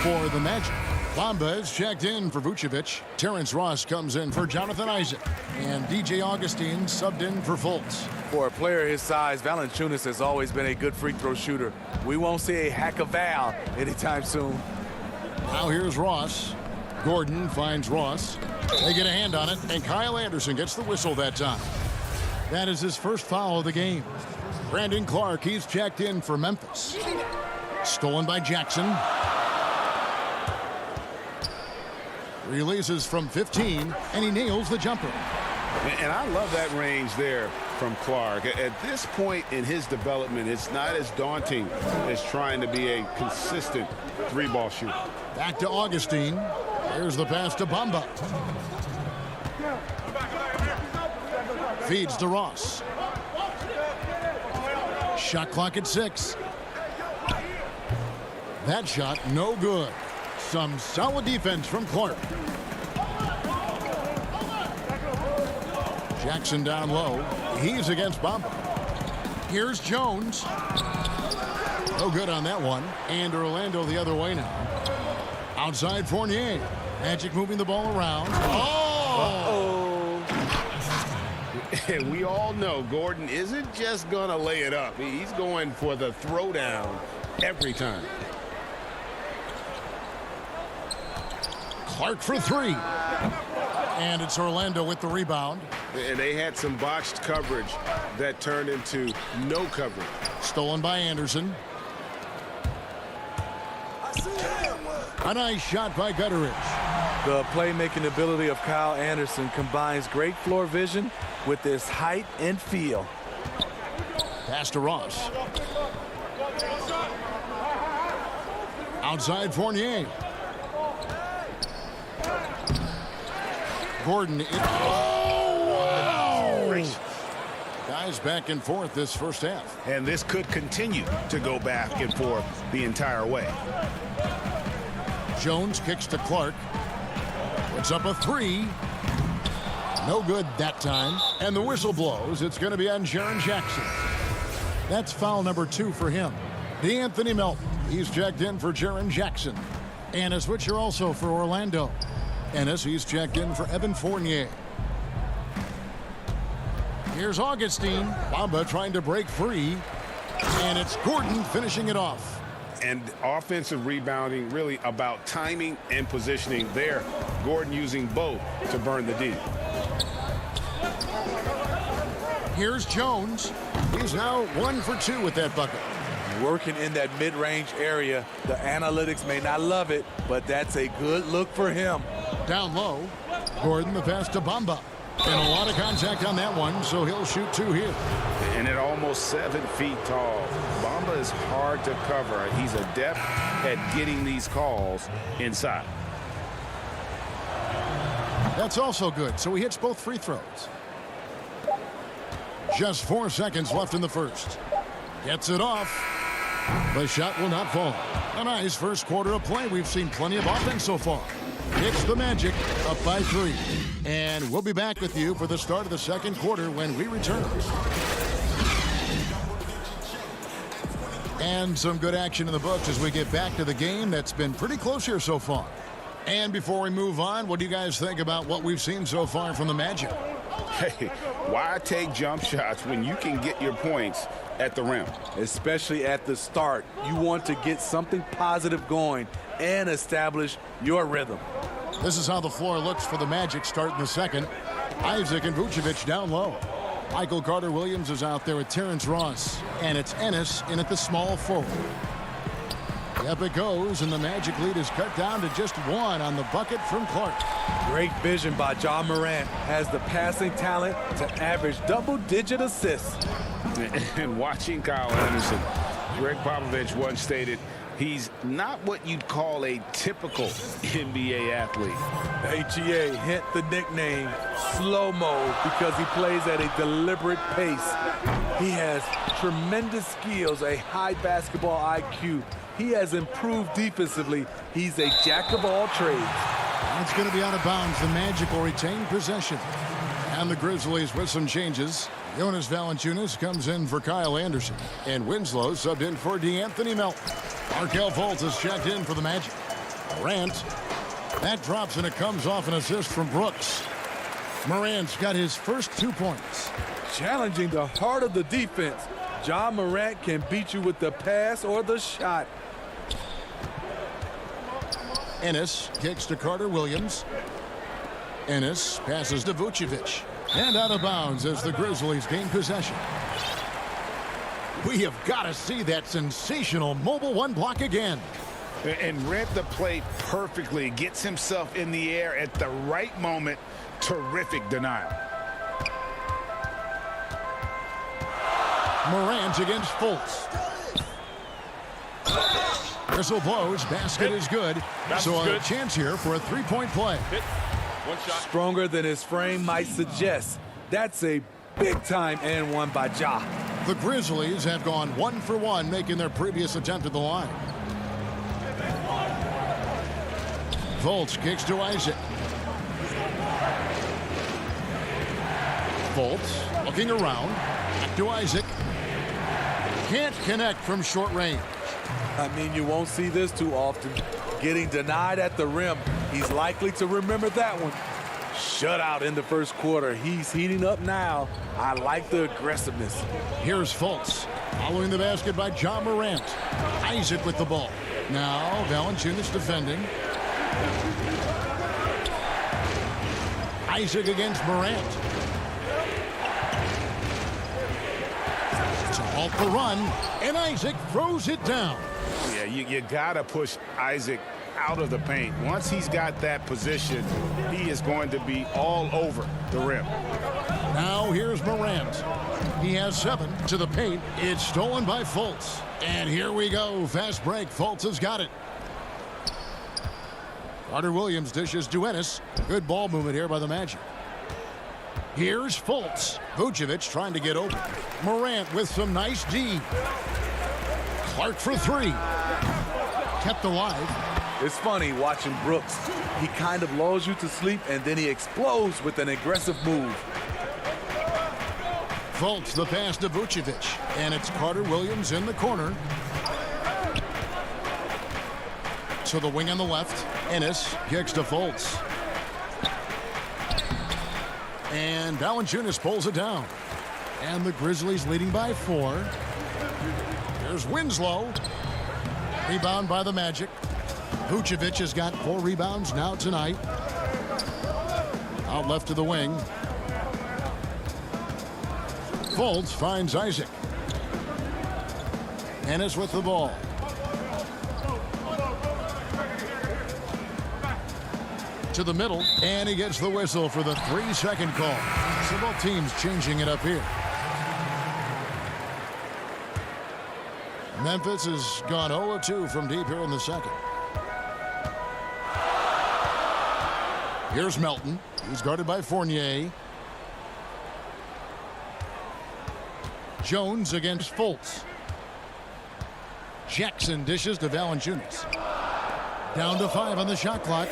For the Magic, Bamba is checked in for Vucevic. Terrence Ross comes in for Jonathan Isaac. And DJ Augustine subbed in for Fultz. For a player his size, Valanciunas has always been a good free throw shooter. We won't see a hack of Val anytime soon. Now here's Ross. Gordon finds Ross. They get a hand on it, and Kyle Anderson gets the whistle that time. That is his first foul of the game. Brandon Clark, he's checked in for Memphis. Stolen by Jackson. Releases from 15, and he nails the jumper. And I love that range there from Clark. At this point in his development, it's not as daunting as trying to be a consistent 3-ball shooter. Back to Augustine. There's the pass to Bamba. Feeds to Ross. Shot clock at 6. That shot no good. Some solid defense from Clark. Jackson down low. He's against Bamba. Here's Jones. No good on that one. And Orlando the other way now. Outside Fournier. Magic moving the ball around. Oh! And we all know Gordon isn't just going to lay it up. He's going for the throwdown every time. Clark for 3. And it's Orlando with the rebound. And they had some botched coverage that turned into no coverage. Stolen by Anderson. A nice shot by Gutteridge. The playmaking ability of Kyle Anderson combines great floor vision with his height and feel. Pass to Ross. Outside Fournier. Gordon. Guys back and forth this first half. And this could continue to go back and forth the entire way. Jones kicks to Clark. Puts up a three. No good that time. And the whistle blows. It's going to be on Jaron Jackson. That's foul number 2 for him. D'Anthony Melton. He's checked in for Jaron Jackson. And a switcher also for Orlando. Ennis, he's checked in for Evan Fournier. Here's Augustine. Bamba trying to break free. And it's Gordon finishing it off. And offensive rebounding really about timing and positioning there. Gordon using both to burn the D. Here's Jones. He's now 1 for 2 with that bucket. Working in that mid-range area. The analytics may not love it, but that's a good look for him. Down low. Gordon, the pass to Bamba. And a lot of contact on that one, so he'll shoot 2 here. And at almost 7 feet tall, Bamba is hard to cover. He's adept at getting these calls inside. That's also good, so he hits both free throws. Just 4 seconds left in the first. Gets it off. The shot will not fall. A nice first quarter of play. We've seen plenty of offense so far. It's the Magic up by 3. And we'll be back with you for the start of the second quarter when we return. And some good action in the books as we get back to the game that's been pretty close here so far. And before we move on, what do you guys think about what we've seen so far from the Magic? Hey, why take jump shots when you can get your points at the rim? Especially at the start. You want to get something positive going and establish your rhythm. This is how the floor looks for the Magic starting the second. Isaac and Vucevic down low. Michael Carter-Williams is out there with Terrence Ross. And it's Ennis in at the small forward. Up it goes, and the Magic lead is cut down to just 1 on the bucket from Clark. Great vision by John Morant. Has the passing talent to average double-digit assists. And watching Kyle Anderson, Greg Popovich once stated, he's not what you'd call a typical NBA athlete. HEA hint the nickname slow-mo because he plays at a deliberate pace. He has tremendous skills, a high basketball IQ. He has improved defensively. He's a jack of all trades. It's going to be out of bounds. The Magic will retain possession. And the Grizzlies with some changes. Jonas Valanciunas comes in for Kyle Anderson. And Winslow subbed in for D'Anthony Melton. Markelle Fultz is checked in for the Magic. Morant. That drops and it comes off an assist from Brooks. Morant's got his first 2 points. Challenging the heart of the defense. John Morant can beat you with the pass or the shot. Ennis kicks to Carter-Williams. Ennis passes to Vucevic. And out of bounds as the Grizzlies gain possession. We have got to see that sensational mobile 1 block again. And read the play perfectly. Gets himself in the air at the right moment. Terrific denial. Morant against Fultz. Whistle blows. Basket is good. So a chance here for a 3-point play. One shot. Stronger than his frame might suggest. That's a big-time and 1 by Ja. The Grizzlies have gone 1 for 1, making their previous attempt at the line. Fultz kicks to Isaac. Fultz looking around. Back to Isaac. Can't connect from short range. I mean, you won't see this too often. Getting denied at the rim. He's likely to remember that one. Shutout in the first quarter. He's heating up now. I like the aggressiveness. Here's Fultz. Following the basket by John Morant. Isaac with the ball. Now Valanciunas defending. Isaac against Morant. To halt the run, and Isaac throws it down. Yeah, you got to push Isaac out of the paint. Once he's got that position, he is going to be all over the rim. Now here's Morant. He has 7 to the paint. It's stolen by Fultz. And here we go. Fast break. Fultz has got it. Carter Williams dishes to Ennis. Good ball movement here by the Magic. Here's Fultz. Vucevic trying to get open. Morant with some nice D. Clark for 3. Kept alive. It's funny watching Brooks. He kind of lulls you to sleep, and then he explodes with an aggressive move. Fultz the pass to Vucevic. And it's Carter Williams in the corner. To the wing on the left. Ennis kicks to Fultz. And Valanciunas pulls it down. And the Grizzlies leading by 4. There's Winslow. Rebound by the Magic. Vucevic has got 4 rebounds now tonight. Out left to the wing. Fultz finds Isaac. Ennis with the ball. To the middle, and he gets the whistle for the 3-second call. So both teams changing it up here. Memphis has gone 0-2 from deep here in the second. Here's Melton. He's guarded by Fournier. Jones against Fultz. Jackson dishes to Valanciunas. Down to 5 on the shot clock.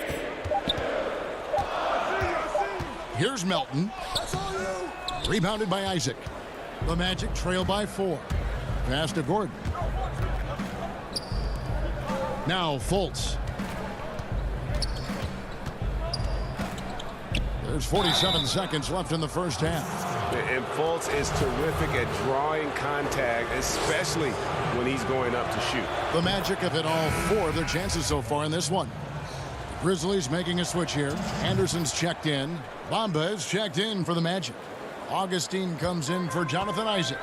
Here's Melton. Rebounded by Isaac. The Magic trail by 4. Pass to Gordon. Now Fultz. There's 47 seconds left in the first half. And Fultz is terrific at drawing contact, especially when he's going up to shoot. The Magic have hit all 4 of their chances so far in this one. Grizzlies making a switch here. Anderson's checked in. Bamba is checked in for the Magic. Augustine comes in for Jonathan Isaac.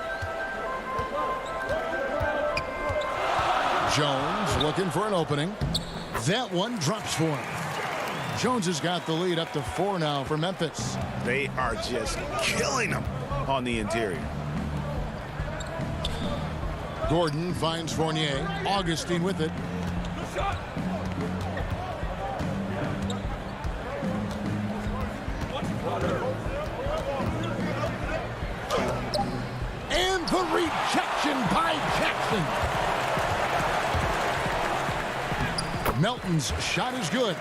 Jones looking for an opening. That one drops for him. Jones has got the lead up to 4 now for Memphis. They are just killing them on the interior. Gordon finds Fournier. Augustine with it. And the rejection by Jackson. Melton's shot is good.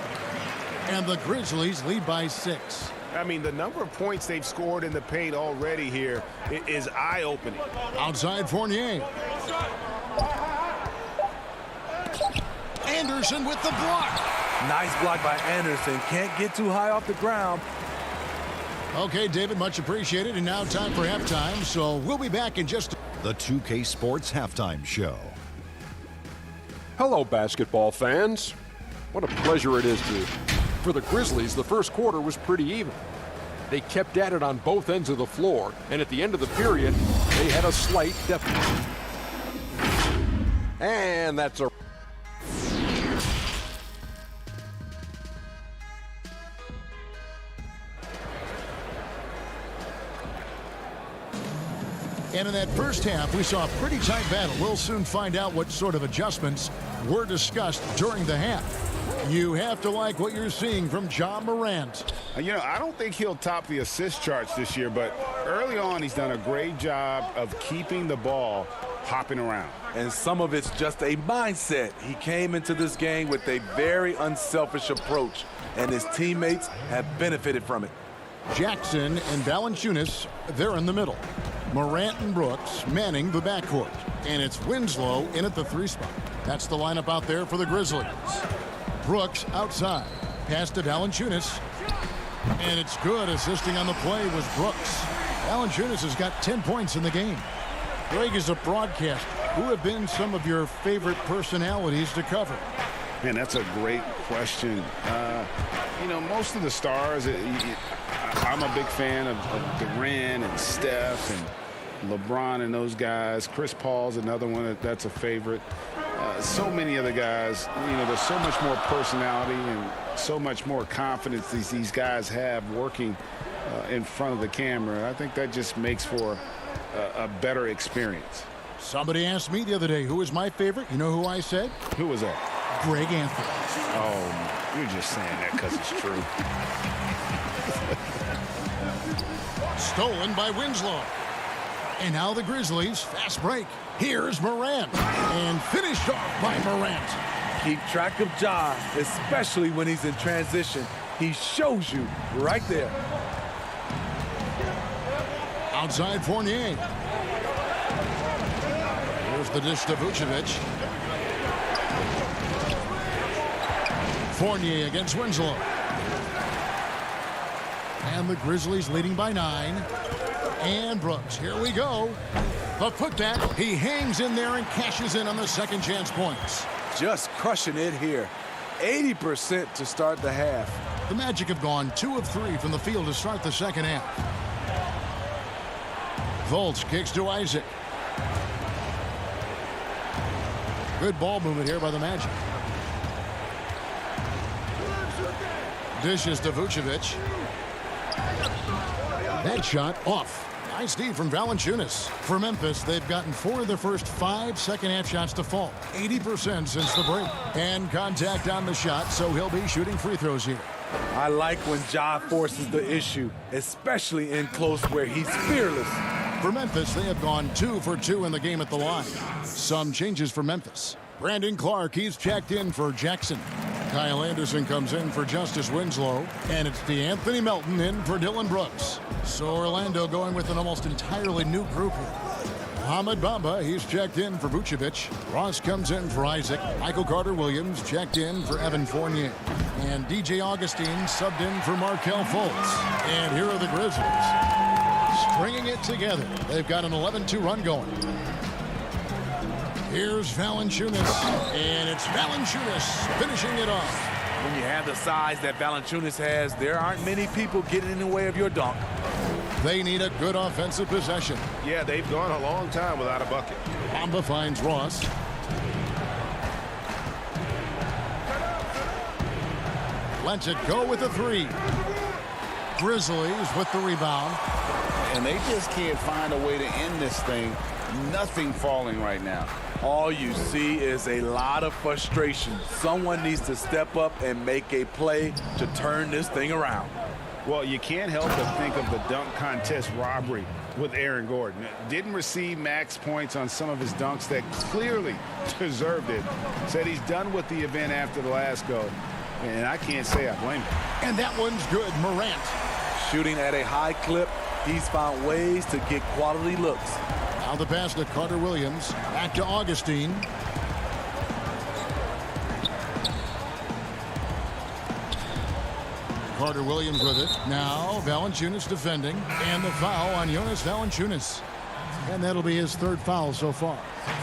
And the Grizzlies lead by 6. I mean, the number of points they've scored in the paint already here is eye-opening. Outside Fournier. Anderson with the block. Nice block by Anderson. Can't get too high off the ground. Okay, David, much appreciated. And now time for halftime. So we'll be back in just The 2K Sports Halftime Show. Hello, basketball fans. What a pleasure it is for the Grizzlies. The first quarter was pretty even. They kept at it on both ends of the floor, and at the end of the period, they had a slight deficit. And that's a... And in that first half, we saw a pretty tight battle. We'll soon find out what sort of adjustments were discussed during the half. You have to like what you're seeing from John Morant. You know, I don't think he'll top the assist charts this year, but early on he's done a great job of keeping the ball hopping around. And some of it's just a mindset. He came into this game with a very unselfish approach, and his teammates have benefited from it. Jackson and Valanciunas, they're in the middle. Morant and Brooks manning the backcourt. And it's Winslow in at the 3 spot. That's the lineup out there for the Grizzlies. Brooks outside. Pass to Valanciunas. And it's good. Assisting on the play was Brooks. Valanciunas has got 10 points in the game. Greg, is a broadcaster, who have been some of your favorite personalities to cover? Man, that's a great question. You know, most of the stars, I'm a big fan of Durant and Steph and LeBron and those guys. Chris Paul's another one that's a favorite. So many of the guys, there's so much more personality and so much more confidence these guys have working in front of the camera. I think that just makes for a better experience. Somebody asked me the other day, who is my favorite? You know who I said? Who was that? Greg Anthony. Oh, you're just saying that because it's true. Stolen by Winslow. And now the Grizzlies, fast break. Here's Morant. And finished off by Morant. Keep track of Ja, especially when he's in transition. He shows you right there. Outside Fournier. Here's the dish to Vucevic. Fournier against Winslow. And the Grizzlies leading by 9. And Brooks, here we go. The putback, he hangs in there and cashes in on the second chance points. Just crushing it here. 80% to start the half. The Magic have gone 2 of 3 from the field to start the second half. Fultz kicks to Isaac. Good ball movement here by the Magic. Dishes to Vucevic. That shot off. Nice D from Valanciunas. For Memphis, they've gotten 4 of their first 5 second-half shots to fall. 80% since the break. And contact on the shot, so he'll be shooting free throws here. I like when Ja forces the issue, especially in close where he's fearless. For Memphis, they have gone 2 for 2 in the game at the line. Some changes for Memphis. Brandon Clark, he's checked in for Jackson. Kyle Anderson comes in for Justice Winslow. And it's DeAnthony Melton in for Dylan Brooks. So Orlando going with an almost entirely new group here. Mohamed Bamba, he's checked in for Vucevic. Ross comes in for Isaac. Michael Carter-Williams checked in for Evan Fournier. And DJ Augustine subbed in for Markelle Fultz. And here are the Grizzlies. Stringing it together. They've got an 11-2 run going. Here's Valanciunas. And it's Valanciunas finishing it off. When you have the size that Valanciunas has, there aren't many people getting in the way of your dunk. They need a good offensive possession. Yeah, they've gone a long time without a bucket. Bamba finds Ross. Lets it go with the 3. Grizzlies with the rebound. And they just can't find a way to end this thing. Nothing falling right now. All you see is a lot of frustration. Someone needs to step up and make a play to turn this thing around. Well, you can't help but think of the dunk contest robbery with Aaron Gordon. Didn't receive max points on some of his dunks that clearly deserved it. Said he's done with the event after the last go. And I can't say I blame him. And that one's good. Morant. Shooting at a high clip, he's found ways to get quality looks. Now the pass to Carter-Williams. Back to Augustine. Carter-Williams with it. Now Valanciunas defending. And the foul on Jonas Valanciunas. And that'll be his 3rd foul so far.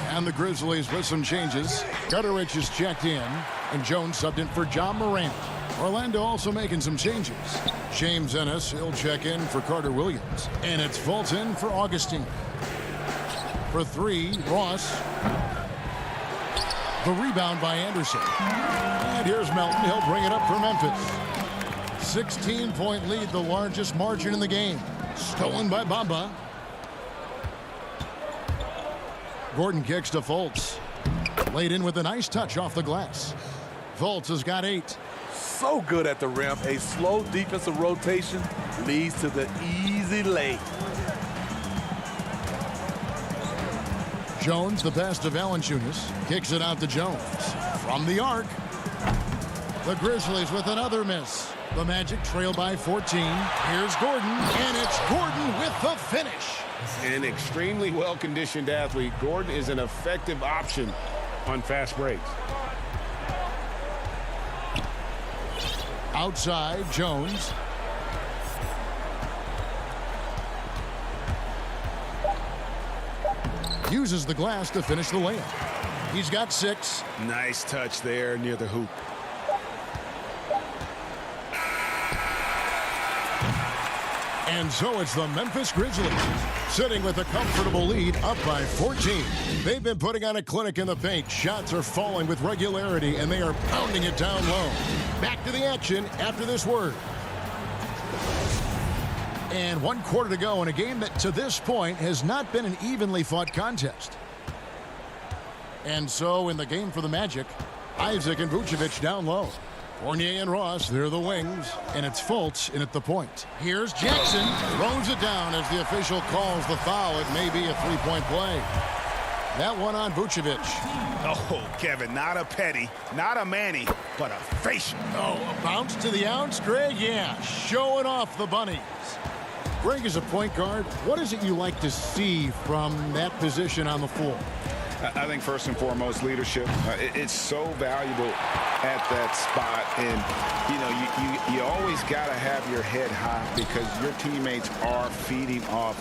And the Grizzlies with some changes. Gutterich is checked in. And Jones subbed in for John Morant. Orlando also making some changes. James Ennis, he'll check in for Carter-Williams. And it's Fultz in for Augustine. For 3, Ross. The rebound by Anderson. And here's Melton. He'll bring it up for Memphis. 16-point lead, the largest margin in the game. Stolen by Bamba. Gordon kicks to Fultz. Laid in with a nice touch off the glass. Fultz has got 8. So good at the rim. A slow defensive rotation leads to the easy lay. Jones, the pass to Valanciunas. Kicks it out to Jones. From the arc. The Grizzlies with another miss. The Magic trail by 14. Here's Gordon. And it's Gordon with the finish. An extremely well-conditioned athlete. Gordon is an effective option on fast breaks. Outside, Jones. Uses the glass to finish the layup. He's got 6. Nice touch there near the hoop. And so it's the Memphis Grizzlies Sitting with a comfortable lead, up by 14. They've been putting on a clinic in the paint. Shots are falling with regularity, and they are pounding it down low. Back to the action after this word. And 1 quarter to go in a game that, to this point, has not been an evenly fought contest. And so, in the game for the Magic, Isaac and Vucevic down low. Fournier and Ross, they're the wings, and it's Fultz in at the point. Here's Jackson, throws it down as the official calls the foul. It may be a three-point play. That one on Vucevic. Oh, Kevin, not a petty, not a Manny, but a facial. Oh, a bounce to the ounce, Greg? Yeah, showing off the bunnies. Greg, is a point guard, what is it you like to see from that position on the floor? I think first and foremost, leadership. It's so valuable at that spot. And, you know, you always got to have your head high because your teammates are feeding off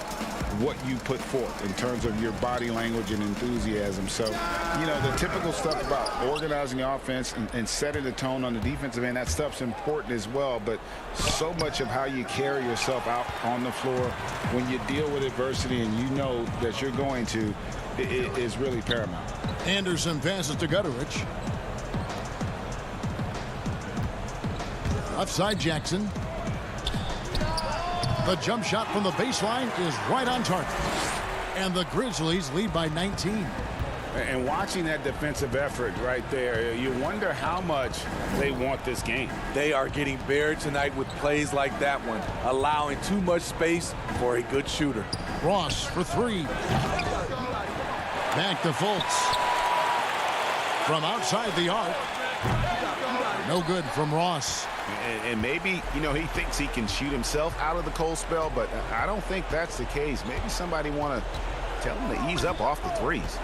what you put forth in terms of your body language and enthusiasm. So, you know, the typical stuff about organizing the offense and setting the tone on the defensive end, that stuff's important as well. But so much of how you carry yourself out on the floor when you deal with adversity and you know that you're going to, it is really paramount. Anderson passes to Gutterich. Offside Jackson. The jump shot from the baseline is right on target. And the Grizzlies lead by 19. And watching that defensive effort right there, you wonder how much they want this game. They are getting buried tonight with plays like that one, allowing too much space for a good shooter. Ross for three. Back to Fultz. From outside the arc. No good from Ross. And maybe, you know, he thinks he can shoot himself out of the cold spell, but I don't think that's the case. Maybe somebody want to tell him to ease up off the threes.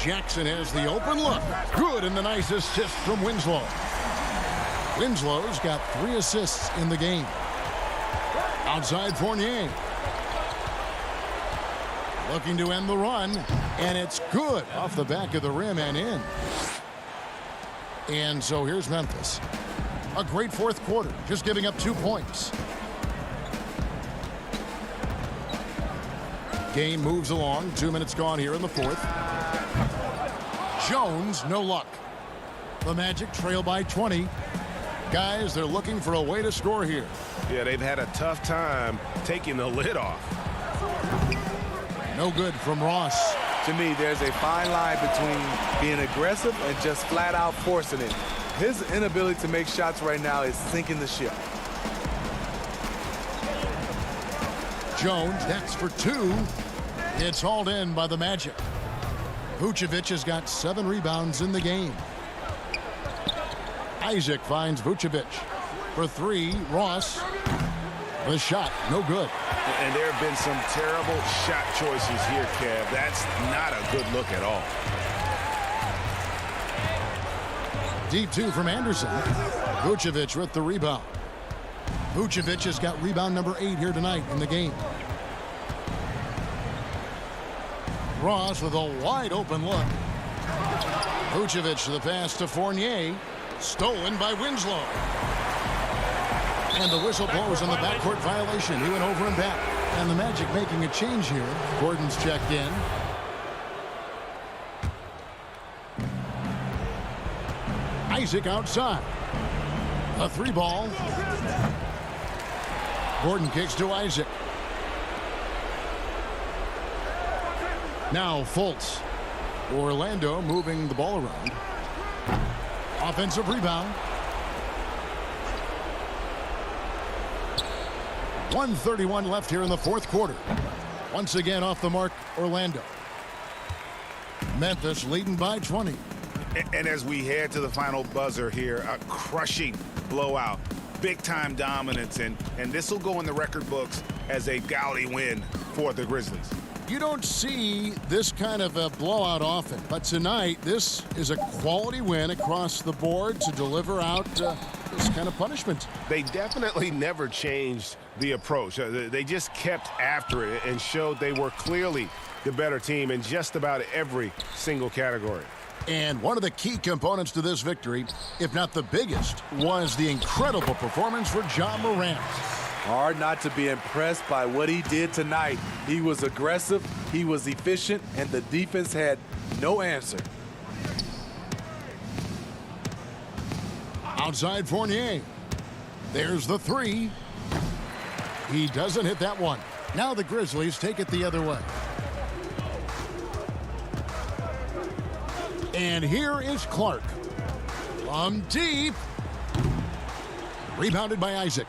Jackson has the open look. Good, and the nice assist from Winslow. Winslow's got 3 assists in the game. Outside Fournier. Looking to end the run, and it's good off the back of the rim and in. And so here's Memphis. A great fourth quarter, just giving up 2 points. Game moves along. 2 minutes gone here in the fourth. Jones, no luck. The Magic trail by 20. Guys, they're looking for a way to score here. Yeah, they've had a tough time taking the lid off. No good from Ross. To me, there's a fine line between being aggressive and just flat out forcing it. His inability to make shots right now is sinking the ship. Jones, that's for 2. It's hauled in by the Magic. Vucevic has got 7 rebounds in the game. Isaac finds Vucevic. For 3, Ross. The shot, no good. And there have been some terrible shot choices here, Kev. That's not a good look at all. Deep 2 from Anderson. Vucevic with the rebound. Vucevic has got rebound number 8 here tonight in the game. Ross with a wide open look. Vucevic the pass to Fournier. Stolen by Winslow. And the whistle blows on the backcourt violation. He went over and back. And the Magic making a change here. Gordon's checked in. Isaac outside. A 3 ball. Gordon kicks to Isaac. Now Fultz. Orlando moving the ball around. Offensive rebound. 1:31 left here in the fourth quarter. Once again off the mark, Orlando. Memphis leading by 20. And as we head to the final buzzer here, a crushing blowout, big-time dominance, and this will go in the record books as a gaudy win for the Grizzlies. You don't see this kind of a blowout often, but tonight this is a quality win across the board to deliver out this kind of punishment. They definitely never changed the approach. They just kept after it and showed they were clearly the better team in just about every single category. And one of the key components to this victory, if not the biggest, was the incredible performance for Ja Morant. Hard not to be impressed by what he did tonight. He was aggressive, he was efficient, and the defense had no answer. Outside Fournier. There's the three. He doesn't hit that one. Now the Grizzlies take it the other way. And here is Clark. From deep. Rebounded by Isaac.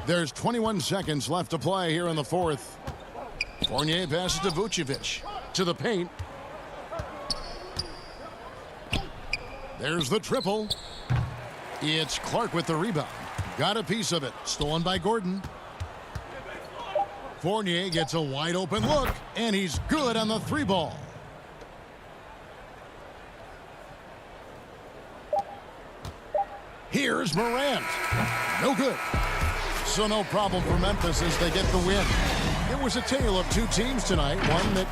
There's 21 seconds left to play here in the fourth. Fournier passes to Vucevic. To the paint. There's the triple. It's Clark with the rebound. Got a piece of it. Stolen by Gordon. Fournier gets a wide open look, and he's good on the three ball. Here's Morant. No good. So no problem for Memphis as they get the win. It was a tale of two teams tonight, one that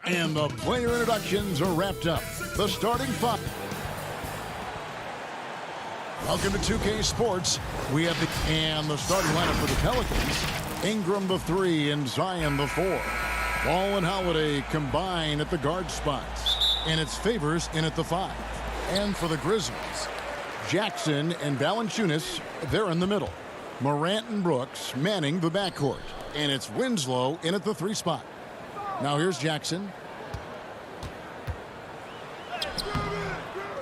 And the player introductions are wrapped up. The starting five. Welcome to 2K Sports. We have the starting lineup for the Pelicans. Ingram the 3 and Zion the 4. Ball and Holiday combine at the guard spots. And it's Favors in at the 5. And for the Grizzlies, Jackson and Valanciunas, they're in the middle. Morant and Brooks manning the backcourt. And it's Winslow in at the 3 spot. Now here's Jackson.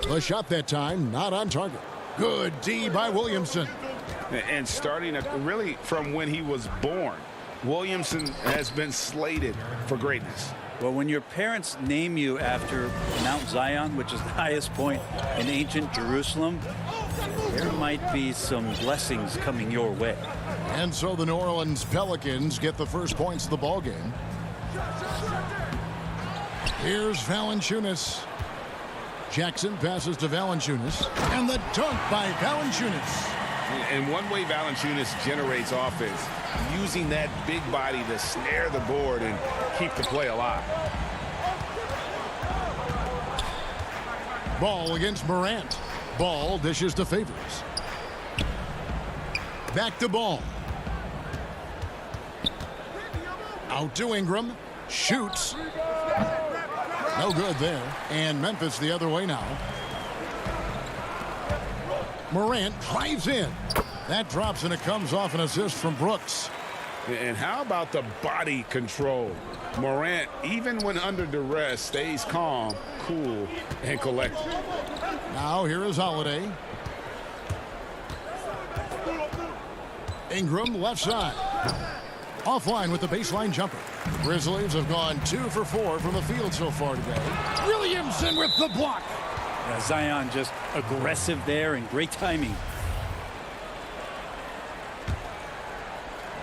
The shot that time, not on target. Good D by Williamson. And starting really from when he was born, Williamson has been slated for greatness. Well, when your parents name you after Mount Zion, which is the highest point in ancient Jerusalem, there might be some blessings coming your way. And so the New Orleans Pelicans get the first points of the ball game. Here's Valanciunas. Jackson passes to Valanciunas. And the dunk by Valanciunas. And one way Valanciunas generates offense, using that big body to snare the board and keep the play alive. Ball against Morant. Ball dishes to Favors. Back to Ball. Out to Ingram. Shoots. No good there. And Memphis the other way now. Morant drives in. That drops and it comes off an assist from Brooks. And how about the body control? Morant, even when under duress, stays calm, cool, and collected. Now here is Holiday. Ingram left side. Offline with the baseline jumper. The Grizzlies have gone 2 for 4 from the field so far today. Williamson with the block. Zion just aggressive there and great timing.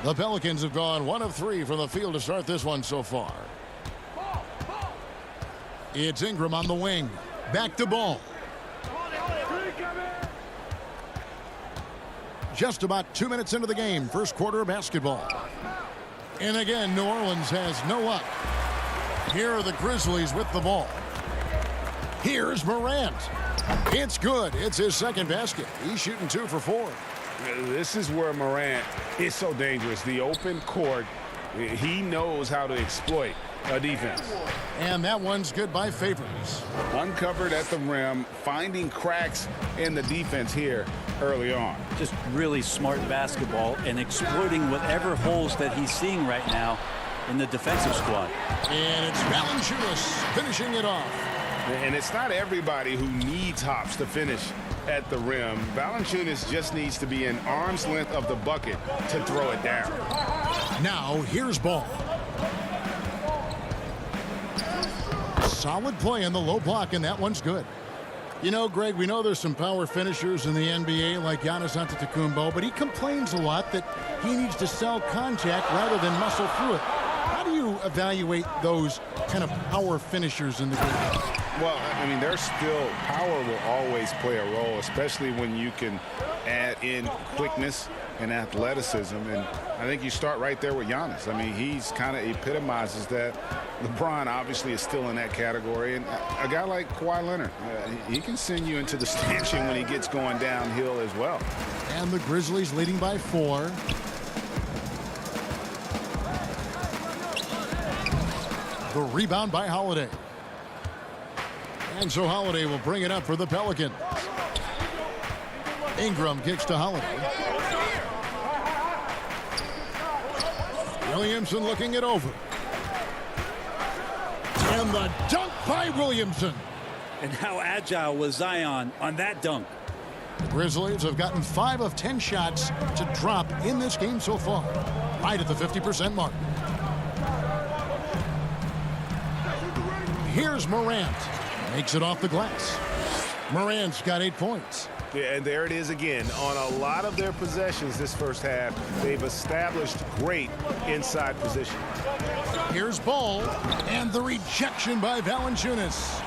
The Pelicans have gone 1 of 3 from the field to start this one so far. It's Ingram on the wing. Back to Ball. Just about 2 minutes into the game. First quarter of basketball. And again, New Orleans has no luck. Here are the Grizzlies with the ball. Here's Morant. It's good. It's his second basket. He's shooting 2 for 4. This is where Morant is so dangerous. The open court, he knows how to exploit a defense. And that one's good by Favors. Uncovered at the rim, finding cracks in the defense here early on. Just really smart basketball and exploiting whatever holes that he's seeing right now in the defensive squad. And it's Valanciunas finishing it off. And it's not everybody who needs hops to finish at the rim. Valanciunas just needs to be an arm's length of the bucket to throw it down. Now here's Ball. Solid play in the low block, and that one's good. You know, Greg, we know there's some power finishers in the NBA like Giannis Antetokounmpo, but he complains a lot that he needs to sell contact rather than muscle through it. How do you evaluate those kind of power finishers in the game? Well, I mean, there's still power will always play a role, especially when you can add in quickness and athleticism. And I think you start right there with Giannis. I mean, he's kind of epitomizes that. LeBron obviously is still in that category. And a guy like Kawhi Leonard, he can send you into the stanchion when he gets going downhill as well. And the Grizzlies leading by 4. The rebound by Holiday. And so Holiday will bring it up for the Pelicans. Ingram kicks to Holiday. Williamson looking it over. And the dunk by Williamson. And how agile was Zion on that dunk. The Grizzlies have gotten 5 of 10 shots to drop in this game so far. Right at the 50% mark. Here's Morant. Makes it off the glass. Morant's got 8 points. Yeah, and there it is again. On a lot of their possessions this first half, they've established great inside position. Here's Ball, and the rejection by Valanciunas.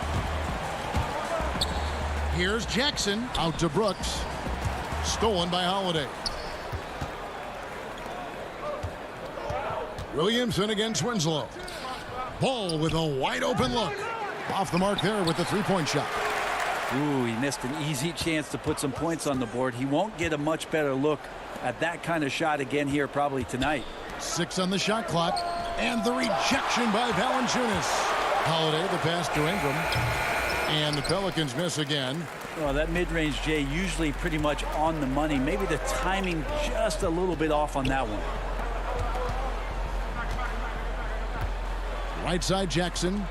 Here's Jackson, out to Brooks. Stolen by Holiday. Williamson against Winslow. Ball with a wide open look. Off the mark there with the three-point shot. Ooh, he missed an easy chance to put some points on the board. He won't get a much better look at that kind of shot again here probably tonight. 6 on the shot clock. And the rejection by Valanciunas. Holiday, the pass to Ingram. And the Pelicans miss again. Well, that mid-range, Jay, usually pretty much on the money. Maybe the timing just a little bit off on that one. Right side Jackson.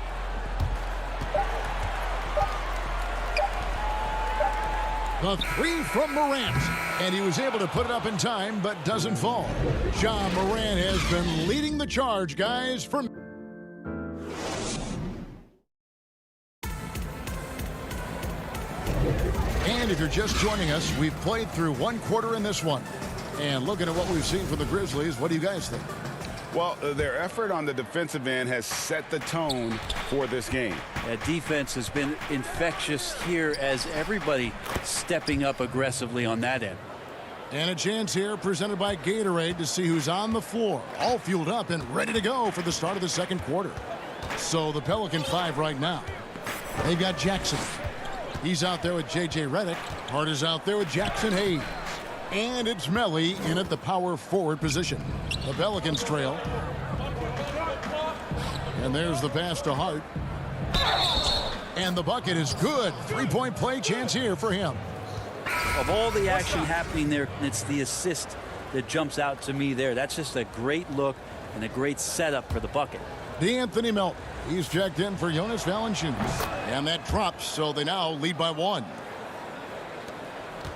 The three from Morant. And he was able to put it up in time, but doesn't fall. John Morant has been leading the charge, guys, from... And if you're just joining us, we've played through one quarter in this one. And looking at what we've seen from the Grizzlies, what do you guys think? Well, their effort on the defensive end has set the tone for this game. That defense has been infectious here as everybody stepping up aggressively on that end. And a chance here presented by Gatorade to see who's on the floor, all fueled up and ready to go for the start of the second quarter. So the Pelican 5 right now. They've got Jackson. He's out there with J.J. Redick. Hart is out there with Jackson Hayes. And it's Melly in at the power forward position. The Pelicans trail. And there's the pass to Hart. And the bucket is good. Three-point play chance here for him. Of all the action happening there, it's the assist that jumps out to me there. That's just a great look and a great setup for the bucket. D'Anthony Melton. He's checked in for Jonas Valanciunas. And that drops, so they now lead by 1.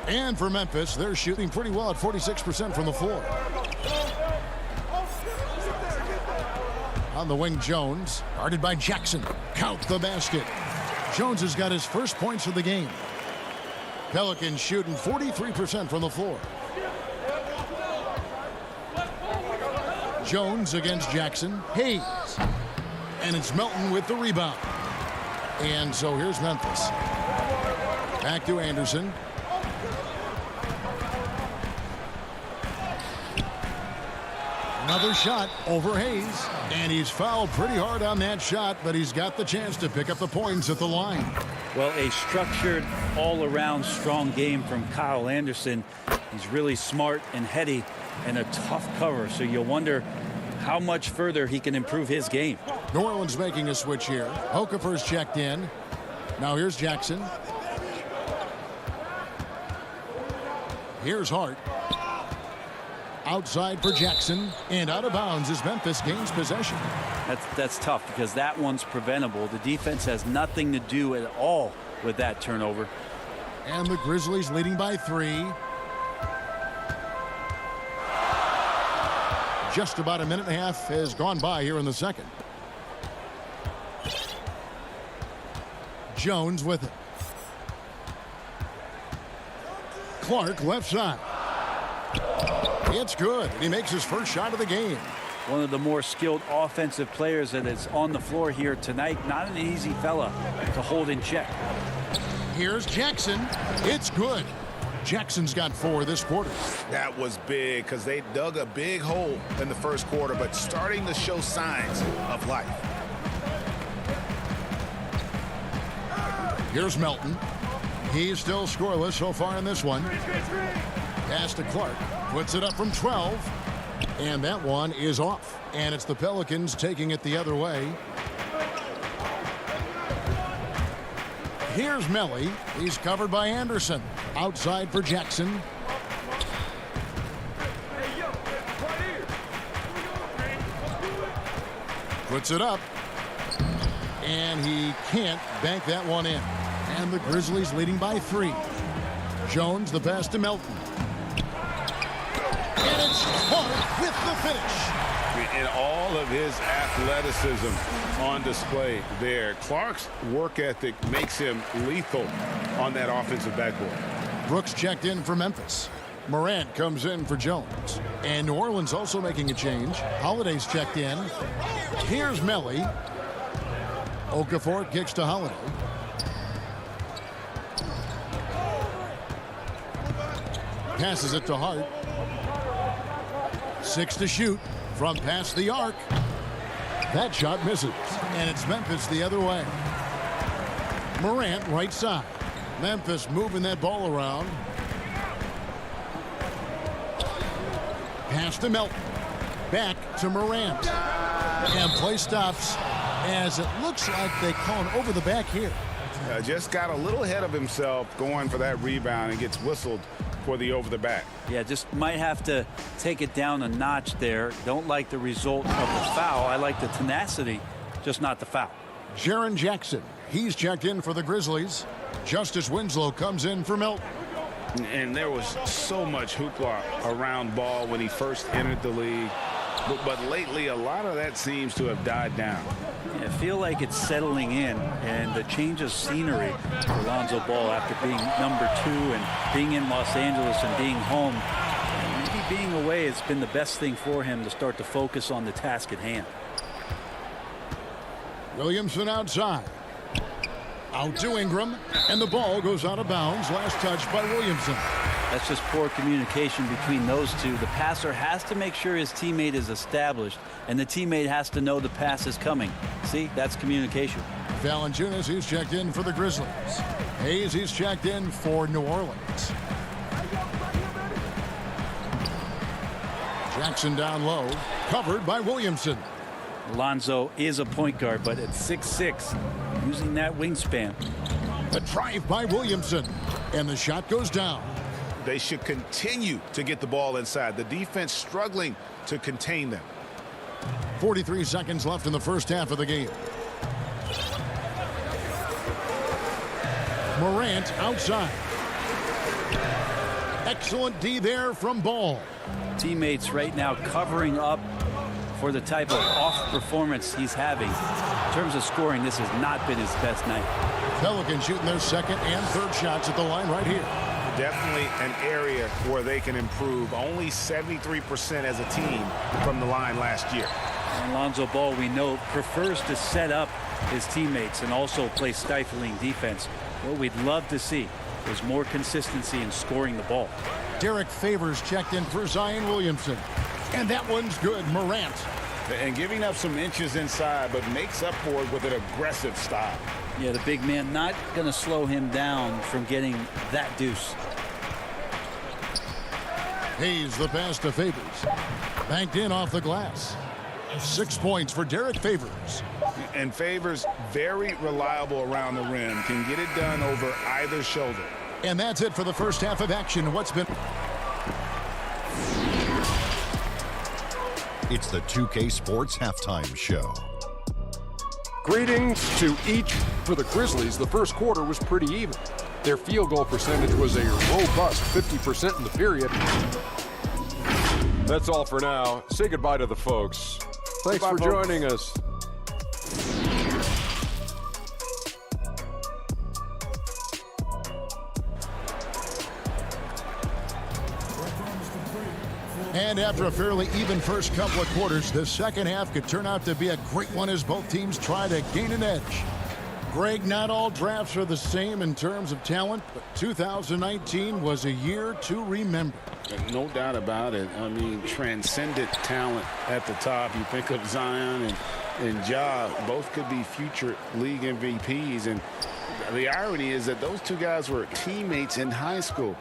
And for Memphis, they're shooting pretty well at 46% from the floor. On the wing, Jones, guarded by Jackson. Count the basket. Jones has got his first points of the game. Pelicans shooting 43% from the floor. Jones against Jackson. Hayes. And it's Melton with the rebound. And so here's Memphis. Back to Anderson. Another shot over Hayes. And he's fouled pretty hard on that shot, but he's got the chance to pick up the points at the line. Well, a structured, all-around strong game from Kyle Anderson. He's really smart and heady and a tough cover, so you'll wonder how much further he can improve his game. New Orleans making a switch here. Okafor's checked in. Now here's Jackson. Here's Hart. Outside for Jackson, and out of bounds as Memphis gains possession. That's tough because that one's preventable. The defense has nothing to do at all with that turnover. And the Grizzlies leading by 3. Just about a minute and a half has gone by here in the second. Jones with it. Clark left side. It's good. He makes his first shot of the game. One of the more skilled offensive players that is on the floor here tonight. Not an easy fella to hold in check. Here's Jackson. It's good. Jackson's got 4 this quarter. That was big because they dug a big hole in the first quarter, but starting to show signs of life. Here's Melton. He's still scoreless so far in this one. Pass to Clark. Puts it up from 12. And that one is off. And it's the Pelicans taking it the other way. Here's Melly. He's covered by Anderson. Outside for Jackson. Puts it up. And he can't bank that one in. And the Grizzlies leading by 3. Jones, the pass to Melton. And it's Clark with the finish. In all of his athleticism on display there, Clark's work ethic makes him lethal on that offensive backboard. Brooks checked in for Memphis. Morant comes in for Jones. And New Orleans also making a change. Holiday's checked in. Here's Melly. Okafor kicks to Holiday. Passes it to Hart. 6 to shoot from past the arc. That shot misses. And it's Memphis the other way. Morant right side. Memphis moving that ball around. Pass to Melton. Back to Morant. And play stops as it looks like they call him over the back here. Just got a little ahead of himself going for that rebound and gets whistled for the over the back. Yeah, just might have to take it down a notch there. Don't like the result of the foul. I like the tenacity, just not the foul. Jaron Jackson, he's checked in for the Grizzlies. Justice Winslow comes in for Melton. And there was so much hoopla around Ball when he first entered the league. But lately, a lot of that seems to have died down. Yeah, I feel like it's settling in, and the change of scenery for Lonzo Ball after being number 2 and being in Los Angeles and being home. Maybe being away has been the best thing for him to start to focus on the task at hand. Williamson outside. Out to Ingram, and the ball goes out of bounds. Last touch by Williamson. That's just poor communication between those two. The passer has to make sure his teammate is established, and the teammate has to know the pass is coming. See, that's communication. Valanciunas, he's checked in for the Grizzlies. Hayes, he's checked in for New Orleans. Jackson down low, covered by Williamson. Lonzo is a point guard, but at 6'6", using that wingspan. The drive by Williamson, and the shot goes down. They should continue to get the ball inside. The defense struggling to contain them. 43 seconds left in the first half of the game. Morant outside. Excellent D there from Ball. Teammates right now covering up for the type of off performance he's having. In terms of scoring, this has not been his best night. Pelicans shooting their second and third shots at the line right here. Definitely an area where they can improve. Only 73% as a team from the line last year. And Lonzo Ball, we know, prefers to set up his teammates and also play stifling defense. What we'd love to see is more consistency in scoring the ball. Derek Favors checked in for Zion Williamson. And that one's good. Morant. And giving up some inches inside, but makes up for it with an aggressive style. Yeah, the big man not going to slow him down from getting that deuce. Hayes the pass to Favors. Banked in off the glass. 6 points for Derek Favors. And Favors very reliable around the rim. Can get it done over either shoulder. And that's it for the first half of action. What's been... It's the 2K Sports Halftime Show. Greetings to each. For the Grizzlies, the first quarter was pretty even. Their field goal percentage was a robust 50% in the period. That's all for now. Say goodbye to the folks. Thanks for joining us. And after a fairly even first couple of quarters, the second half could turn out to be a great one as both teams try to gain an edge. Greg, not all drafts are the same in terms of talent, but 2019 was a year to remember. No doubt about it. I mean, transcendent talent at the top. You think of Zion and Ja, both could be future league MVPs. And the irony is that those two guys were teammates in high school.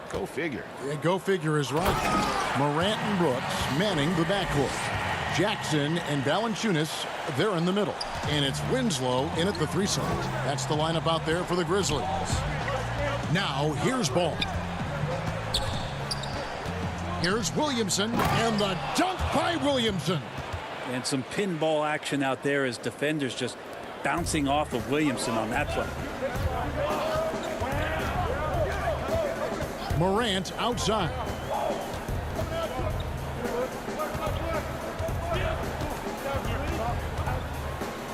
Go figure. Yeah, go figure is right. Morant and Brooks manning the backcourt. Jackson and Valanciunas, they're in the middle. And it's Winslow in at the 3 side. That's the lineup out there for the Grizzlies. Now, here's Ball. Here's Williamson, and the dunk by Williamson. And some pinball action out there as defenders just bouncing off of Williamson on that play. Morant outside.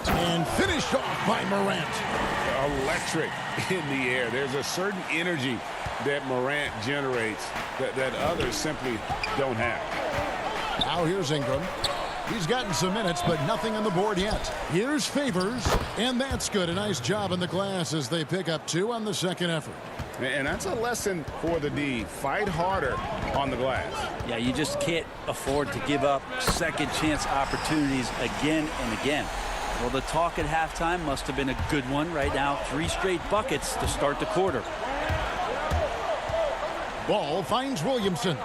And finished off by Morant. Electric in the air. There's a certain energy that Morant generates that others simply don't have. Now here's Ingram. He's gotten some minutes, but nothing on the board yet. Here's Favors, and that's good. A nice job in the glass as they pick up 2 on the second effort. And that's a lesson for the D. Fight harder on the glass. Yeah, you just can't afford to give up second chance opportunities again and again. Well, the talk at halftime must have been a good one. Right now, 3 straight buckets to start the quarter. Ball finds Williamson.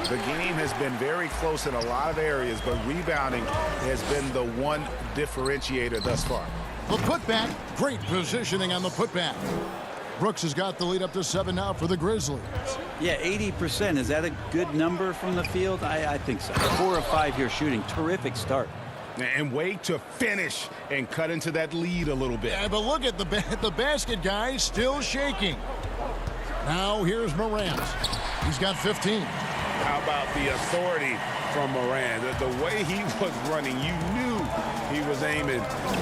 The game has been very close in a lot of areas, but rebounding has been the one differentiator thus far. The putback, great positioning on the putback. Brooks has got the lead up to 7 now for the Grizzlies. Yeah, 80%. Is that a good number from the field? I think so. 4 of 5 here shooting. Terrific start. And wait to finish and cut into that lead a little bit. Yeah, but look at the basket, guys, still shaking. Now here's Morant. He's got 15. How about the authority from Moran? The way he was running, you knew he was aiming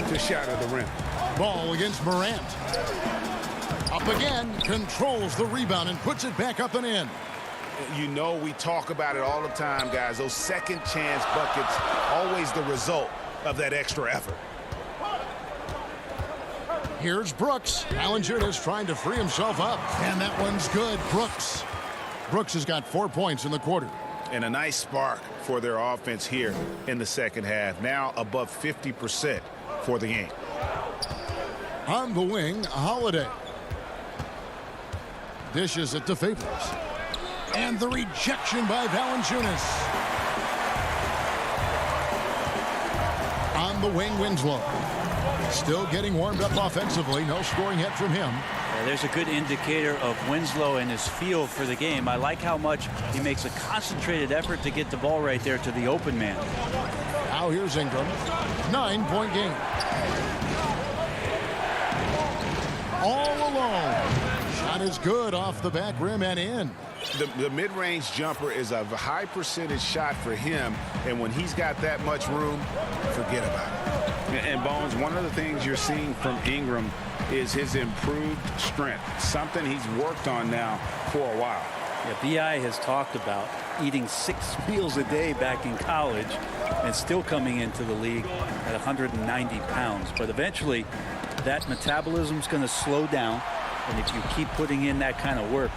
to shatter the rim. Ball against Morant. Up again, controls the rebound and puts it back up and in. You know, we talk about it all the time, guys. Those second chance buckets, always the result of that extra effort. Here's Brooks. Valanciunas trying to free himself up. And that one's good. Brooks has got 4 points in the quarter. And a nice spark for their offense here in the second half. Now above 50% for the game. On the wing, Holiday. Dishes it to Favors. And the rejection by Valanciunas. On the wing, Winslow. Still getting warmed up offensively. No scoring yet from him. Yeah, there's a good indicator of Winslow and his feel for the game. I like how much he makes a concentrated effort to get the ball right there to the open man. Now here's Ingram. 9-point game. All alone. Shot is good off the back rim and in. The mid-range jumper is a high percentage shot for him, and when he's got that much room, forget about it. And Bones, one of the things you're seeing from Ingram is his improved strength, something he's worked on now for a while. Yeah, B.I. has talked about eating 6 meals a day back in college and still coming into the league at 190 pounds. But eventually, that metabolism's going to slow down, and if you keep putting in that kind of work,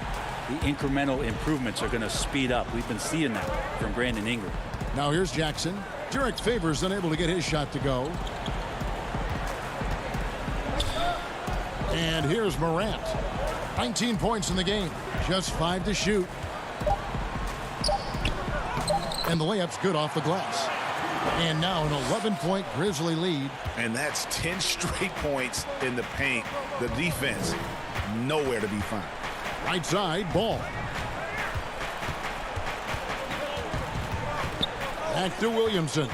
the incremental improvements are going to speed up. We've been seeing that from Brandon Ingram. Now here's Jackson. Derek Favors unable to get his shot to go. And here's Morant. 19 points in the game. Just 5 to shoot. And the layup's good off the glass. And now an 11-point Grizzly lead. And that's 10 straight points in the paint. The defense, nowhere to be found. Right side, Ball. Back to Williamson.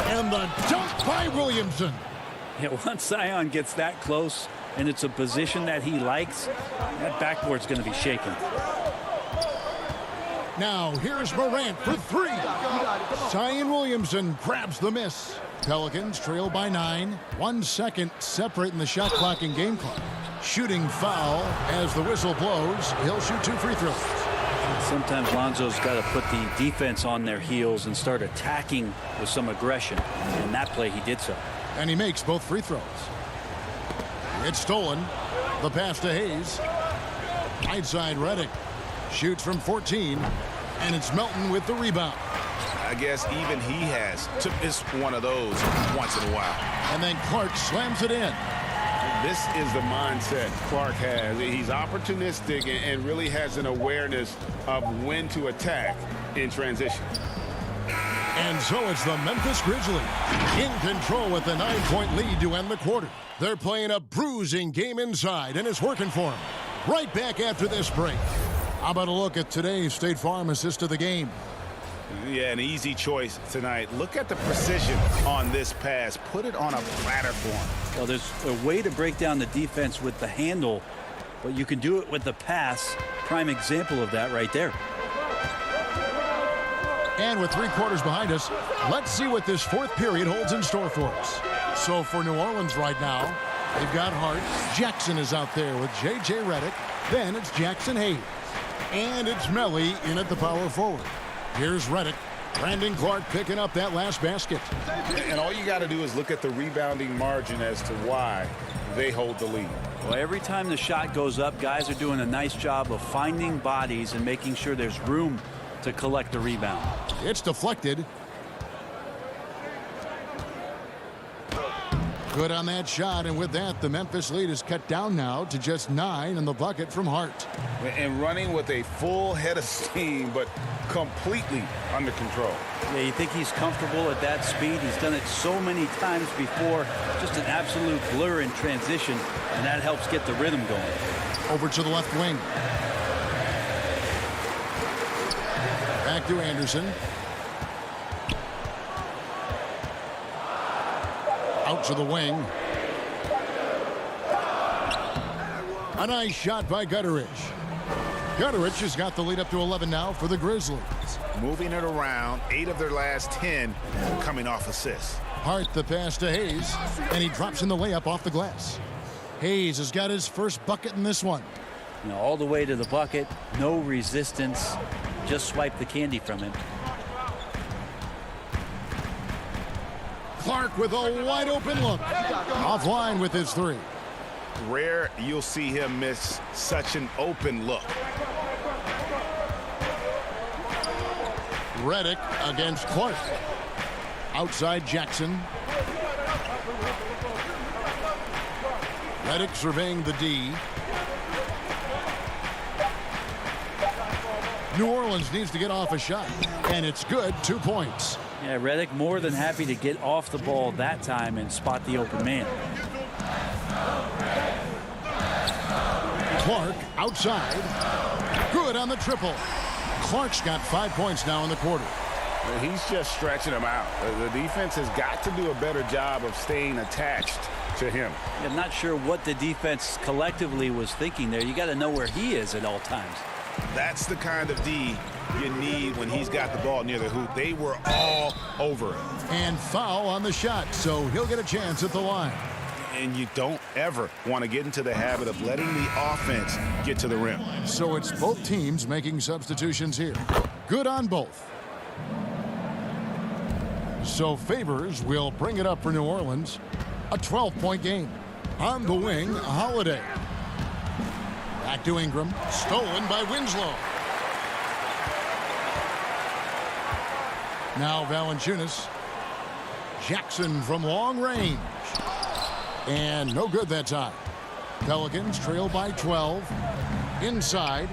And the dunk by Williamson. Yeah, once Zion gets that close and it's a position that he likes, that backboard's going to be shaking. Now here's Morant for 3. Zion Williamson grabs the miss. Pelicans trail by 9. 1 second separating the shot clock and game clock. Shooting foul as the whistle blows. He'll shoot 2 free throws. Sometimes Lonzo's got to put the defense on their heels and start attacking with some aggression. In that play, he did so. And he makes both free throws. It's stolen. The pass to Hayes. Right side, Redick. Shoots from 14. And it's Melton with the rebound. I guess even he has to miss one of those once in a while. And then Clark slams it in. This is the mindset Clark has. He's opportunistic and really has an awareness of when to attack in transition. And so it's the Memphis Grizzlies in control with the 9-point lead to end the quarter. They're playing a bruising game inside, and it's working for them. Right back after this break. How about a look at today's State Farm assist of the game? Yeah, an easy choice tonight. Look at the precision on this pass. Put it on a platter for him. Well, there's a way to break down the defense with the handle, but you can do it with the pass. Prime example of that right there. And with 3 quarters behind us, let's see what this 4th period holds in store for us. So for New Orleans right now, they've got Hart. Jackson is out there with J.J. Redick. Then it's Jackson Hayes. And it's Melly in at the power forward. Here's Redick. Brandon Clark picking up that last basket. And all you got to do is look at the rebounding margin as to why they hold the lead. Well, every time the shot goes up, guys are doing a nice job of finding bodies and making sure there's room to collect the rebound. It's deflected. Good on that shot, and with that, the Memphis lead is cut down now to just 9 in the bucket from Hart. And running with a full head of steam, but completely under control. Yeah, you think he's comfortable at that speed? He's done it so many times before. Just an absolute blur in transition, and that helps get the rhythm going. Over to the left wing. Back to Anderson. Out to the wing. A nice shot by Gutteridge. Gutteridge has got the lead up to 11 now for the Grizzlies. Moving it around, 8 of their last 10 coming off assists. Hart the pass to Hayes, and he drops in the layup off the glass. Hayes has got his first bucket in this one. You know, all the way to the bucket, no resistance, just swipe the candy from him. Clark with a wide open look. Offline with his 3. Rare you'll see him miss such an open look. Redick against Clark. Outside Jackson. Redick surveying the D. New Orleans needs to get off a shot, and it's good. 2 points. Yeah, Redick more than happy to get off the ball that time and spot the open man. Clark outside. Good on the triple. Clark's got 5 points now in the quarter. He's just stretching them out. The defense has got to do a better job of staying attached to him. I'm not sure what the defense collectively was thinking there. You got to know where he is at all times. That's the kind of D you need when he's got the ball near the hoop. They were all over it. And foul on the shot, so he'll get a chance at the line. And you don't ever want to get into the habit of letting the offense get to the rim. So it's both teams making substitutions here. Good on both. So Favors will bring it up for New Orleans. A 12-point game. On the wing, Holiday. Back to Ingram. Stolen by Winslow. Now Valanciunas. Jackson from long range. And no good that time. Pelicans trail by 12. Inside.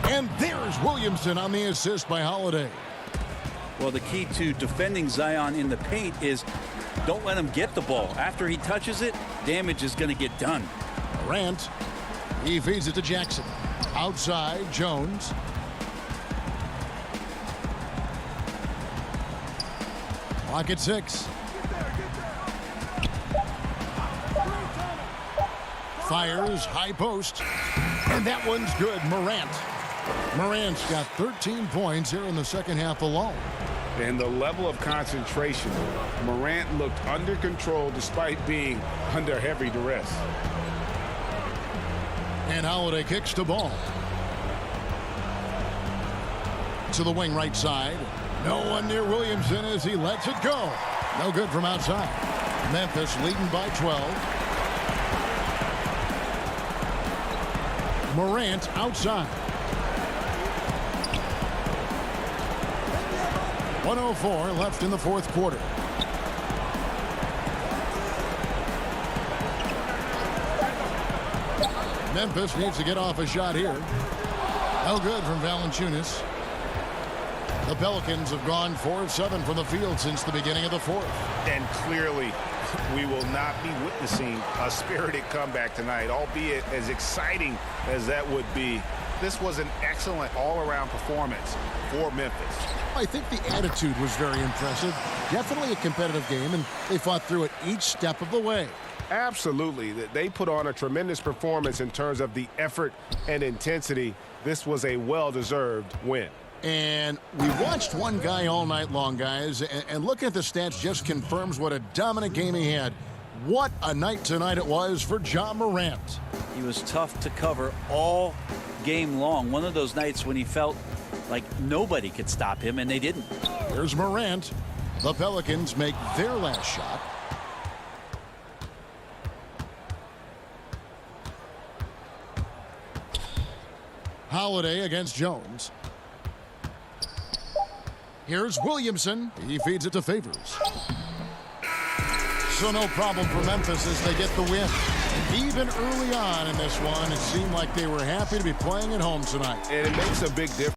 And there's Williamson on the assist by Holiday. Well, the key to defending Zion in the paint is don't let him get the ball. After he touches it, damage is going to get done. Durant. He feeds it to Jackson. Outside, Jones. Clock at 6. Fires, high post. And that one's good. Morant's got 13 points here in the second half alone. And the level of concentration, Morant looked under control despite being under heavy duress. And Holiday kicks the ball. To the wing right side. No one near Williamson as he lets it go. No good from outside. Memphis leading by 12. Morant outside. 1:04 left in the fourth quarter. Memphis needs to get off a shot here. No good from Valanciunas. The Pelicans have gone 4 of 7 from the field since the beginning of the fourth. And clearly, we will not be witnessing a spirited comeback tonight, albeit as exciting as that would be. This was an excellent all-around performance for Memphis. I think the attitude was very impressive. Definitely a competitive game, and they fought through it each step of the way. Absolutely. They put on a tremendous performance in terms of the effort and intensity. This was a well-deserved win. And we watched one guy all night long, guys, and looking at the stats just confirms what a dominant game he had. What a night tonight it was for Ja Morant. He was tough to cover all game long. One of those nights when he felt like nobody could stop him, and they didn't. Here's Morant. The Pelicans make their last shot. Holiday against Jones. Here's Williamson. He feeds it to Favors. So no problem for Memphis as they get the win. Even early on in this one, it seemed like they were happy to be playing at home tonight. And it makes a big difference.